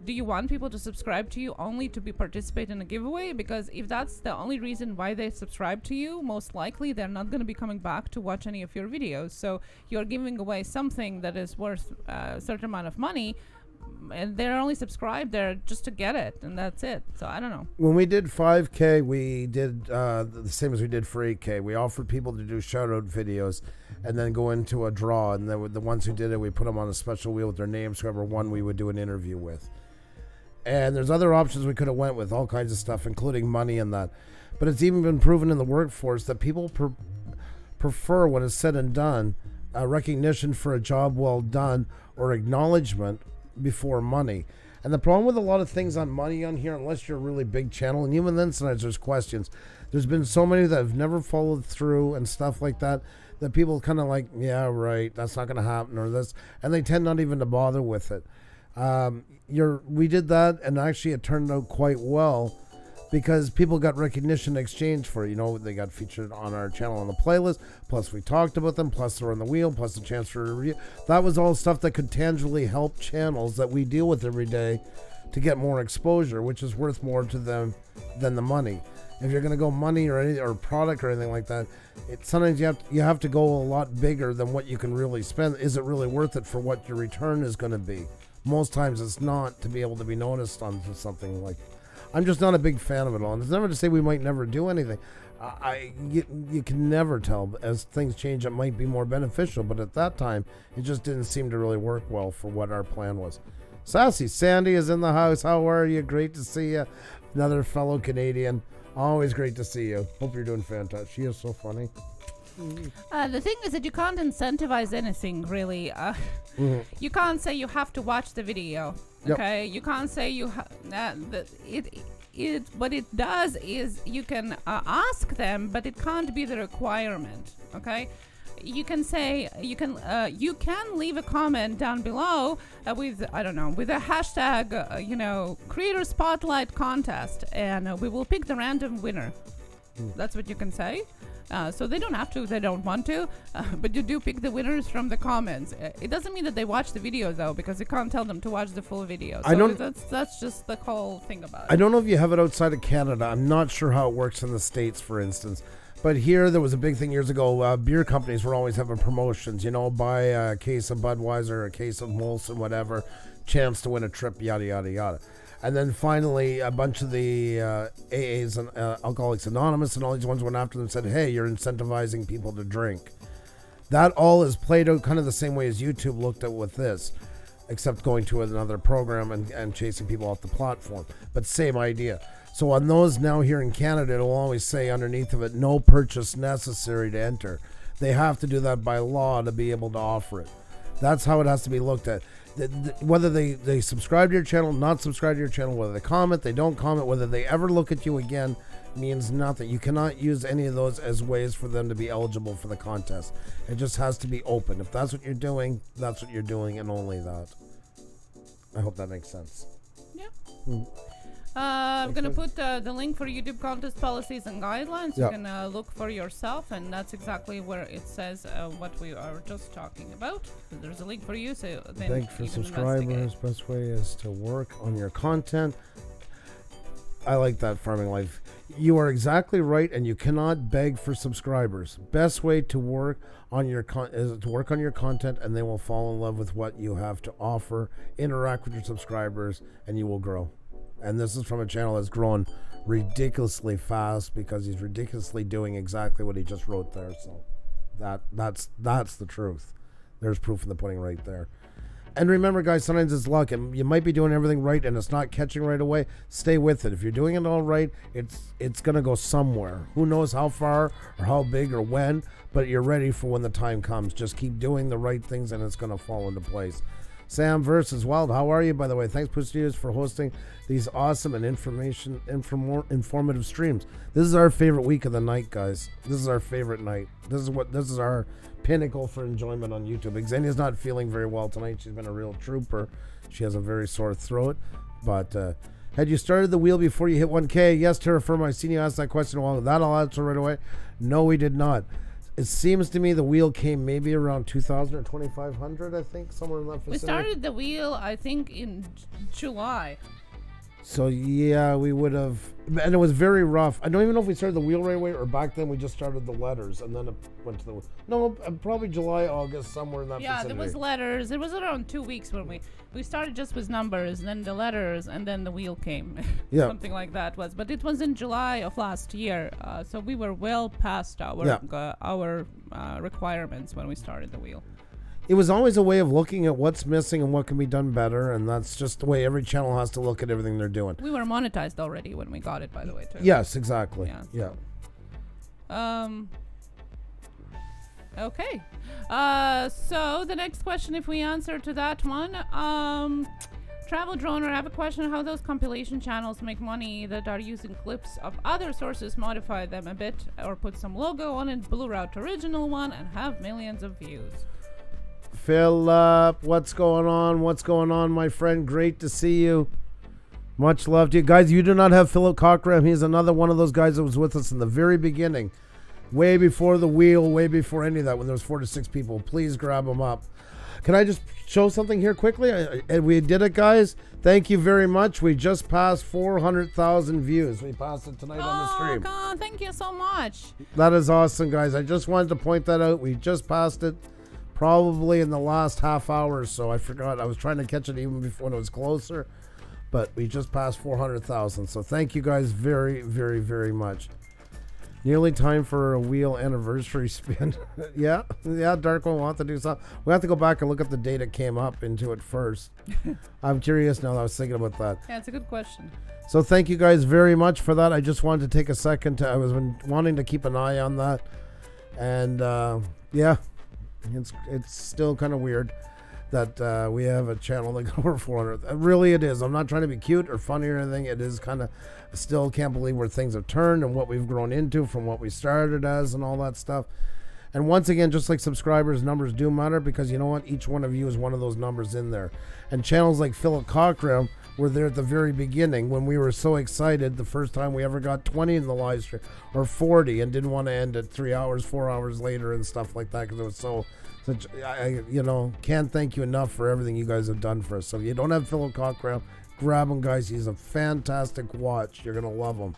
do you want people to subscribe to you only to be participate in a giveaway? Because if that's the only reason why they subscribe to you, most likely they're not going to be coming back to watch any of your videos. So you're giving away something that is worth a certain amount of money, and they're only subscribed there just to get it, and that's it. So I don't know. When we did 5K, we did the same as we did for 8K. We offered people to do shout-out videos and then go into a draw, and the ones who did it, we put them on a special wheel with their names. Whoever won, we would do an interview with. And there's other options we could have went with, all kinds of stuff, including money and that. But it's even been proven in the workforce that people prefer, when it's said and done, recognition for a job well done or acknowledgement before money. And the problem with a lot of things on money on here, unless you're a really big channel, and even then sometimes there's questions. There's been so many that have never followed through and stuff like that, that people kind of like, yeah, right, that's not going to happen, or this, and they tend not even to bother with it. We did that, and actually it turned out quite well, because people got recognition in exchange for it. You know, they got featured on our channel on the playlist, plus we talked about them, plus they're on the wheel, plus the chance for a review. That was all stuff that could tangibly help channels that we deal with every day to get more exposure, which is worth more to them than the money. If you're going to go money or any, or product or anything like that, sometimes you have to go a lot bigger than what you can really spend. Is it really worth it for what your return is going to be? Most times it's not, to be able to be noticed on something like. I'm just not a big fan of it all. And it's never to say we might never do anything. You can never tell. As things change, it might be more beneficial. But at that time, it just didn't seem to really work well for what our plan was. Sassy Sandy is in the house. How are you? Great to see you. Another fellow Canadian. Always great to see you. Hope you're doing fantastic. She is so funny. The thing is that you can't incentivize anything, really. You can't say you have to watch the video. Okay, you can't say you what it does is you can ask them, but it can't be the requirement. Okay, you can say you can leave a comment down below with, I don't know, with a hashtag creator spotlight contest, and we will pick the random winner. That's what you can say. So they don't have to if they don't want to, but you do pick the winners from the comments. It doesn't mean that they watch the video, though, because you can't tell them to watch the full video. So that's just the whole thing about it. I don't know if you have it outside of Canada. I'm not sure how it works in the States, for instance. But here, there was a big thing years ago. Beer companies were always having promotions. Buy a case of Budweiser, a case of Molson, whatever, chance to win a trip, yada, yada, yada. And then finally, a bunch of the AAs and Alcoholics Anonymous and all these ones went after them and said, hey, you're incentivizing people to drink. That all is played out kind of the same way as YouTube looked at with this, except going to another program and chasing people off the platform. But same idea. So on those now here in Canada, it'll always say underneath of it, no purchase necessary to enter. They have to do that by law to be able to offer it. That's how it has to be looked at. Whether they subscribe to your channel, not subscribe to your channel, whether they comment, they don't comment, whether they ever look at you again, means nothing. You cannot use any of those as ways for them to be eligible for the contest. It just has to be open. If that's what you're doing, that's what you're doing, and only that. I hope that makes sense. Yeah. I'm going to put the link for YouTube contest policies and guidelines. You can look for yourself, and that's exactly where it says what we are just talking about. So there's a link for you. So then thank you for subscribers. Best way is to work on your content. I like that, Farming Life. You are exactly right, and you cannot beg for subscribers. Best way to work on your is to work on your content, and they will fall in love with what you have to offer. Interact with your subscribers, and you will grow. And this is from a channel that's grown ridiculously fast because he's ridiculously doing exactly what he just wrote there. So that's the truth. There's proof in the pudding right there. And remember, guys, sometimes it's luck, and you might be doing everything right and it's not catching right away. Stay with it. If you're doing it all right, it's going to go somewhere. Who knows how far or how big or when, but you're ready for when the time comes. Just keep doing the right things and it's going to fall into place. Sam versus Wild, how are you, by the way? Thanks, Pusa, for hosting these awesome and informative streams. This is our favorite week of the night, guys. This is our favorite night. This is our pinnacle for enjoyment on YouTube. Xenia's not feeling very well tonight. She's been a real trooper. She has a very sore throat. But had you started the wheel before you hit 1K? Yes, Terra Firma, I've seen you ask that question a while ago. That I'll answer right away. No, we did not. It seems to me the wheel came maybe around 2,000 or 2,500, I think, somewhere in that vicinity. We started the wheel, I think, in July. So, yeah, we would have... And it was very rough. I don't even know if we started the wheel right away or back then we just started the letters and then it went to the... No, probably July, August, somewhere in that vicinity. Yeah, there was letters. It was around 2 weeks when we started just with numbers, then the letters, and then the wheel came. Yeah. Something like that was. But it was in July of last year, so we were well past our requirements when we started the wheel. It was always a way of looking at what's missing and what can be done better, and that's just the way every channel has to look at everything they're doing. We were monetized already when we got it, by the way, too. Yes, exactly. Yeah. Okay. So the next question, if we answer to that one, Travel Droner, I have a question. How those compilation channels make money that are using clips of other sources, modify them a bit, or put some logo on it, blur out original one, and have millions of views? Philip, what's going on? What's going on, my friend? Great to see you. Much love to you. Guys, you do not have Philip Cochran. He's another one of those guys that was with us in the very beginning. Way before the wheel, way before any of that, when there was 4 to 6 people. Please grab them up. Can I just show something here quickly? And we did it, guys. Thank you very much. We just passed 400,000 views. We passed it tonight on the stream. Oh, God, thank you so much. That is awesome, guys. I just wanted to point that out. We just passed it probably in the last half hour or so. I forgot. I was trying to catch it even before when it was closer. But we just passed 400,000. So thank you guys very, very, very much. Nearly time for a wheel anniversary spin. yeah, Dark one. We'll have to do something. We have to go back and look at the date it came up into it first. I'm curious now that I was thinking about that. Yeah, it's a good question. So thank you guys very much for that. I just wanted to take a second to, I was wanting to keep an eye on that. And yeah, it's still kind of weird that we have a channel that got over 400. Really it is. I'm not trying to be cute or funny or anything. It is kind of, still can't believe where things have turned and what we've grown into from what we started as and all that stuff. And once again, just like subscribers, numbers do matter, because you know what? Each one of you is one of those numbers in there. And channels like Philip Cochran were there at the very beginning when we were so excited the first time we ever got 20 in the live stream, or 40, and didn't want to end at 3 hours, 4 hours later and stuff like that, because it was so such, you know, can't thank you enough for everything you guys have done for us. So if you don't have Philip Cochran, grab him, guys. He's a fantastic watch. You're going to love him.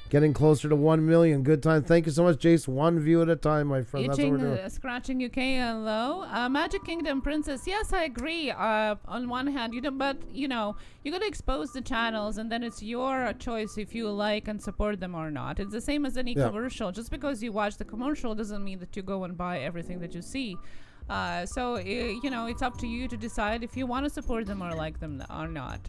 Getting closer to 1 million. Good time. Thank you so much, Jace. One view at a time, my friend. That's what we're doing. Scratching UK, hello. Magic Kingdom Princess. Yes, I agree. On one hand, but you know, you got to expose the channels, and then it's your choice if you like and support them or not. It's the same as any commercial. Just because you watch the commercial doesn't mean that you go and buy everything that you see. So you know, it's up to you to decide if you want to support them or like them or not.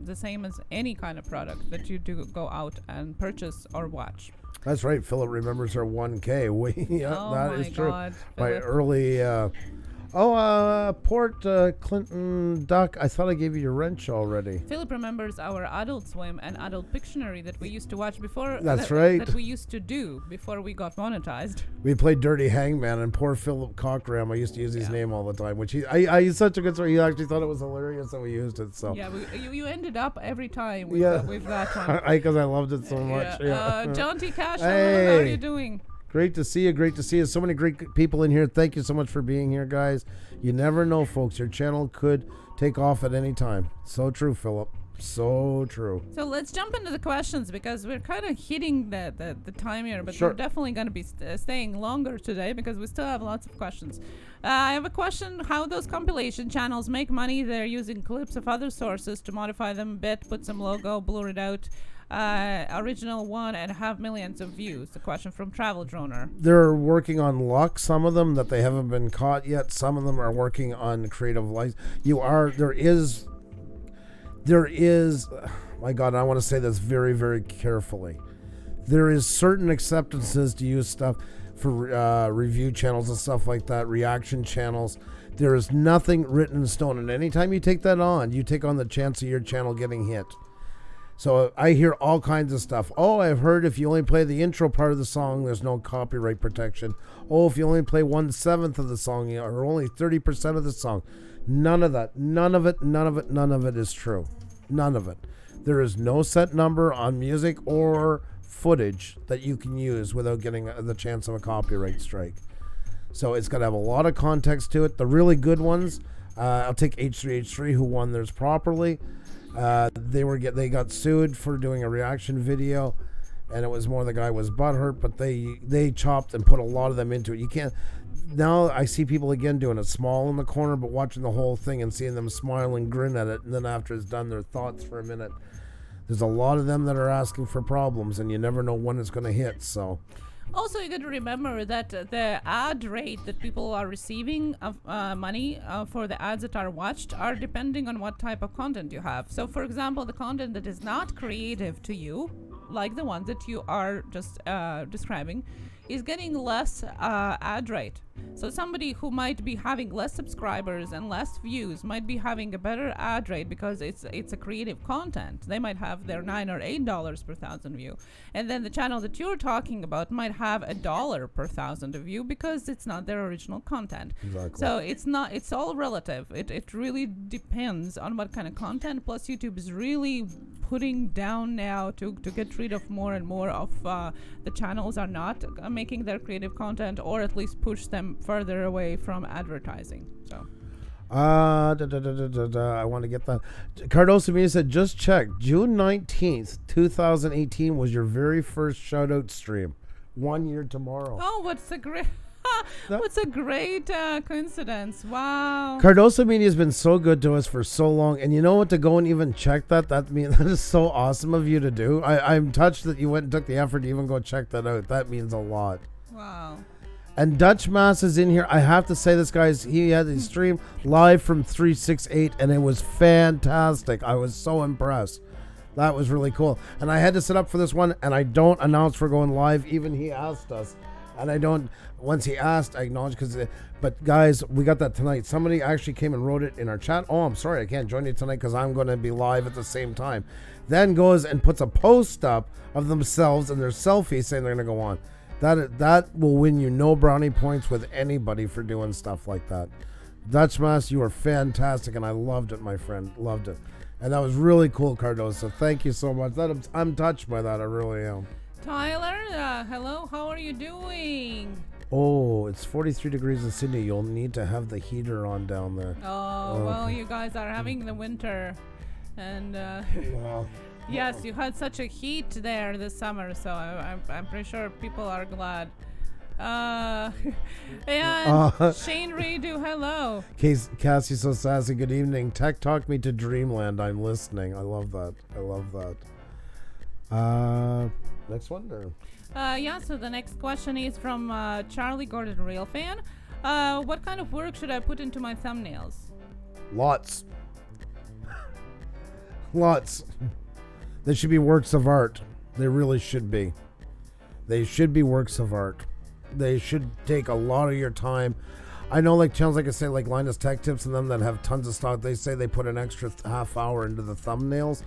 The same as any kind of product that you do go out and purchase or watch. That's right. Philip remembers her 1K. Yeah, oh that my is true. God, My Philip. early. Port Clinton Duck. I thought I gave you your wrench already. Philip remembers our Adult Swim and Adult Pictionary that we used to watch before. That's right. That we used to do before we got monetized. We played Dirty Hangman, and poor Philip Cochran, I used to use his name all the time, which I he's such a good story. He actually thought it was hilarious that we used it. So yeah, you ended up every time with that one. Because I loved it so much. Yeah. John T. Cash, Hey. how are you doing? Great to see you. Great to see you. So many great people in here. Thank you so much for being here, guys. You never know, folks. Your channel could take off at any time. So true, Philip. So true. So let's jump into the questions, because we're kind of hitting the time here, but Sure. we're definitely going to be staying longer today because we still have lots of questions. I have a question: how those compilation channels make money? They're using clips of other sources to modify them a bit, put some logo, blur it out. Original one, and have millions of views. The question from Travel Droner. They're working on luck. Some of them that they haven't been caught yet. Some of them are working on creative license. There is. My God, I want to say this very, very carefully. There is certain acceptances to use stuff for review channels and stuff like that, reaction channels. There is nothing written in stone, and anytime you take that on, you take on the chance of your channel getting hit. So I hear all kinds of stuff. Oh, I've heard if you only play the intro part of the song, there's no copyright protection. Oh, if you only play 1/7 of the song, or only 30% of the song. None of that. None of it is true. None of it. There is no set number on music or footage that you can use without getting the chance of a copyright strike. So it's got to have a lot of context to it. The really good ones, I'll take H3H3, who won theirs properly. They got sued for doing a reaction video, and it was more the guy was butthurt, but they chopped and put a lot of them into it. You can't. Now I see people again doing it small in the corner, but watching the whole thing and seeing them smile and grin at it, and then after it's done, their thoughts for a minute. There's a lot of them that are asking for problems, and you never know when it's going to hit. So. Also, you got to remember that the ad rate that people are receiving of money for the ads that are watched are depending on what type of content you have. So, for example, the content that is not creative to you, like the one that you are just describing, is getting less ad rate. So somebody who might be having less subscribers and less views might be having a better ad rate because it's a creative content. They might have their $9 or $8 per thousand view, and then the channel that you're talking about might have $1 per thousand view because it's not their original content. Exactly. So it's all relative. It really depends on what kind of content. Plus YouTube is really putting down now to get rid of more and more of the channels are not making their creative content, or at least push them further away from advertising. So I want to get that. Cardoso Media said, just check. June 19th, 2018 was your very first shout out stream. 1 year tomorrow. oh, what's a great coincidence. Wow. Cardoso Media has been so good to us for so long, and you know what, to go and even check that is so awesome of you to do. I'm touched that you went and took the effort to even go check that out. That means a lot. Wow. And Dutch Mass is in here. I have to say this, guys, he had his stream live from 368, and it was fantastic. I was so impressed. That was really cool. And I had to sit up for this one, and I don't announce we're going live. Even he asked us. And I don't, once he asked, I acknowledge, but guys, we got that tonight. Somebody actually came and wrote it in our chat. Oh, I'm sorry, I can't join you tonight because I'm going to be live at the same time. Then goes and puts a post up of themselves and their selfie saying they're going to go on. That will win you no brownie points with anybody for doing stuff like that. Dutch Mass, you are fantastic, and I loved it, my friend. Loved it. And that was really cool, Cardoso. Thank you so much. I'm touched by that. I really am. Tyler, hello, how are you doing? Oh, it's 43 degrees in Sydney. You'll need to have the heater on down there. Oh, well, you guys are having the winter. And Well, yes, you had such a heat there this summer, so I'm pretty sure people are glad. And Shane Redo, hello. Cassie so sassy. Good evening. Tech talk me to dreamland. I'm listening. I love that. Next one? Or? Yeah, so the next question is from Charlie Gordon, real fan. What kind of work should I put into my thumbnails? Lots. They should be works of art. They really should be. They should be works of art. They should take a lot of your time. I know, like channels like I say, like Linus Tech Tips and them that have tons of stock, they say they put an extra half hour into the thumbnails.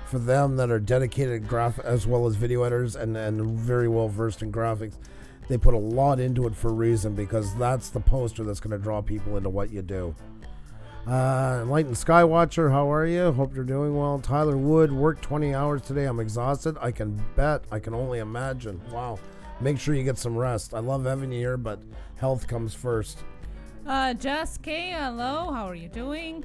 For them that are dedicated as well as video editors and very well versed in graphics, they put a lot into it for a reason, because that's the poster that's going to draw people into what you do. Enlightened Skywatcher, how are you? Hope you're doing well. Tyler Wood, worked 20 hours today. I'm exhausted. I can bet. I can only imagine. Wow. Make sure you get some rest. I love having you here, but health comes first. Jess K, hello, how are you doing?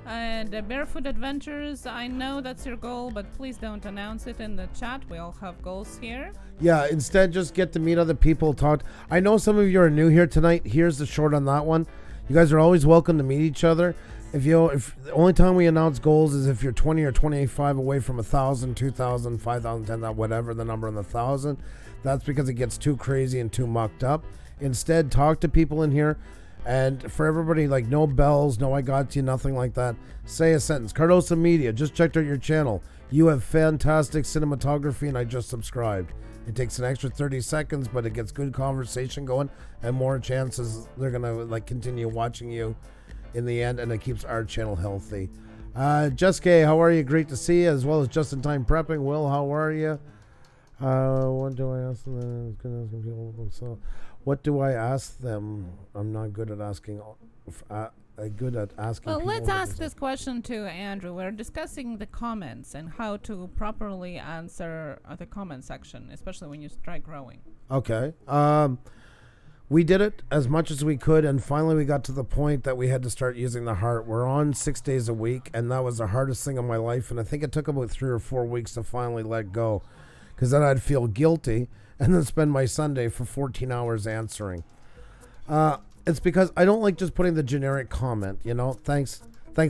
And Barefoot Adventures, I know that's your goal, but please don't announce it in the chat. We all have goals here. Yeah, instead just get to meet other people, talk. I know some of you are new here tonight. Here's the short on that one. You guys are always welcome to meet each other. If the only time we announce goals is if you're 20 or 25 away from 1,000, 2,000, 5,000, 10,000, whatever the number in the 1,000. That's because it gets too crazy and too mucked up. Instead, talk to people in here. And for everybody, like, no bells, no I got you, nothing like that. Say a sentence. Cardoso Media, just checked out your channel. You have fantastic cinematography, and I just subscribed. It takes an extra 30 seconds, but it gets good conversation going, and more chances they're going to, like, continue watching you in the end, and it keeps our channel healthy. Jessica, how are you? Great to see you, as well as Just in Time Prepping. Will, how are you? What do I ask them? So, what do I ask them? I'm not good at asking. Good at asking. Well, people let's ask this question to Andrew. We're discussing the comments and how to properly answer the comment section, especially when you start growing. Okay. We did it as much as we could, and finally we got to the point that we had to start using the heart. We're on 6 days a week, and that was the hardest thing in my life, and I think it took about 3 or 4 weeks to finally let go, because then I'd feel guilty and then spend my Sunday for 14 hours answering. It's because I don't like just putting the generic comment, thanks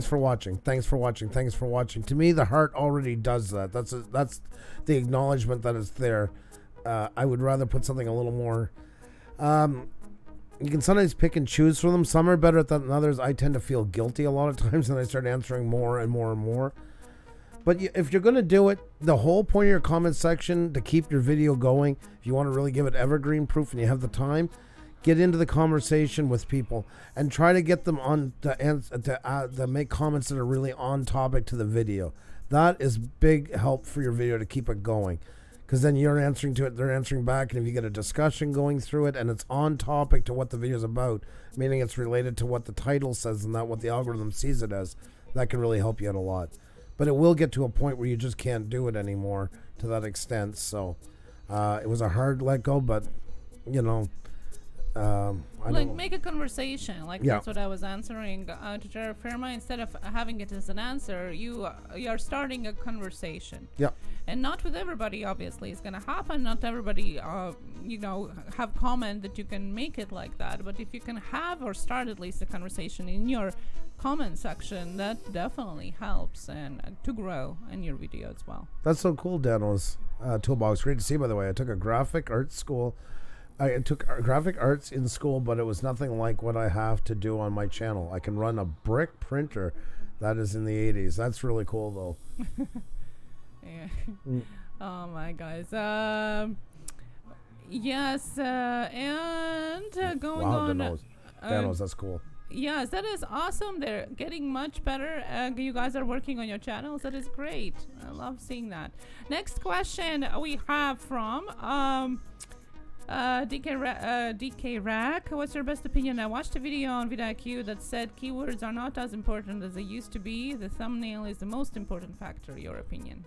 for watching, thanks for watching, thanks for watching. To me, the heart already does that. That's the acknowledgement that it's there. I would rather put something a little more. You can sometimes pick and choose from them. Some are better at that than others. I tend to feel guilty a lot of times, and I start answering more and more and more. But if you're going to do it, the whole point of your comment section to keep your video going, if you want to really give it evergreen proof and you have the time, get into the conversation with people and try to get them on to make comments that are really on topic to the video. That is big help for your video to keep it going, because then you're answering to it, they're answering back, and if you get a discussion going through it and it's on topic to what the video is about, meaning it's related to what the title says and not what the algorithm sees it as, that can really help you out a lot. But it will get to a point where you just can't do it anymore to that extent. So it was a hard let go, but make a conversation. That's what I was answering to Jared Firma. Instead of having it as an answer, you are starting a conversation. Yeah. And not with everybody, obviously, it's going to happen. Not everybody, have comment that you can make it like that. But if you can have or start at least a conversation in your comment section, that definitely helps and to grow in your video as well. That's so cool, Dano's toolbox. Great to see, by the way. I took a graphic arts school. I took graphic arts in school, but it was nothing like what I have to do on my channel. I can run a brick printer that is in the 80s. That's really cool, though. Yeah. Oh my guys. Yes. And going on. Danos, that's cool. Yes, that is awesome. They're getting much better. You guys are working on your channels. That is great. I love seeing that. Next question we have from DK Rack. What's your best opinion? I watched a video on vidIQ that said keywords are not as important as they used to be. The thumbnail is the most important factor. Your opinion?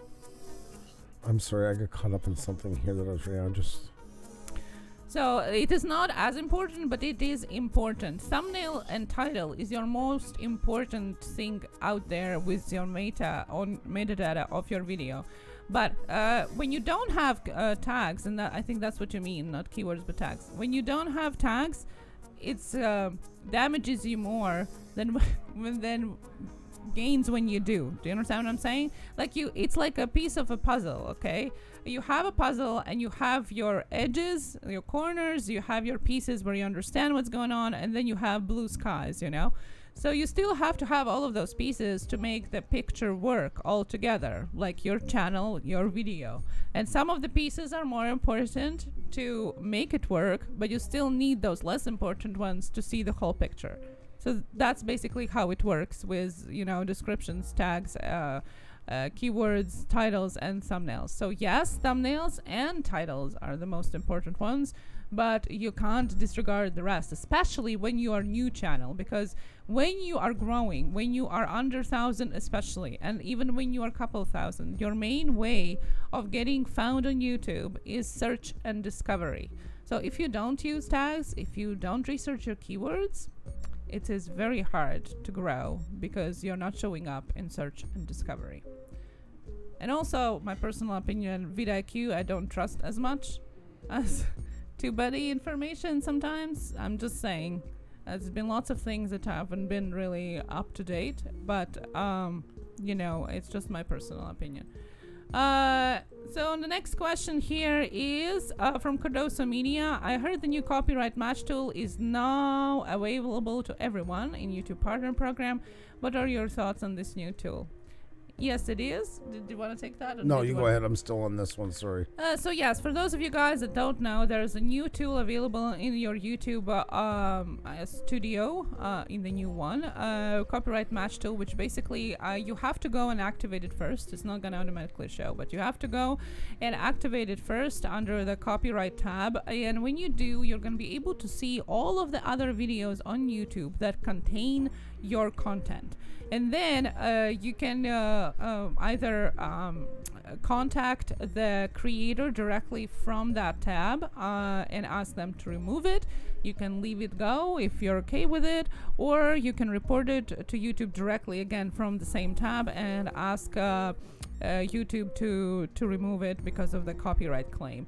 I'm sorry, I got caught up in something here that I was reading. So it is not as important, but it is important. Thumbnail and title is your most important thing out there with your metadata of your video. But when you don't have tags, and I think that's what you mean, not keywords but tags. When you don't have tags, it's damages you more than gains when you do. Do you understand what I'm saying? It's like a piece of a puzzle, okay? You have a puzzle and you have your edges, your corners, you have your pieces where you understand what's going on, and then you have blue skies, So you still have to have all of those pieces to make the picture work all together, like your channel, your video. And some of the pieces are more important to make it work, but you still need those less important ones to see the whole picture. So that's basically how it works with, descriptions, tags, keywords, titles, and thumbnails. So yes, thumbnails and titles are the most important ones, but you can't disregard the rest, especially when you are new channel, because when you are growing, when you are under 1,000 especially, and even when you are a couple thousand, your main way of getting found on YouTube is search and discovery. So if you don't use tags, if you don't research your keywords, it is very hard to grow because you're not showing up in search and discovery. And also, my personal opinion, vidIQ I don't trust as much as TubeBuddy information sometimes. I'm just saying. There's been lots of things that haven't been really up to date, but it's just my personal opinion. So the next question here is from Cardoso Media. I heard the new copyright match tool is now available to everyone in YouTube Partner Program. What are your thoughts on this new tool? Yes, it is. Did you want to take that? No, you go ahead. I'm still on this one. Sorry. So yes, for those of you guys that don't know, there's a new tool available in your YouTube studio in the new one, copyright match tool, which basically you have to go and activate it first. It's not going to automatically show, but you have to go and activate it first under the copyright tab. And when you do, you're going to be able to see all of the other videos on YouTube that contain your content. And then you can either contact the creator directly from that tab and ask them to remove it. You can leave it go if you're okay with it, or you can report it to YouTube directly again from the same tab and ask YouTube to remove it because of the copyright claim.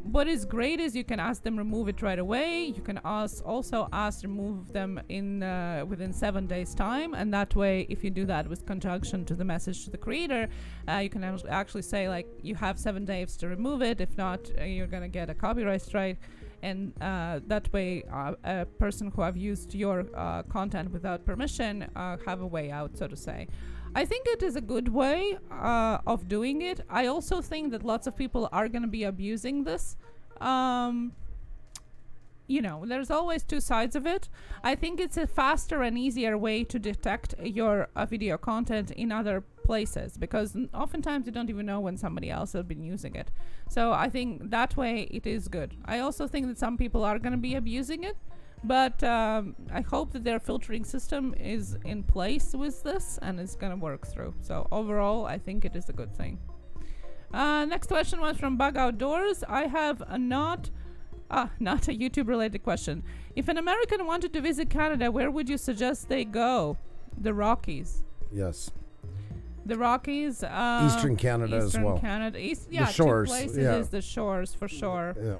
What is great is you can ask them remove it right away. You can also ask remove them in within 7 days time, and that way if you do that with conjunction to the message to the creator, you can actually say like you have 7 days to remove it. If not, you're gonna get a copyright strike. And that way a person who have used your content without permission have a way out, so to say. I think it is a good way of doing it. I also think that lots of people are going to be abusing this. There's always two sides of it. I think it's a faster and easier way to detect your video content in other places, because oftentimes you don't even know when somebody else has been using it. So I think that way it is good. I also think that some people are going to be abusing it, but I hope that their filtering system is in place with this and it's going to work through. So overall, I think it is a good thing. Next question was from Bug Outdoors. I have not a YouTube related question. If an American wanted to visit Canada, where would you suggest they go? The Rockies. Yes. The Rockies. Eastern Canada as well. Eastern Canada. The shores. Two places is the shores for sure. Yeah.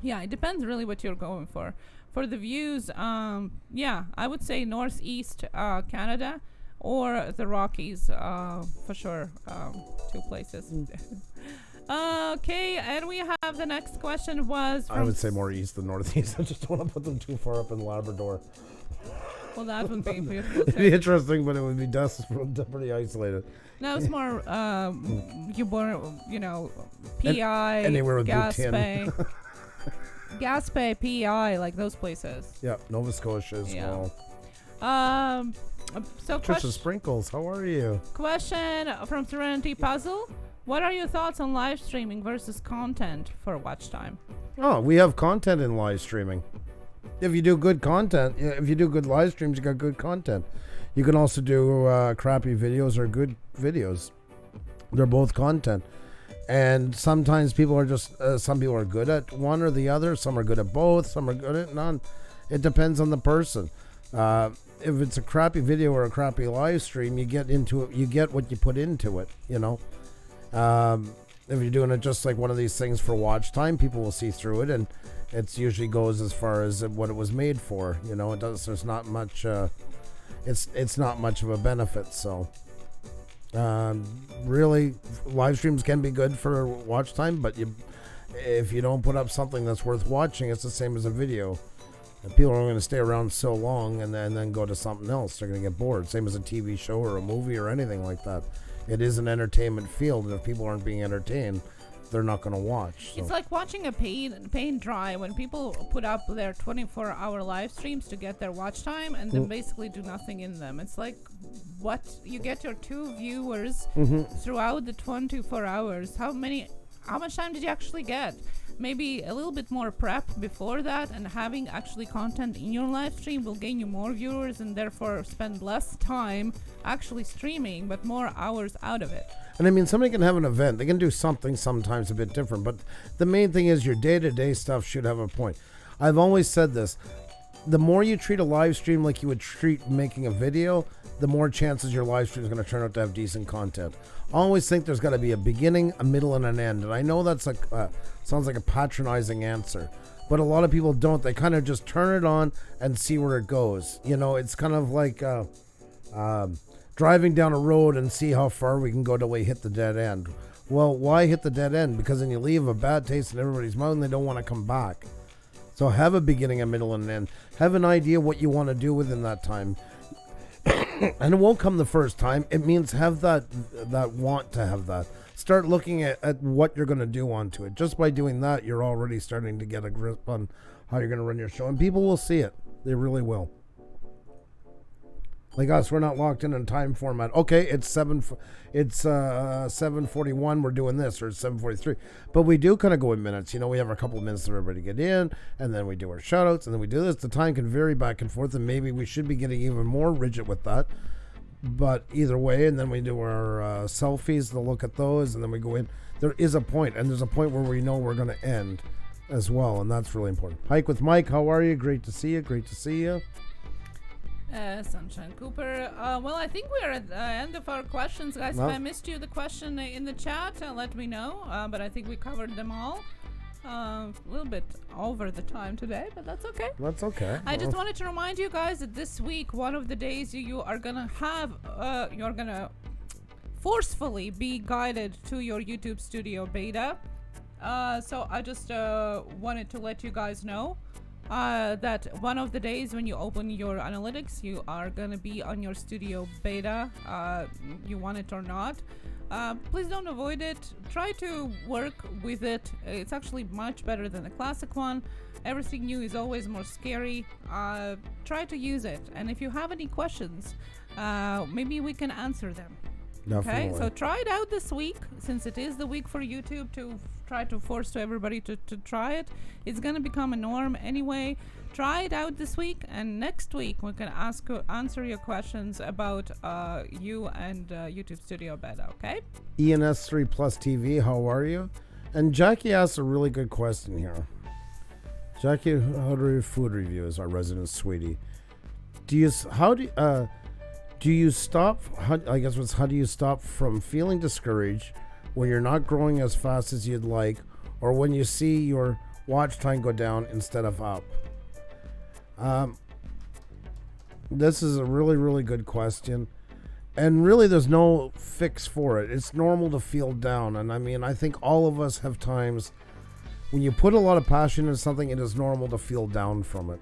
Yeah, it depends really what you're going for. For the views, I would say northeast Canada or the Rockies for sure. Two places. Okay, and we have the next question was from I would say more east than northeast. I just don't want to put them too far up in Labrador. Well, that would be beautiful. It'd be interesting, but it would be pretty isolated. No, it's more PI, anywhere with Gaspé, Gaspé, PI, like those places. Yeah, Nova Scotia as well. So Trisha Sprinkles, how are you? Question from Serenity Puzzle. What are your thoughts on live streaming versus content for watch time? Oh, we have content in live streaming. If you do good content, if you do good live streams, you got good content. You can also do crappy videos or good videos. They're both content. And sometimes people are just, some people are good at one or the other. Some are good at both. Some are good at none. It depends on the person. If it's a crappy video or a crappy live stream, you get into it. You get what you put into it, If you're doing it just like one of these things for watch time, people will see through it, and it usually goes as far as what it was made for. It does. There's not much. It's not much of a benefit. So, really, live streams can be good for watch time, but if you don't put up something that's worth watching, it's the same as a video. And people aren't going to stay around so long and then go to something else. They're going to get bored. Same as a TV show or a movie or anything like that. It is an entertainment field, and if people aren't being entertained, they're not going to watch. So. It's like watching a paint dry when people put up their 24-hour live streams to get their watch time and then basically do nothing in them. It's like, what? You get your 2 viewers throughout the 24 hours. How much time did you actually get? Maybe a little bit more prep before that, and having actually content in your live stream will gain you more viewers and therefore spend less time actually streaming, but more hours out of it. And I mean, somebody can have an event. They can do something sometimes a bit different, but the main thing is your day-to-day stuff should have a point. I've always said this. The more you treat a live stream like you would treat making a video, the more chances your live stream is going to turn out to have decent content. I always think there's got to be a beginning, a middle, and an end. And I know that's like sounds like a patronizing answer, but a lot of people don't. They kind of just turn it on and see where it goes. It's kind of like driving down a road and see how far we can go till we hit the dead end. Well, why hit the dead end? Because then you leave a bad taste in everybody's mouth and they don't want to come back. So have a beginning, a middle, and an end. Have an idea what you want to do within that time. And it won't come the first time. It means have that want to have that. Start looking at what you're going to do onto it. Just by doing that, you're already starting to get a grip on how you're going to run your show. And people will see it. They really will. Like us, we're not locked in a time format. Okay, it's 7:41. We're doing this, or it's 7:43. But we do kind of go in minutes. We have a couple of minutes for everybody to get in, and then we do our shout outs, and then we do this. The time can vary back and forth, and maybe we should be getting even more rigid with that. But either way, and then we do our selfies, the look at those, and then we go in. There is a point, and there's a point where we know we're going to end as well, and that's really important. Hike with Mike, how are you? Great to see you. Great to see you. Sunshine Cooper. Well, I think we're at the end of our questions, guys. No. If I missed you the question in the chat, let me know. But I think we covered them all. A little bit over the time today, but that's okay. That's okay. I just wanted to remind you guys that this week, one of the days you are gonna have, you're gonna forcefully be guided to your YouTube Studio beta. So I just wanted to let you guys know. that one of the days when you open your analytics, you are going to be on your studio beta, you want it or not. Please don't avoid it. Try to work with it. It's actually much better than the classic one. Everything new is always more scary. Try to use it. And if you have any questions, maybe we can answer them. Definitely. Okay, so try it out this week, since it is the week for YouTube to try to force to everybody to try it. It's going to become a norm anyway. Try it out this week, and next week we can answer your questions about you and YouTube Studio Beta, okay? ENS3 Plus TV, how are you? And Jackie asked a really good question here. Jackie, how do your food reviews, our resident sweetie? Do you stop from feeling discouraged when you're not growing as fast as you'd like, or when you see your watch time go down instead of up? This is a really, really good question. And really, there's no fix for it. It's normal to feel down. And I mean, I think all of us have times when you put a lot of passion into something, it is normal to feel down from it.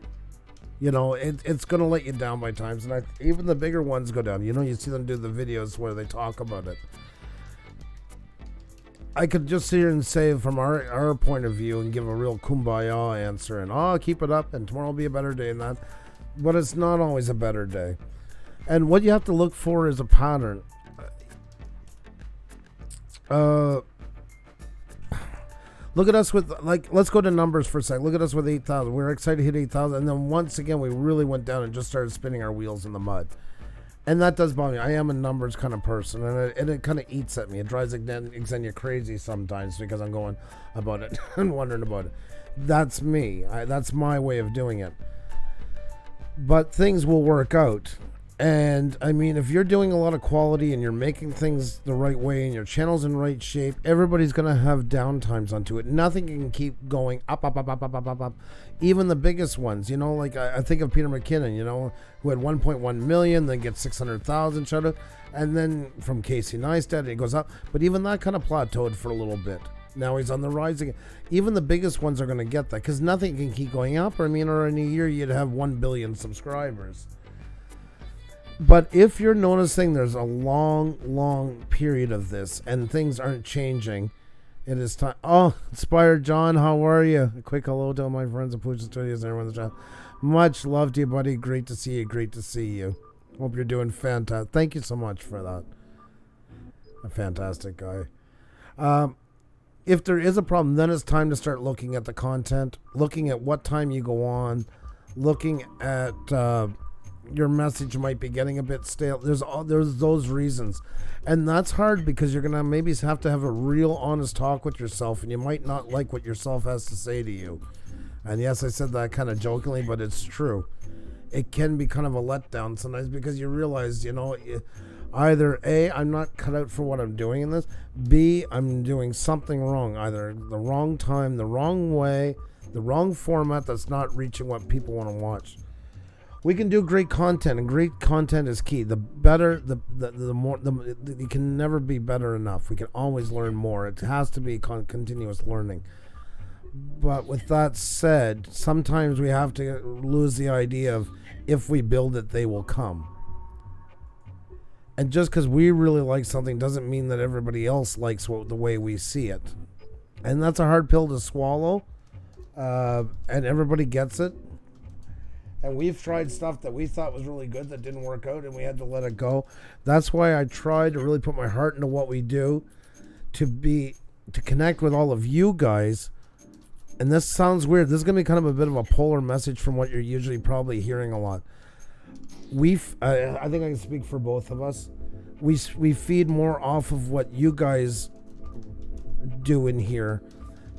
You know, it's going to let you down by times. And even the bigger ones go down. You know, you see them do the videos where they talk about it. I could just sit here and say from our point of view and give a real kumbaya answer and, keep it up and tomorrow will be a better day than that. But it's not always a better day. And what you have to look for is a pattern. Look at us with, let's go to numbers for a sec. Look at us with 8,000. We were excited to hit 8,000. And then once again, we really went down and just started spinning our wheels in the mud. And that does bother me. I am a numbers kind of person. And it kind of eats at me. It drives Xenia crazy sometimes because I'm going about it and wondering about it. That's me. That's my way of doing it. But things will work out. And I mean, if you're doing a lot of quality and you're making things the right way and your channel's in right shape, everybody's going to have downtimes onto it. Nothing can keep going up. Even the biggest ones, you know, like I think of Peter McKinnon, you know, who had 1.1 million, then gets 600,000 shut up. And then from Casey Neistat, it goes up. But even that kind of plateaued for a little bit. Now he's on the rise again. Even the biggest ones are going to get that because nothing can keep going up. I mean, or in a year you'd have 1 billion subscribers. But if you're noticing there's a long period of this and things aren't changing, it is time. Oh, Inspired John, how are you? A quick hello to all my friends at Pusa Studios and everyone in the chat. Much love to you, buddy. Great to see you. Great to see you. Hope you're doing fantastic. Thank you so much for that. A fantastic guy. If there is a problem, then it's time to start looking at the content, looking at what time you go on, looking at your message might be getting a bit stale. There's those reasons, and that's hard because you're gonna maybe have to have a real honest talk with yourself, and you might not like what yourself has to say to you. And yes, I said that kind of jokingly, but it's true. It can be kind of a letdown sometimes because you realize, you know, either A, I'm not cut out for what I'm doing in this, B, I'm doing something wrong, either the wrong time, the wrong way, the wrong format that's not reaching what people want to watch. We can do great content, and great content is key. The better, the more, you can never be better enough. We can always learn more. It has to be continuous learning. But with that said, sometimes we have to lose the idea of if we build it, they will come. And just because we really like something doesn't mean that everybody else likes the way we see it. And that's a hard pill to swallow. And everybody gets it. And we've tried stuff that we thought was really good that didn't work out, and we had to let it go. That's why I try to really put my heart into what we do, to connect with all of you guys. And this sounds weird. This is going to be kind of a bit of a polar message from what you're usually probably hearing a lot. I think I can speak for both of us. We feed more off of what you guys do in here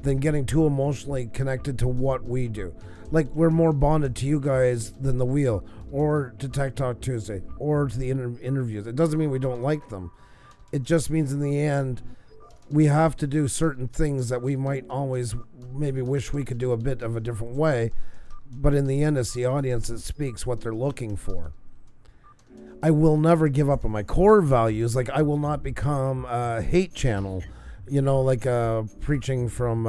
than getting too emotionally connected to what we do. Like, we're more bonded to you guys than the wheel, or to Tech Talk Tuesday, or to the interviews. It doesn't mean we don't like them. It just means in the end, we have to do certain things that we might always maybe wish we could do a bit of a different way. But in the end, it's the audience that speaks what they're looking for. I will never give up on my core values. Like, I will not become a hate channel. like preaching from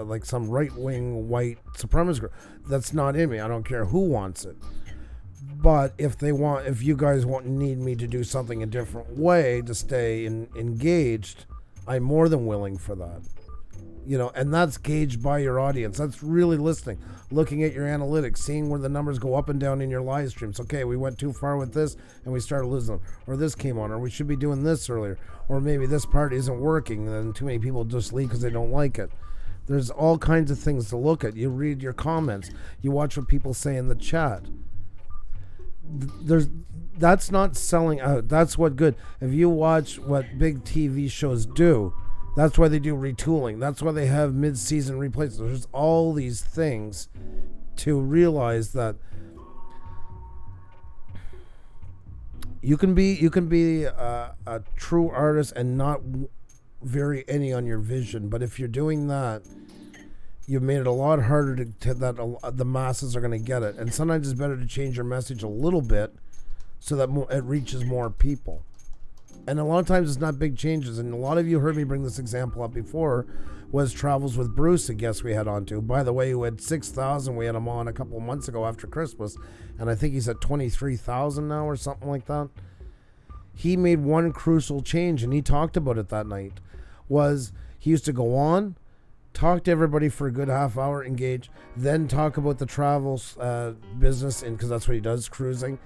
like some right-wing white supremacist group. That's not in me. I don't care who wants it. But if you guys need me to do something a different way to stay engaged, I'm more than willing for that. And that's gauged by your audience. That's really listening, looking at your analytics, seeing where the numbers go up and down in your live streams. Okay, we went too far with this and we started losing them. Or this came on, or we should be doing this earlier. Or maybe this part isn't working and then too many people just leave because they don't like it. There's all kinds of things to look at. You read your comments. You watch what people say in the chat. That's not selling out. That's what good. If you watch what big TV shows do, that's why they do retooling. That's why they have mid-season replays. There's all these things to realize that you can be a true artist and not vary any on your vision. But if you're doing that, you've made it a lot harder to that the masses are going to get it. And sometimes it's better to change your message a little bit so that it reaches more people. And a lot of times it's not big changes. And a lot of you heard me bring this example up before, was Travels with Bruce, a guest we had on to. By the way, who had 6,000. We had him on a couple of months ago after Christmas. And I think he's at 23,000 now or something like that. He made one crucial change, and he talked about it that night, was he used to go on, talk to everybody for a good half hour, engage, then talk about the travels business, and because that's what he does, cruising,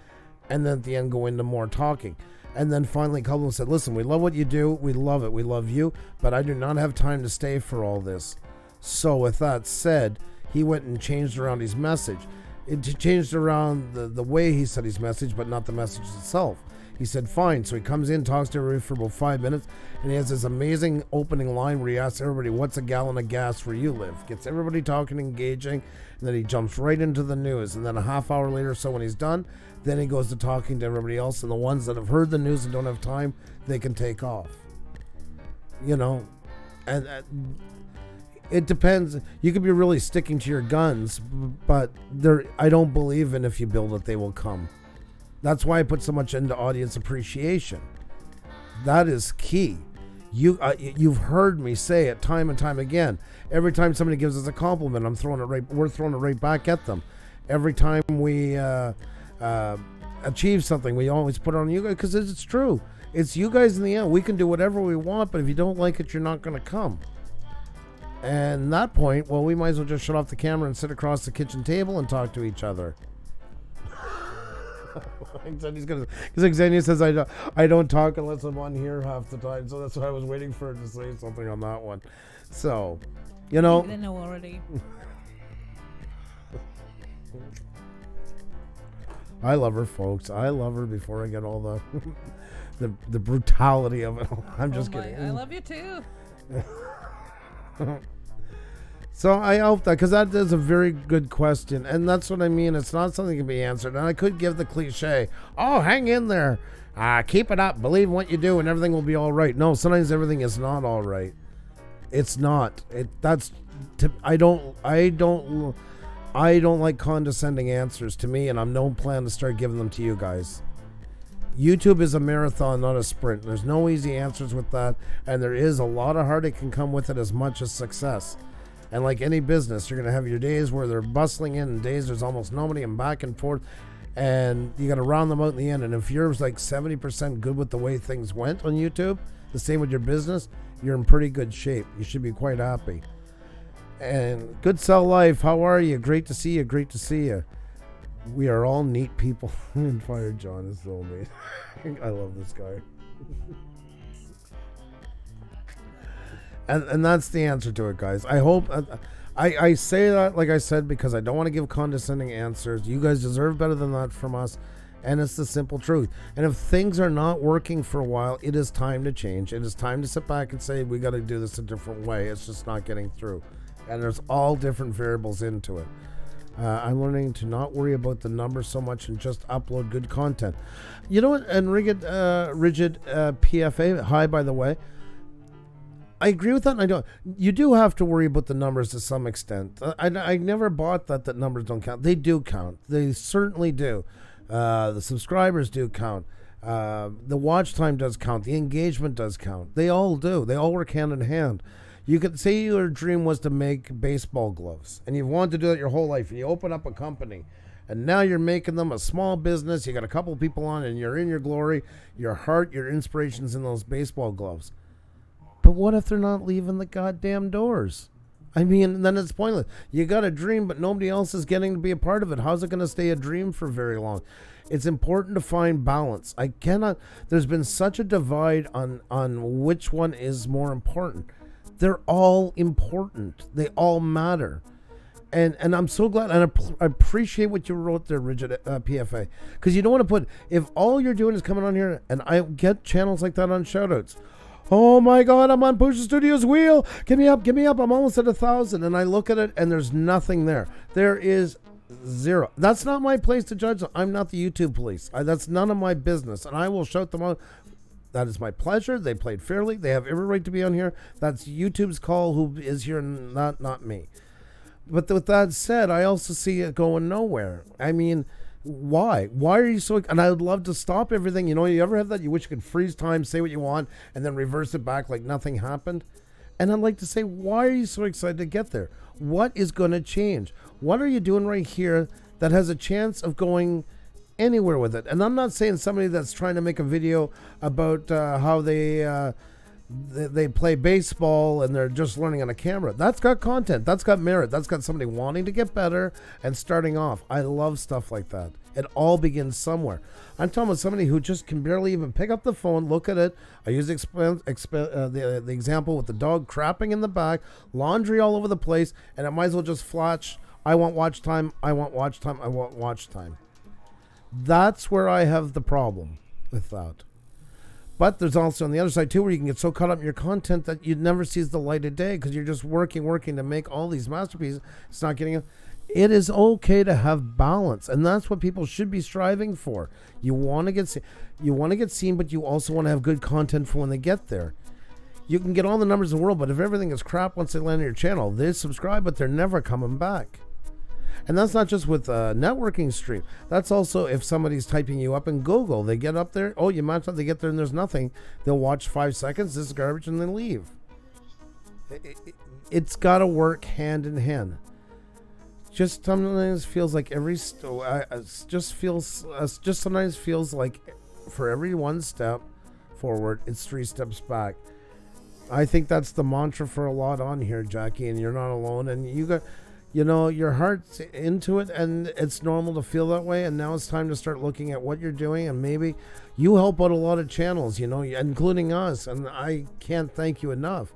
and then at the end go into more talking. And then finally a couple of them said, listen, we love what you do, we love it, we love you, but I do not have time to stay for all this. So with that said, he went and changed around his message. It changed around the way he said his message, but not the message itself. He said, fine. So he comes in, talks to everybody for about 5 minutes, and he has this amazing opening line where he asks everybody, what's a gallon of gas where you live? Gets everybody talking, engaging, and then he jumps right into the news. And then a half hour later or so when he's done, then he goes to talking to everybody else, and the ones that have heard the news and don't have time, they can take off. And it depends. You could be really sticking to your guns, but I don't believe in if you build it, they will come. That's why I put so much into audience appreciation. That is key. You've heard me say it time and time again. Every time somebody gives us a compliment, we're throwing it right back at them. Every time we achieve something, we always put it on you guys because it's true. It's you guys in the end. We can do whatever we want, but if you don't like it, you're not going to come. And that point, well, we might as well just shut off the camera and sit across the kitchen table and talk to each other. Because Xenia says I don't talk unless I'm on here half the time, so that's why I was waiting for her to say something on that one. So, I didn't know already. I love her, folks. I love her before I get all the brutality of it. I'm just kidding. I love you too. So I hope that, because that is a very good question, and that's what I mean. It's not something that can be answered, and I could give the cliche, oh, hang in there, keep it up, believe in what you do, and everything will be all right. No, sometimes everything is not all right. It's not. I don't like condescending answers to me, and I'm no plan to start giving them to you guys. YouTube is a marathon, not a sprint. There's no easy answers with that, and there is a lot of heartache can come with it as much as success. And like any business, you're going to have your days where they're bustling in and days there's almost nobody and back and forth. And you got to round them out in the end. And if you're like 70% good with the way things went on YouTube, the same with your business, you're in pretty good shape. You should be quite happy. And Good Cell Life, how are you? Great to see you. Great to see you. We are all neat people. And Fire John is so neat. I love this guy. And that's the answer to it, guys. I hope I say that, like I said, because I don't want to give condescending answers. You guys deserve better than that from us, and it's the simple truth. And if things are not working for a while, it is time to change. It is time to sit back and say, we got to do this a different way. It's just not getting through. And there's all different variables into it. I'm learning to not worry about the numbers so much and just upload good content. You know what? And Rigid PFA, hi, by the way. I agree with that, and I don't. You do have to worry about the numbers to some extent. I never bought that numbers don't count. They do count. They certainly do. The subscribers do count. The watch time does count. The engagement does count. They all do. They all work hand in hand. You could say your dream was to make baseball gloves, and you've wanted to do that your whole life, and you open up a company, and now you're making them a small business. You got a couple people on, and you're in your glory. Your heart, your inspiration's in those baseball gloves. But what if they're not leaving the goddamn doors? I mean, then it's pointless. You got a dream, but nobody else is getting to be a part of it. How's it going to stay a dream for very long? It's important to find balance. There's been such a divide on which one is more important. They're all important. They all matter. And I'm so glad, and I appreciate what you wrote there, Rigid PFA. Because you don't want to put, if all you're doing is coming on here, and I get channels like that on shoutouts. Oh my God, I'm on Pusa Studios wheel. Give me up. I'm almost at 1,000. And I look at it and there's nothing there. There is zero. That's not my place to judge. I'm not the YouTube police. That's none of my business. And I will shout them out. That is my pleasure. They played fairly. They have every right to be on here. That's YouTube's call who is here, not me. But with that said, I also see it going nowhere. I mean, why? Why are you so... And I would love to stop everything. You know, you ever have that? You wish you could freeze time, say what you want, and then reverse it back like nothing happened? And I'd like to say, why are you so excited to get there? What is going to change? What are you doing right here that has a chance of going anywhere with it? And I'm not saying somebody that's trying to make a video about how they play baseball and they're just learning on a camera. That's got content. That's got merit. That's got somebody wanting to get better and starting off. I love stuff like that. It all begins somewhere. I'm talking about somebody who just can barely even pick up the phone, look at it. I use the example with the dog crapping in the back, laundry all over the place, and it might as well just flash, I want watch time, I want watch time, I want watch time. That's where I have the problem with that. But there's also on the other side too, where you can get so caught up in your content that you never sees the light of day because you're just working to make all these masterpieces. It's not getting it is okay to have balance, and that's what people should be striving for. You want to get seen, but you also want to have good content for when they get there. You can get all the numbers in the world, but if everything is crap once they land on your channel, they subscribe, but they're never coming back. And that's not just with a networking stream. That's also if somebody's typing you up in Google. They get up there, oh, you match up, they get there and there's nothing. They'll watch 5 seconds, this is garbage, and then leave. It's got to work hand in hand. Just sometimes feels like sometimes feels like for every one step forward, it's 3 steps back. I think that's the mantra for a lot on here, Jackie, and you're not alone. And you got... You know, your heart's into it, and it's normal to feel that way, and now it's time to start looking at what you're doing, and maybe you help out a lot of channels, you know, including us, and I can't thank you enough.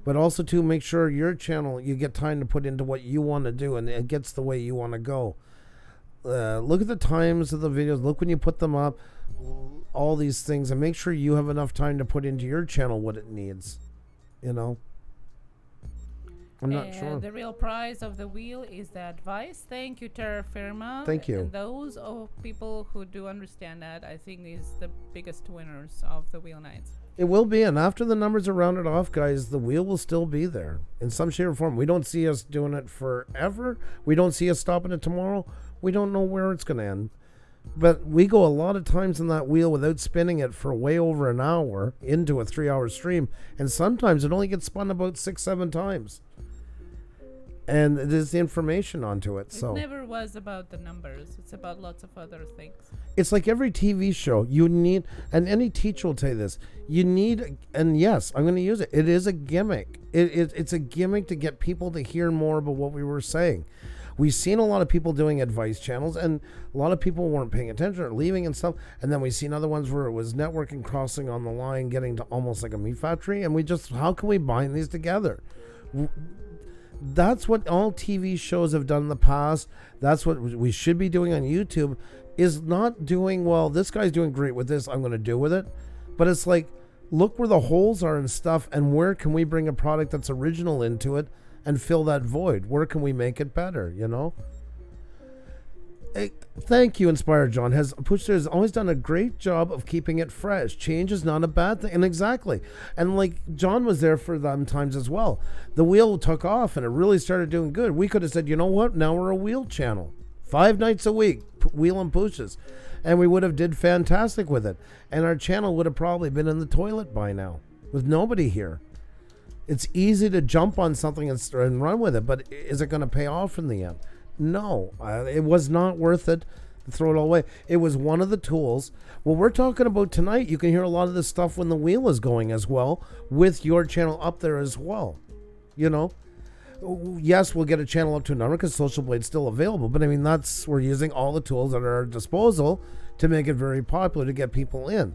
But also, to make sure your channel, you get time to put into what you want to do, and it gets the way you want to go. Look at the times of the videos, look when you put them up, all these things, and make sure you have enough time to put into your channel what it needs, you know. I'm not sure. The real prize of the wheel is the advice. Thank you, Terra Firma. Thank you. And those people who do understand that, I think, is the biggest winners of the wheel nights. It will be, and after the numbers are rounded off, guys, the wheel will still be there in some shape or form. We don't see us doing it forever. We don't see us stopping it tomorrow. We don't know where it's going to end. But we go a lot of times in that wheel without spinning it for way over an hour into a 3-hour stream, and sometimes it only gets spun about 6-7 times. And there's the information onto it. So it never was about the numbers. It's about lots of other things. It's like every TV show. You need, and any teacher will tell you this, you need, and yes, I'm going to use it. It is a gimmick. It's a gimmick to get people to hear more about what we were saying. We've seen a lot of people doing advice channels, and a lot of people weren't paying attention or leaving and stuff. And then we've seen other ones where it was networking, crossing on the line, getting to almost like a meat factory. And we just, how can we bind these together? That's what all TV shows have done in the past. That's what we should be doing on YouTube, is not doing, well, this guy's doing great with this, I'm going to do with it. But it's like, look where the holes are and stuff, and where can we bring a product that's original into it and fill that void? Where can we make it better, you know? Hey, thank you, Inspired John. Pusa has always done a great job of keeping it fresh. Change is not a bad thing. And exactly. And like John was there for them times as well. The wheel took off and it really started doing good. We could have said, you know what? Now we're a wheel channel. 5 nights a week, wheeling Pushas. And we would have did fantastic with it. And our channel would have probably been in the toilet by now with nobody here. It's easy to jump on something and run with it, but is it going to pay off in the end? No, it was not worth it to throw it all away. It was one of the tools. What we're talking about tonight, you can hear a lot of this stuff when the wheel is going as well, with your channel up there as well. You know? Yes, we'll get a channel up to a number because Social Blade's still available, but I mean, we're using all the tools at our disposal to make it very popular to get people in.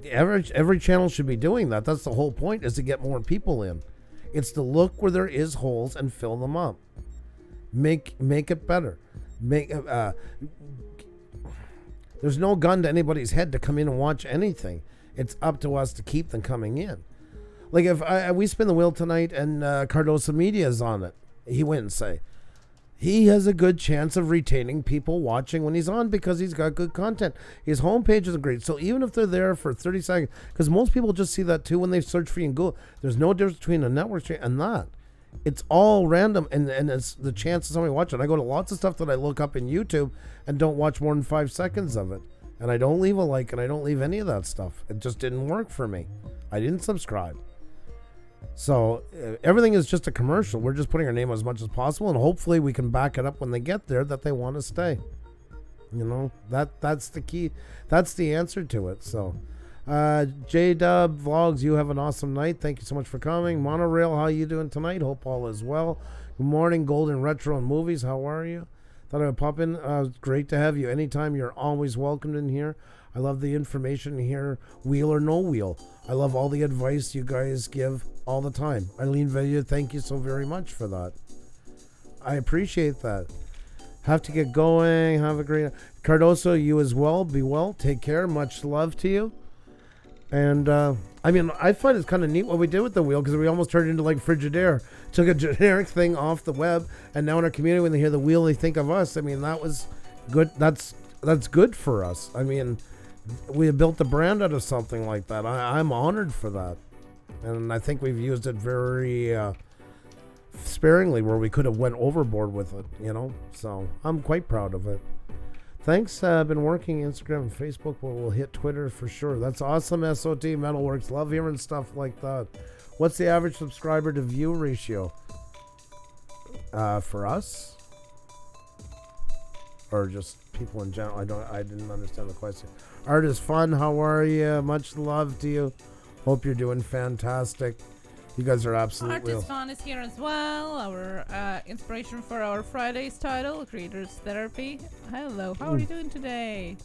Every channel should be doing that. That's the whole point, is to get more people in. It's to look where there is holes and fill them up. Make it better. There's no gun to anybody's head to come in and watch anything. It's up to us to keep them coming in. Like if we spin the wheel tonight and Cardoso Media is on it, he wouldn't say. He has a good chance of retaining people watching when he's on because he's got good content. His homepage is great. So even if they're there for 30 seconds, because most people just see that too when they search for you in Google. There's no difference between a network stream and that. It's all random, and it's the chance of somebody watching. I go to lots of stuff that I look up in YouTube and don't watch more than 5 seconds of it. And I don't leave a like, and I don't leave any of that stuff. It just didn't work for me. I didn't subscribe. So everything is just a commercial. We're just putting our name as much as possible, and hopefully we can back it up when they get there that they want to stay. You know, that's the key. That's the answer to it. So J-Dub Vlogs, you have an awesome night. Thank you so much for coming. Monorail, how you doing tonight? Hope all is well. Good morning, Golden Retro and Movies. How are you? Thought I would pop in. Great to have you. Anytime, you're always welcomed in here. I love the information here, wheel or no wheel. I love all the advice you guys give all the time. Eileen Velia, thank you so very much for that. I appreciate that. Have to get going. Have a great... Cardoso, you as well. Be well. Take care. Much love to you. And, I mean, I find it's kind of neat what we did with the wheel because we almost turned it into like Frigidaire. Took a generic thing off the web, and now in our community, when they hear the wheel, they think of us. I mean, that was good. That's good for us. I mean, we have built a brand out of something like that. I'm honored for that. And I think we've used it very sparingly where we could have went overboard with it, you know. So I'm quite proud of it. Thanks. I've been working Instagram and Facebook, but we'll hit Twitter for sure. That's awesome, SOT Metalworks. Love hearing stuff like that. What's the average subscriber to view ratio? For us? Or just people in general? I didn't understand the question. Art is fun. How are you? Much love to you. Hope you're doing fantastic. You guys are absolutely... Artist Fun is here as well. Our inspiration for our Friday's title, Creators Therapy. Hello, how are you doing today?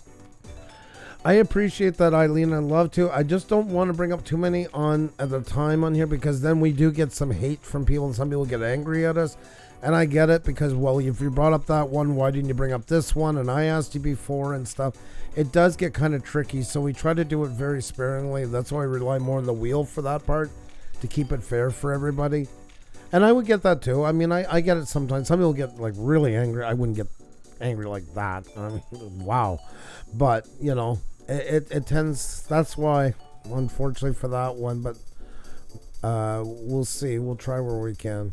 I appreciate that, Eileen. I love to. I just don't want to bring up too many on at a time on here because then we do get some hate from people and some people get angry at us. And I get it because, well, if you brought up that one, why didn't you bring up this one? And I asked you before and stuff. It does get kind of tricky, so we try to do it very sparingly. That's why I rely more on the wheel for that part, to keep it fair for everybody. And I would get that too. I mean, I get it sometimes. Some people get like really angry. I wouldn't get angry like that. I mean, wow. But, you know, it tends, that's why, unfortunately for that one. But we'll see. We'll try where we can.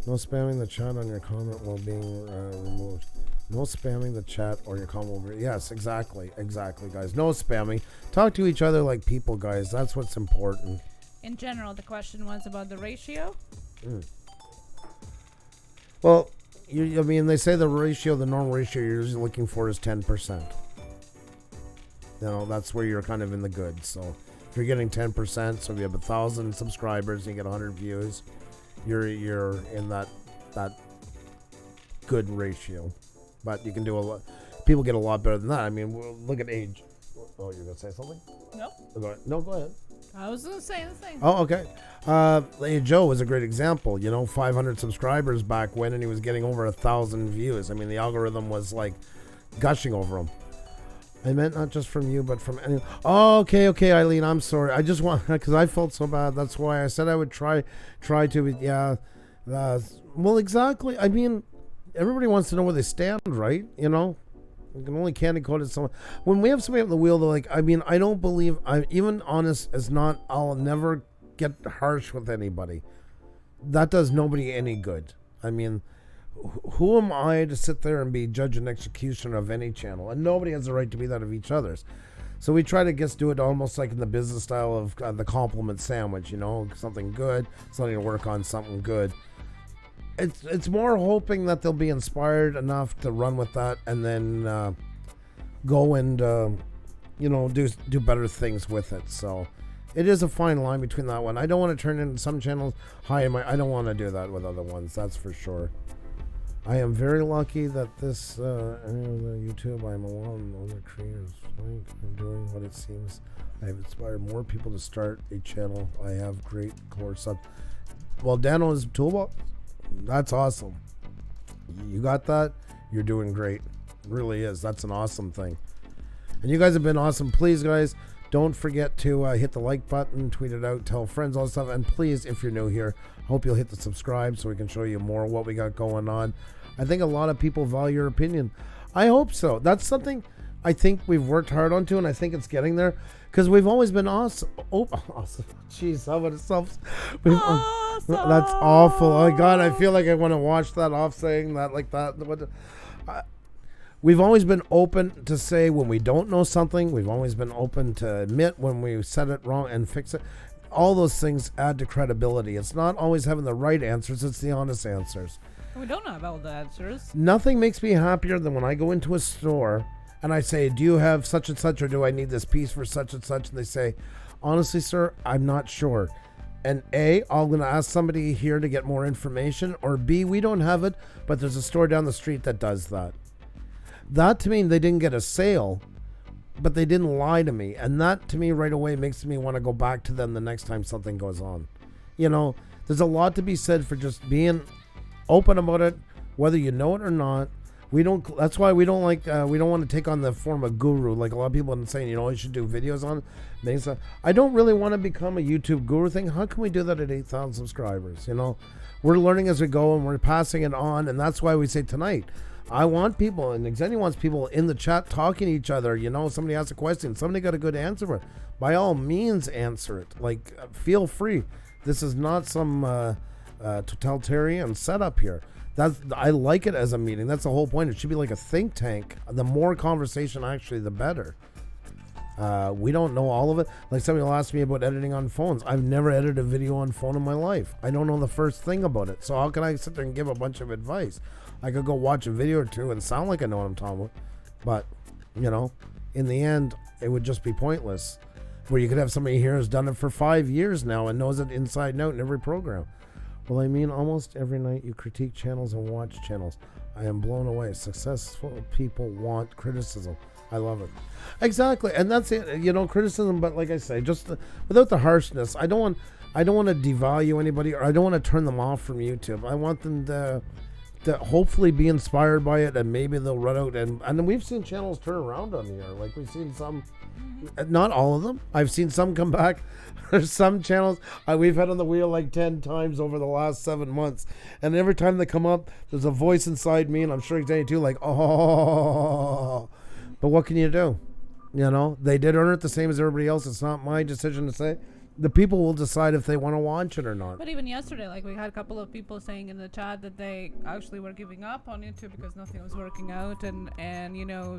No spamming the chat on your comment while being removed. No spamming the chat or your comment will be... Yes, exactly, guys. No spamming. Talk to each other like people, guys. That's what's important. In general, the question was about the ratio. Well, I mean, they say the normal ratio you're usually looking for is 10%. You know, that's where you're kind of in the good. So if you're getting 10%, so if you have 1,000 subscribers and you get 100 views, you're in that good ratio. But you can do a lot. People get a lot better than that. I mean, look at age. Oh, you're gonna say something? No. No, go ahead. I was gonna say the same. Oh, okay. Hey, Joe was a great example. You know, 500 subscribers back when, and he was getting over 1,000 views. I mean, the algorithm was like gushing over him. I meant not just from you, but from anyone. Oh, okay, Eileen. I'm sorry. I just want, because I felt so bad. That's why I said I would try to. Yeah. Well, exactly. I mean, everybody wants to know where they stand, right? You know, you can only candy coat it. Someone when we have somebody on the wheel, they're like, I mean, I don't believe. I'm even honest as not. I'll never get harsh with anybody. That does nobody any good. I mean, who am I to sit there and be judge and executioner of any channel? And nobody has the right to be that of each other's. So we try to just do it almost like in the business style of the compliment sandwich, something good, something to work on, something good. It's more hoping that they'll be inspired enough to run with that and then go and do better things with it. So it is a fine line between that one. I don't want to turn into some channels high in my. I don't want to do that with other ones. That's for sure. I am very lucky that this YouTube. I'm alone. Other creators I'm doing what it seems. I have inspired more people to start a channel. I have great core sub. Well, Dano's toolbox. That's awesome. You got that. You're doing great. It really is. That's an awesome thing. And you guys have been awesome. Please, guys, don't forget to hit the like button, tweet it out, tell friends, all that stuff. And please, if you're new here, hope you'll hit the subscribe so we can show you more what we got going on. I think a lot of people value your opinion. I hope so. That's something I think we've worked hard on to, and I think it's getting there because we've always been awesome. Oh, awesome. Jeez, how about itself? Awesome. That's awful. Oh, God, I feel like I want to wash that off saying that like that. We've always been open to say when we don't know something. We've always been open to admit when we said it wrong and fix it. All those things add to credibility. It's not always having the right answers. It's the honest answers. We don't know about the answers. Nothing makes me happier than when I go into a store and I say, do you have such and such or do I need this piece for such and such? And they say, honestly, sir, I'm not sure. And A, I'm going to ask somebody here to get more information. Or B, we don't have it, but there's a store down the street that does that. That to me, they didn't get a sale, but they didn't lie to me. And that to me right away makes me want to go back to them the next time something goes on. There's a lot to be said for just being open about it, whether you know it or not. That's why we don't we don't want to take on the form of guru, like a lot of people are saying, you should do videos on it. I don't really want to become a YouTube guru thing. How can we do that at 8,000 subscribers? We're learning as we go and we're passing it on. And that's why we say tonight, I want people, and Xenia wants people in the chat talking to each other. Somebody asks a question, somebody got a good answer for it. By all means, answer it. Feel free. This is not some totalitarian setup here. I like it as a meeting. That's the whole point. It should be like a think tank. The more conversation, actually, the better. We don't know all of it. Like somebody will ask me about editing on phones. I've never edited a video on phone in my life. I don't know the first thing about it. So how can I sit there and give a bunch of advice? I could go watch a video or two and sound like I know what I'm talking about. But, in the end, it would just be pointless. Where you could have somebody here who's done it for 5 years now and knows it inside and out in every program. Well, I mean, almost every night you critique channels and watch channels. I am blown away. Successful people want criticism. I love it. Exactly. And that's it. Criticism, but like I say, just without the harshness. I don't want to devalue anybody, or I don't want to turn them off from YouTube. I want them to hopefully be inspired by it, and maybe they'll run out. And we've seen channels turn around on here. Like we've seen some, not all of them. I've seen some come back. There's some channels we've had on the wheel like 10 times over the last 7 months. And every time they come up, there's a voice inside me, and I'm sure Xenia too, like, oh. But what can you do? They did earn it the same as everybody else. It's not my decision to say. The people will decide if they want to watch it or not. But even yesterday, we had a couple of people saying in the chat that they actually were giving up on YouTube because nothing was working out, and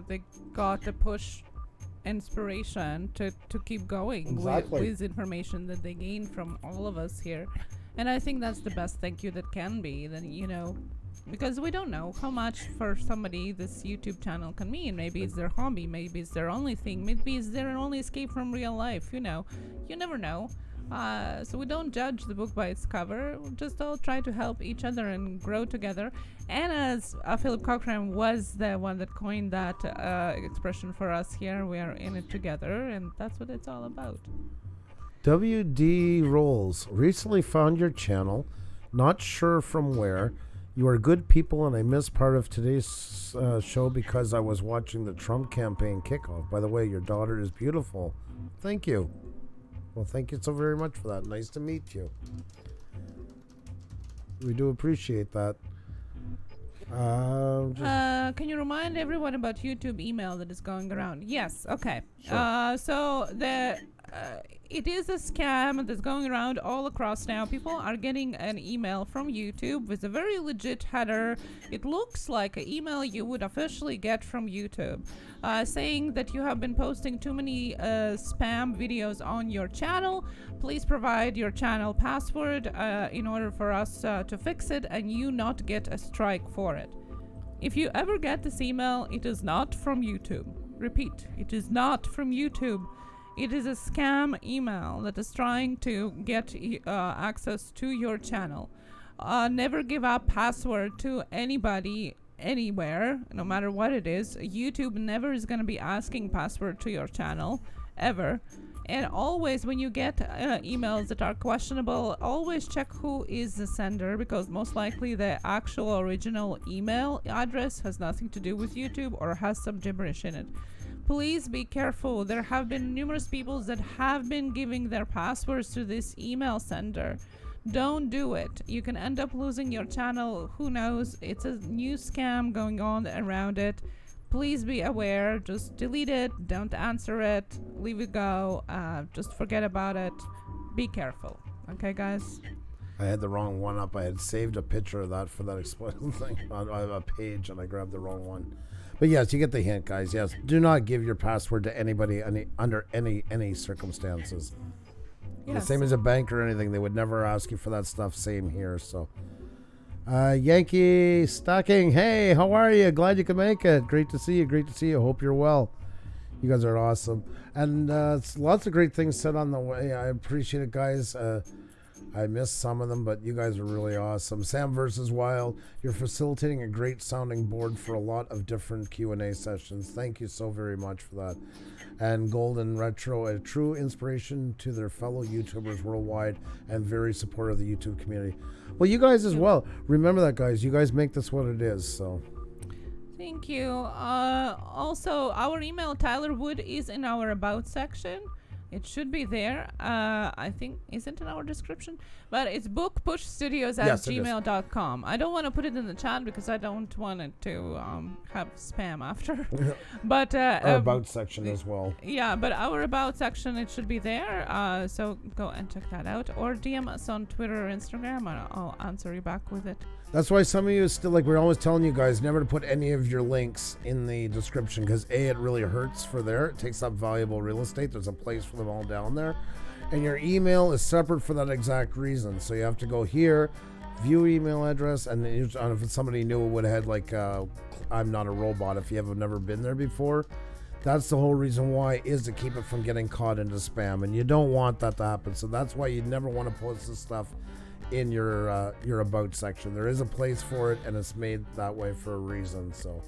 they got the push inspiration to keep going with information that they gained from all of us here. And I think that's the best thank you that can be. Then because we don't know how much for somebody this YouTube channel can mean. Maybe it's their hobby, maybe it's their only thing, maybe it's their only escape from real life. You never know. So we don't judge the book by its cover. We'll just all try to help each other and grow together. And as Philip Cochrane was the one that coined that expression for us here, we are in it together, and that's what it's all about. WD Rolls recently found your channel, not sure from where. You are good people, and I missed part of today's show because I was watching the Trump campaign kickoff. By the way, your daughter is beautiful. Thank you. Well, thank you so very much for that. Nice to meet you. We do appreciate that. Can you remind everyone about YouTube email that is going around? Yes. Okay. Sure. So the it is a scam that's going around all across now. People are getting an email from YouTube with a very legit header. It looks like an email you would officially get from YouTube, saying that you have been posting too many spam videos on your channel. Please provide your channel password in order for us to fix it and you not get a strike for it. If you ever get this email, it is not from YouTube. Repeat, it is not from YouTube. It is a scam email that is trying to get access to your channel. Never give up password to anybody, anywhere, no matter what it is. YouTube never is going to be asking password to your channel, ever. And always, when you get emails that are questionable, always check who is the sender, because most likely the actual original email address has nothing to do with YouTube or has some gibberish in it. Please be careful. There have been numerous people that have been giving their passwords to this email sender. Don't do it. You can end up losing your channel. Who knows? It's a new scam going on around it. Please be aware. Just delete it. Don't answer it. Leave it go. Just forget about it. Be careful. Okay, guys? I had the wrong one up. I had saved a picture of that for that explicit thing on a page, and I grabbed the wrong one. But yes, you get the hint, guys. Yes, do not give your password to anybody under any circumstances. Yes. The same as a bank or anything, they would never ask you for that stuff. Same here. So, Yankee Stocking, hey, how are you? Glad you could make it. Great to see you. Great to see you. Hope you're well. You guys are awesome, and it's lots of great things said on the way. I appreciate it, guys. I missed some of them, but you guys are really awesome. Sam versus Wild, you're facilitating a great sounding board for a lot of different Q&A sessions. Thank you so very much for that. And Golden Retro, a true inspiration to their fellow YouTubers worldwide and very supportive of the YouTube community. Well, you guys as well. Remember that, guys. You guys make this what it is, so... Thank you. Also, our email, Tyler Wood, is in our About section. It should be there. I think, isn't in our description? But it's bookpushstudios at gmail.com. I don't want to put it in the chat because I don't want it to have spam after. But our About section as well. Yeah, but our About section, it should be there. So go and check that out. Or DM us on Twitter or Instagram, and I'll answer you back with it. That's why some of you still, like we're always telling you guys, never to put any of your links in the description, because A, it really hurts for there. It takes up valuable real estate. There's a place for them all down there. And your email is separate for that exact reason. So you have to go here, view email address, and then if it's somebody new, it would have had like, I'm not a robot if you have never been there before. That's the whole reason why, is to keep it from getting caught into spam. And you don't want that to happen. So that's why you never want to post this stuff in your About section. There is a place for it, and it's made that way for a reason. So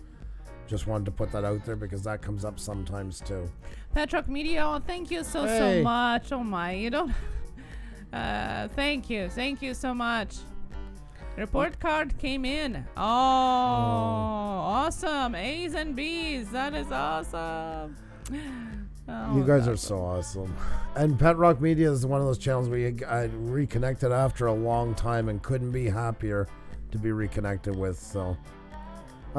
just wanted to put that out there because that comes up sometimes too. Petrock Media, thank you so much. Oh my, you don't thank you so much. Report card came in. Awesome. A's and B's, that is awesome. You guys are so awesome. And Pet Rock Media is one of those channels where I reconnected after a long time and couldn't be happier to be reconnected with. So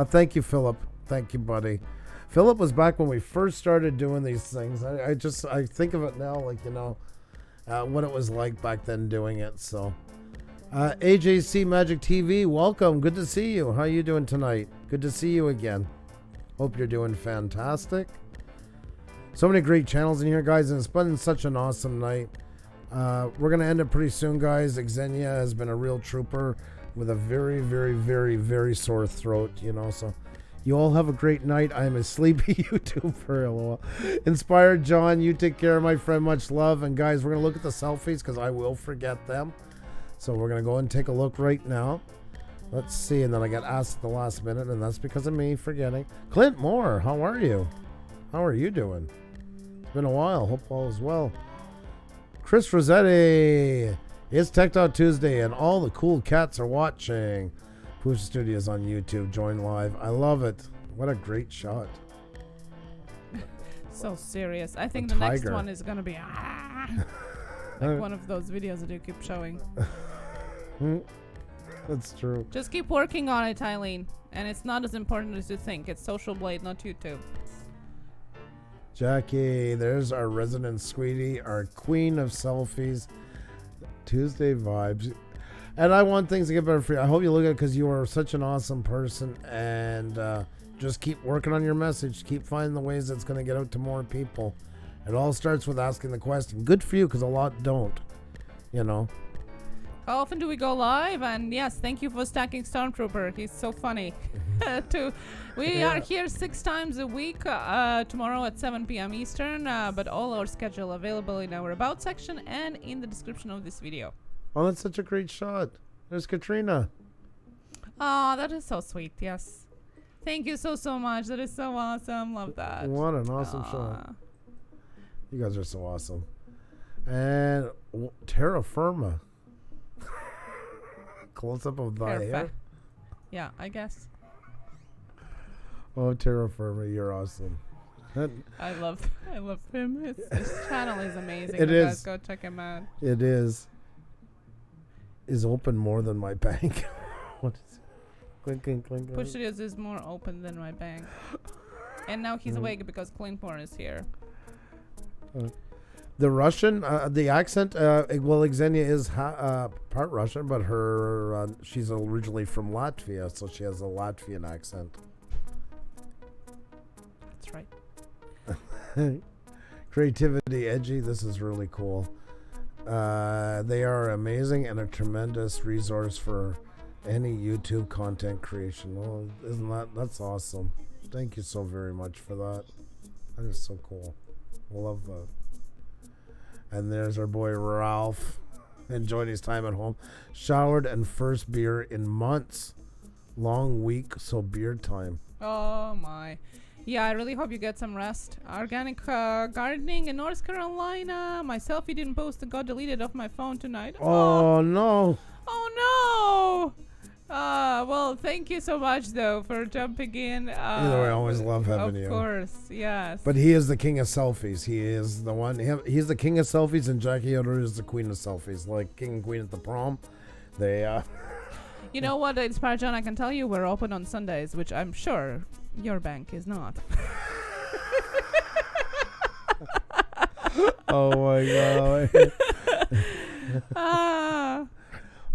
thank you, Philip. Thank you, buddy. Philip was back when we first started doing these things. I think of it now, like, what it was like back then doing it. So AJC Magic TV, welcome. Good to see you. How are you doing tonight? Good to see you again. Hope you're doing fantastic. So many great channels in here, guys, and it's been such an awesome night. We're going to end it pretty soon, guys. Xenia has been a real trooper with a very, very, very, very sore throat, so you all have a great night. I am a sleepy YouTuber. LOL. Inspired John, you take care, my friend. Much love. And guys, we're going to look at the selfies because I will forget them. So we're going to go and take a look right now. Let's see. And then I got asked at the last minute, and that's because of me forgetting. Clint Moore, how are you? How are you doing? Been a while. Hope all is well. Chris Rossetti. It's Tech Talk Tuesday and all the cool cats are watching. Pusa Studios on YouTube. Join live. I love it. What a great shot. So serious. I think the next one is going to be like one of those videos that you keep showing. That's true. Just keep working on it, Eileen. And it's not as important as you think. It's Social Blade, not YouTube. Jackie, there's our resident sweetie, our queen of selfies. Tuesday vibes. And I want things to get better for you. I hope you look at it because you are such an awesome person. And just keep working on your message. Keep finding the ways that's going to get out to more people. It all starts with asking the question. Good for you because a lot don't. You know. How often do we go live? And yes, thank you for stacking Stormtrooper. He's so funny. We are here 6 times a week, tomorrow at 7 p.m. Eastern, but all our schedule available in our About section and in the description of this video. Oh, that's such a great shot. There's Katrina. Oh, that is so sweet, yes. Thank you so much. That is so awesome. Love that. What an awesome shot. You guys are so awesome. And terra firma. Close up of thy hair. Yeah, I guess. Oh, terra firma, you're awesome. I love him. His channel is amazing. It is. Guys, go check him out. It is. Is open more than my bank. What is it? Clink, clink, clink. Push is more open than my bank. And now he's awake because Cleanporn is here. The Russian, the accent, well, Xenia is part Russian, but her she's originally from Latvia, so she has a Latvian accent. That's right. Creativity, edgy, this is really cool. They are amazing and a tremendous resource for any YouTube content creation. Well, that's awesome. Thank you so very much for that. That is so cool. I love that. And there's our boy Ralph, enjoying his time at home. Showered and first beer in months. Long week, so beer time. Oh my. Yeah, I really hope you get some rest. Organic gardening in North Carolina. My selfie didn't post and got deleted off my phone tonight. Oh no. Oh no. Well, thank you so much though for jumping in. Either way, I always love having you. Of course, yes. But he is the king of selfies. He is the one. He's the king of selfies, and Jackie Yoder is the queen of selfies. Like king and queen at the prom. They. You know what, Inspire John? I can tell you we're open on Sundays, which I'm sure your bank is not. Oh my god.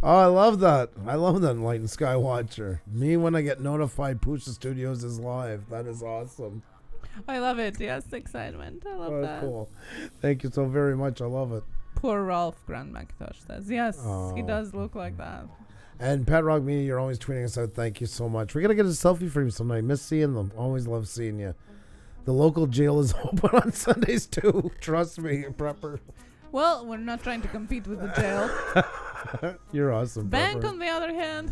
Oh, I love that. I love that Light and Sky Watcher. Me when I get notified Pusa Studios is live. That is awesome. I love it. Yes, excitement. I love that. Cool. Thank you so very much. I love it. Poor Ralph Grand McIntosh says. Yes, he does look like that. And Pat Rock Media, you're always tweeting us out. Thank you so much. We're going to get a selfie for you sometime. Miss seeing them. Always love seeing you. The local jail is open on Sundays too. Trust me, prepper. Well, we're not trying to compete with the jail. You're awesome. Bank, prepper. on the other hand.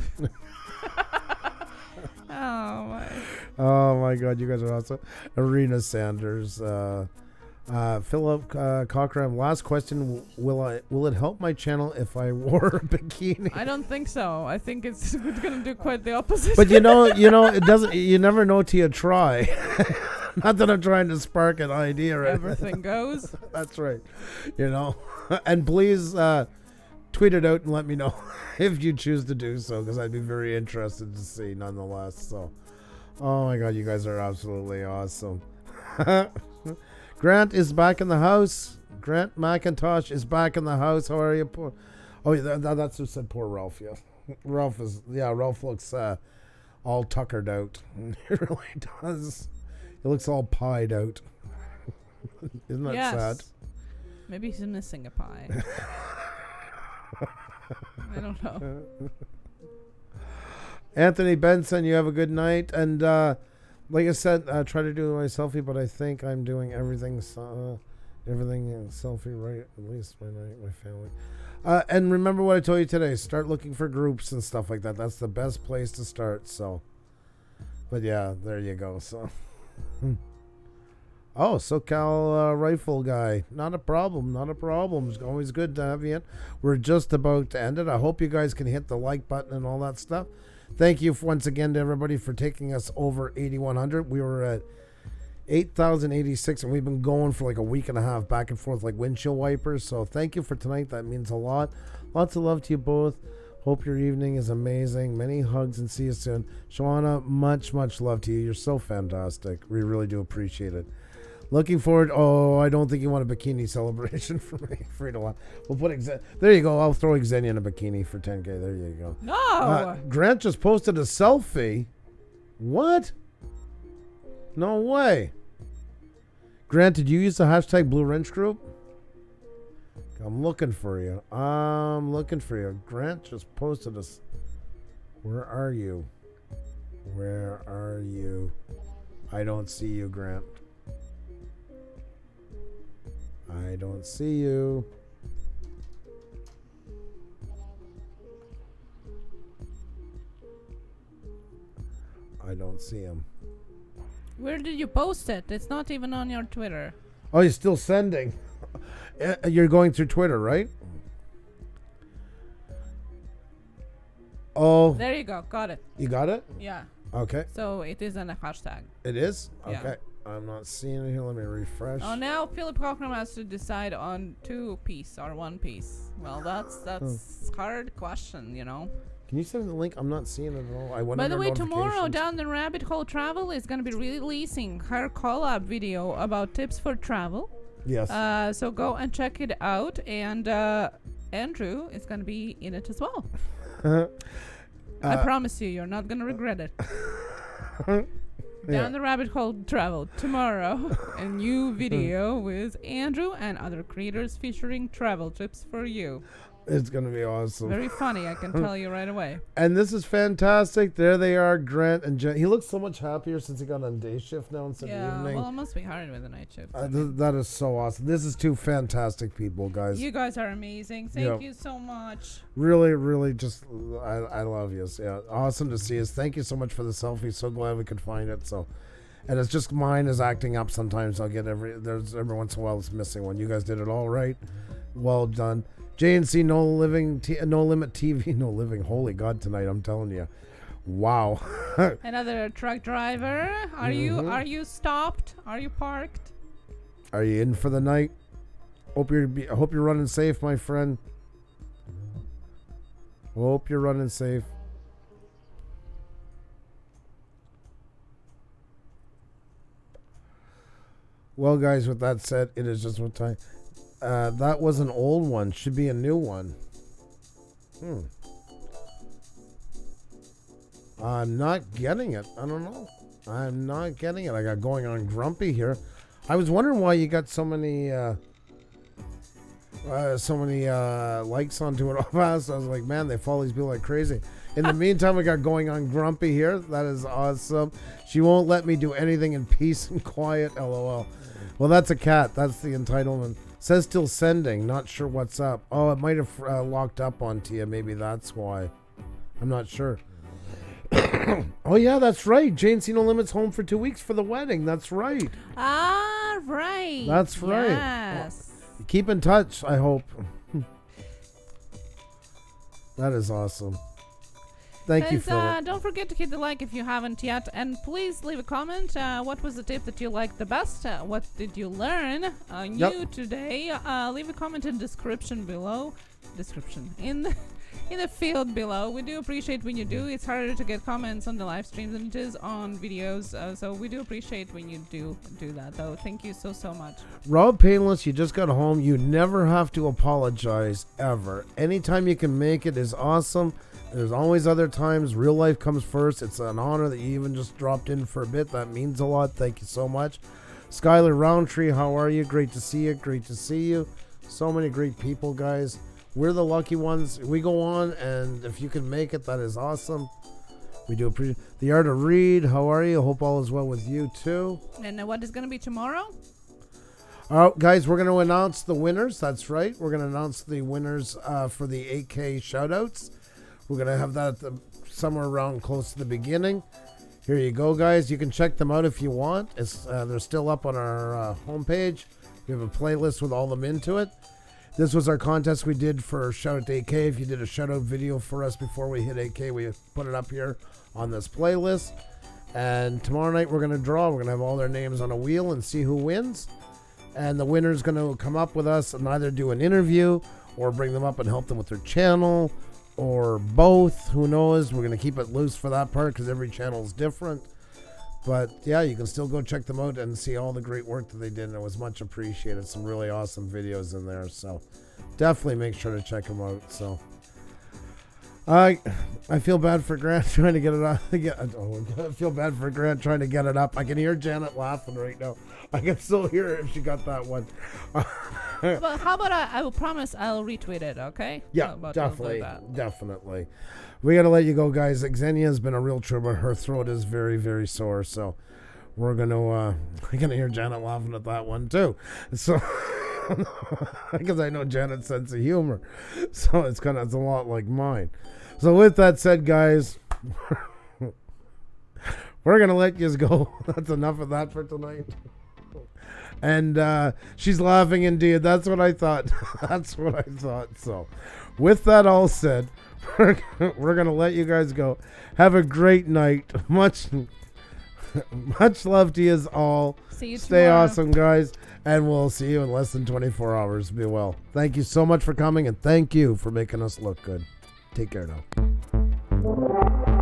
Oh my God, you guys are awesome. Arena Sanders, Philip Cochran. Last question: Will it help my channel if I wore a bikini? I don't think so. I think it's going to do quite the opposite. But you know, it doesn't. You never know till you try. Not that I'm trying to spark an idea. Right? Everything goes. That's right. You know, and please tweet it out and let me know if you choose to do so, because I'd be very interested to see nonetheless. So, oh my God, you guys are absolutely awesome. Grant is back in the house. Grant McIntosh is back in the house. How are you? Oh, yeah, that's who said poor Ralph. Yeah, Ralph looks all tuckered out. He really does. He looks all pied out. Isn't that sad? Maybe he's missing a pie. I don't know. Anthony Benson, you have a good night. And like I said, try to do my selfie, but I think I'm doing everything selfie right, at least my family. And remember what I told you today. Start looking for groups and stuff like that. That's the best place to start. So, but yeah, there you go. So, oh, SoCal rifle guy. Not a problem. It's always good to have you in. We're just about to end it. I hope you guys can hit the like button and all that stuff. Thank you once again to everybody for taking us over 8,100. We were at 8,086, and we've been going for like a week and a half back and forth like windshield wipers. So thank you for tonight. That means a lot. Lots of love to you both. Hope your evening is amazing. Many hugs and see you soon. Shawana, much love to you. You're so fantastic. We really do appreciate it. Looking forward. Oh, I don't think you want a bikini celebration for me. We'll put there you go. I'll throw Xenia in a bikini for 10K. There you go. No. Grant just posted a selfie. What? No way. Grant, did you use the hashtag Blue Wrench Group? I'm looking for you. Grant just posted us. Where are you? Where are you? I don't see you, Grant. I don't see you. I don't see him. Where did you post it? It's not even on your Twitter. Oh, he's still sending. You're going through Twitter, right? Oh. There you go. Got it. You got it? Yeah. Okay. So it is in a hashtag. It is? Yeah. Okay. I'm not seeing it here. Let me refresh. Oh, now Philip Cochran has to decide on 2 piece or 1 piece. Well, that's hard question, you know. Can you send the link? I'm not seeing it at all. I went By the under way, tomorrow notifications. Down the Rabbit Hole Travel is going to be releasing her collab video about tips for travel. Yes. So go and check it out. And Andrew is going to be in it as well. I promise you're not going to regret it. Down the Rabbit Hole Travel tomorrow. A new video with Andrew and other creators featuring travel tips for you. It's going to be awesome. Very funny, I can tell you right away. And this is fantastic. There they are, Grant and Jen. He looks so much happier since he got on day shift now instead of evening. Well, it must be hard with a night shift. That is so awesome. This is 2 fantastic people, guys. You guys are amazing. Thank you so much. Really, really just, I love you. Yeah, awesome to see us. Thank you so much for the selfie. So glad we could find it. So, and it's just mine is acting up sometimes. I'll get every once in a while it's missing one. You guys did it all right. Well done. JNC No Limit TV No Living. Holy God, tonight I'm telling you, wow. Another truck driver. Are you stopped? Are you parked? Are you in for the night? I hope you're running safe, my friend. Hope you're running safe. Well, guys, with that said, it is just what time. That was an old one. Should be a new one. I'm not getting it. I don't know. I'm not getting it. I got going on grumpy here. I was wondering why you got so many likes onto it all fast. I was like, man, they follow these people like crazy. In the meantime, I got going on grumpy here. That is awesome. She won't let me do anything in peace and quiet. LOL. Well, that's a cat. That's the entitlement. Says still sending. Not sure what's up. Oh, it might have locked up on Tia. Maybe that's why. I'm not sure. Oh, yeah, that's right. Jane C. No Limit's home for 2 weeks for the wedding. That's right. Ah, right. That's right. Yes. Well, keep in touch, I hope. That is awesome. Thank you, Philip. Don't forget to hit the like if you haven't yet. And please leave a comment. What was the tip that you liked the best? What did you learn new today? Leave a comment in description below. In the field below. We do appreciate when you do. It's harder to get comments on the live streams than it is on videos. So we do appreciate when you do that, though. Thank you so much. Rob Painless, you just got home. You never have to apologize, ever. Anytime you can make it is awesome. There's always other times. Real life comes first. It's an honor that you even just dropped in for a bit. That means a lot. Thank you so much. Skylar Roundtree, how are you? Great to see you. Great to see you. So many great people, guys. We're the lucky ones. We go on, and if you can make it, that is awesome. We do appreciate the Art of Read. How are you? Hope all is well with you, too. And what is going to be tomorrow? All right, guys, we're going to announce the winners. That's right. We're going to announce the winners for the 8K shoutouts. We're going to have that at somewhere around close to the beginning. Here you go, guys. You can check them out if you want. They're still up on our homepage. We have a playlist with all of them into it. This was our contest we did for Shout Out to 8K. If you did a shout out video for us before we hit 8K, we put it up here on this playlist. And tomorrow night we're going to draw. We're going to have all their names on a wheel and see who wins. And the winner's going to come up with us and either do an interview or bring them up and help them with their channel or both. Who knows? We're going to keep it loose for that part because every channel is different. But yeah, you can still go check them out and see all the great work that they did, and it was much appreciated. Some really awesome videos in there, so definitely make sure to check them out. So I feel bad for Grant trying to get it up. I feel bad for Grant trying to get it up. I can hear Janet laughing right now. I can still hear her if she got that one. Well, how about I will promise I'll retweet it, okay? Yeah, definitely. We got to let you go, guys. Xenia's been a real trooper. Her throat is very, very sore, so we're going to hear Janet laughing at that one, too. So, because I know Janet's sense of humor. So it's a lot like mine. So with that said, guys, we're going to let you go. That's enough of that for tonight. And she's laughing indeed. That's what I thought. So with that all said, we're going to let you guys go. Have a great night. Much love to you all. See you Stay tomorrow. awesome, guys. And we'll see you in less than 24 hours. Be well. Thank you so much for coming, and thank you for making us look good. Take care now.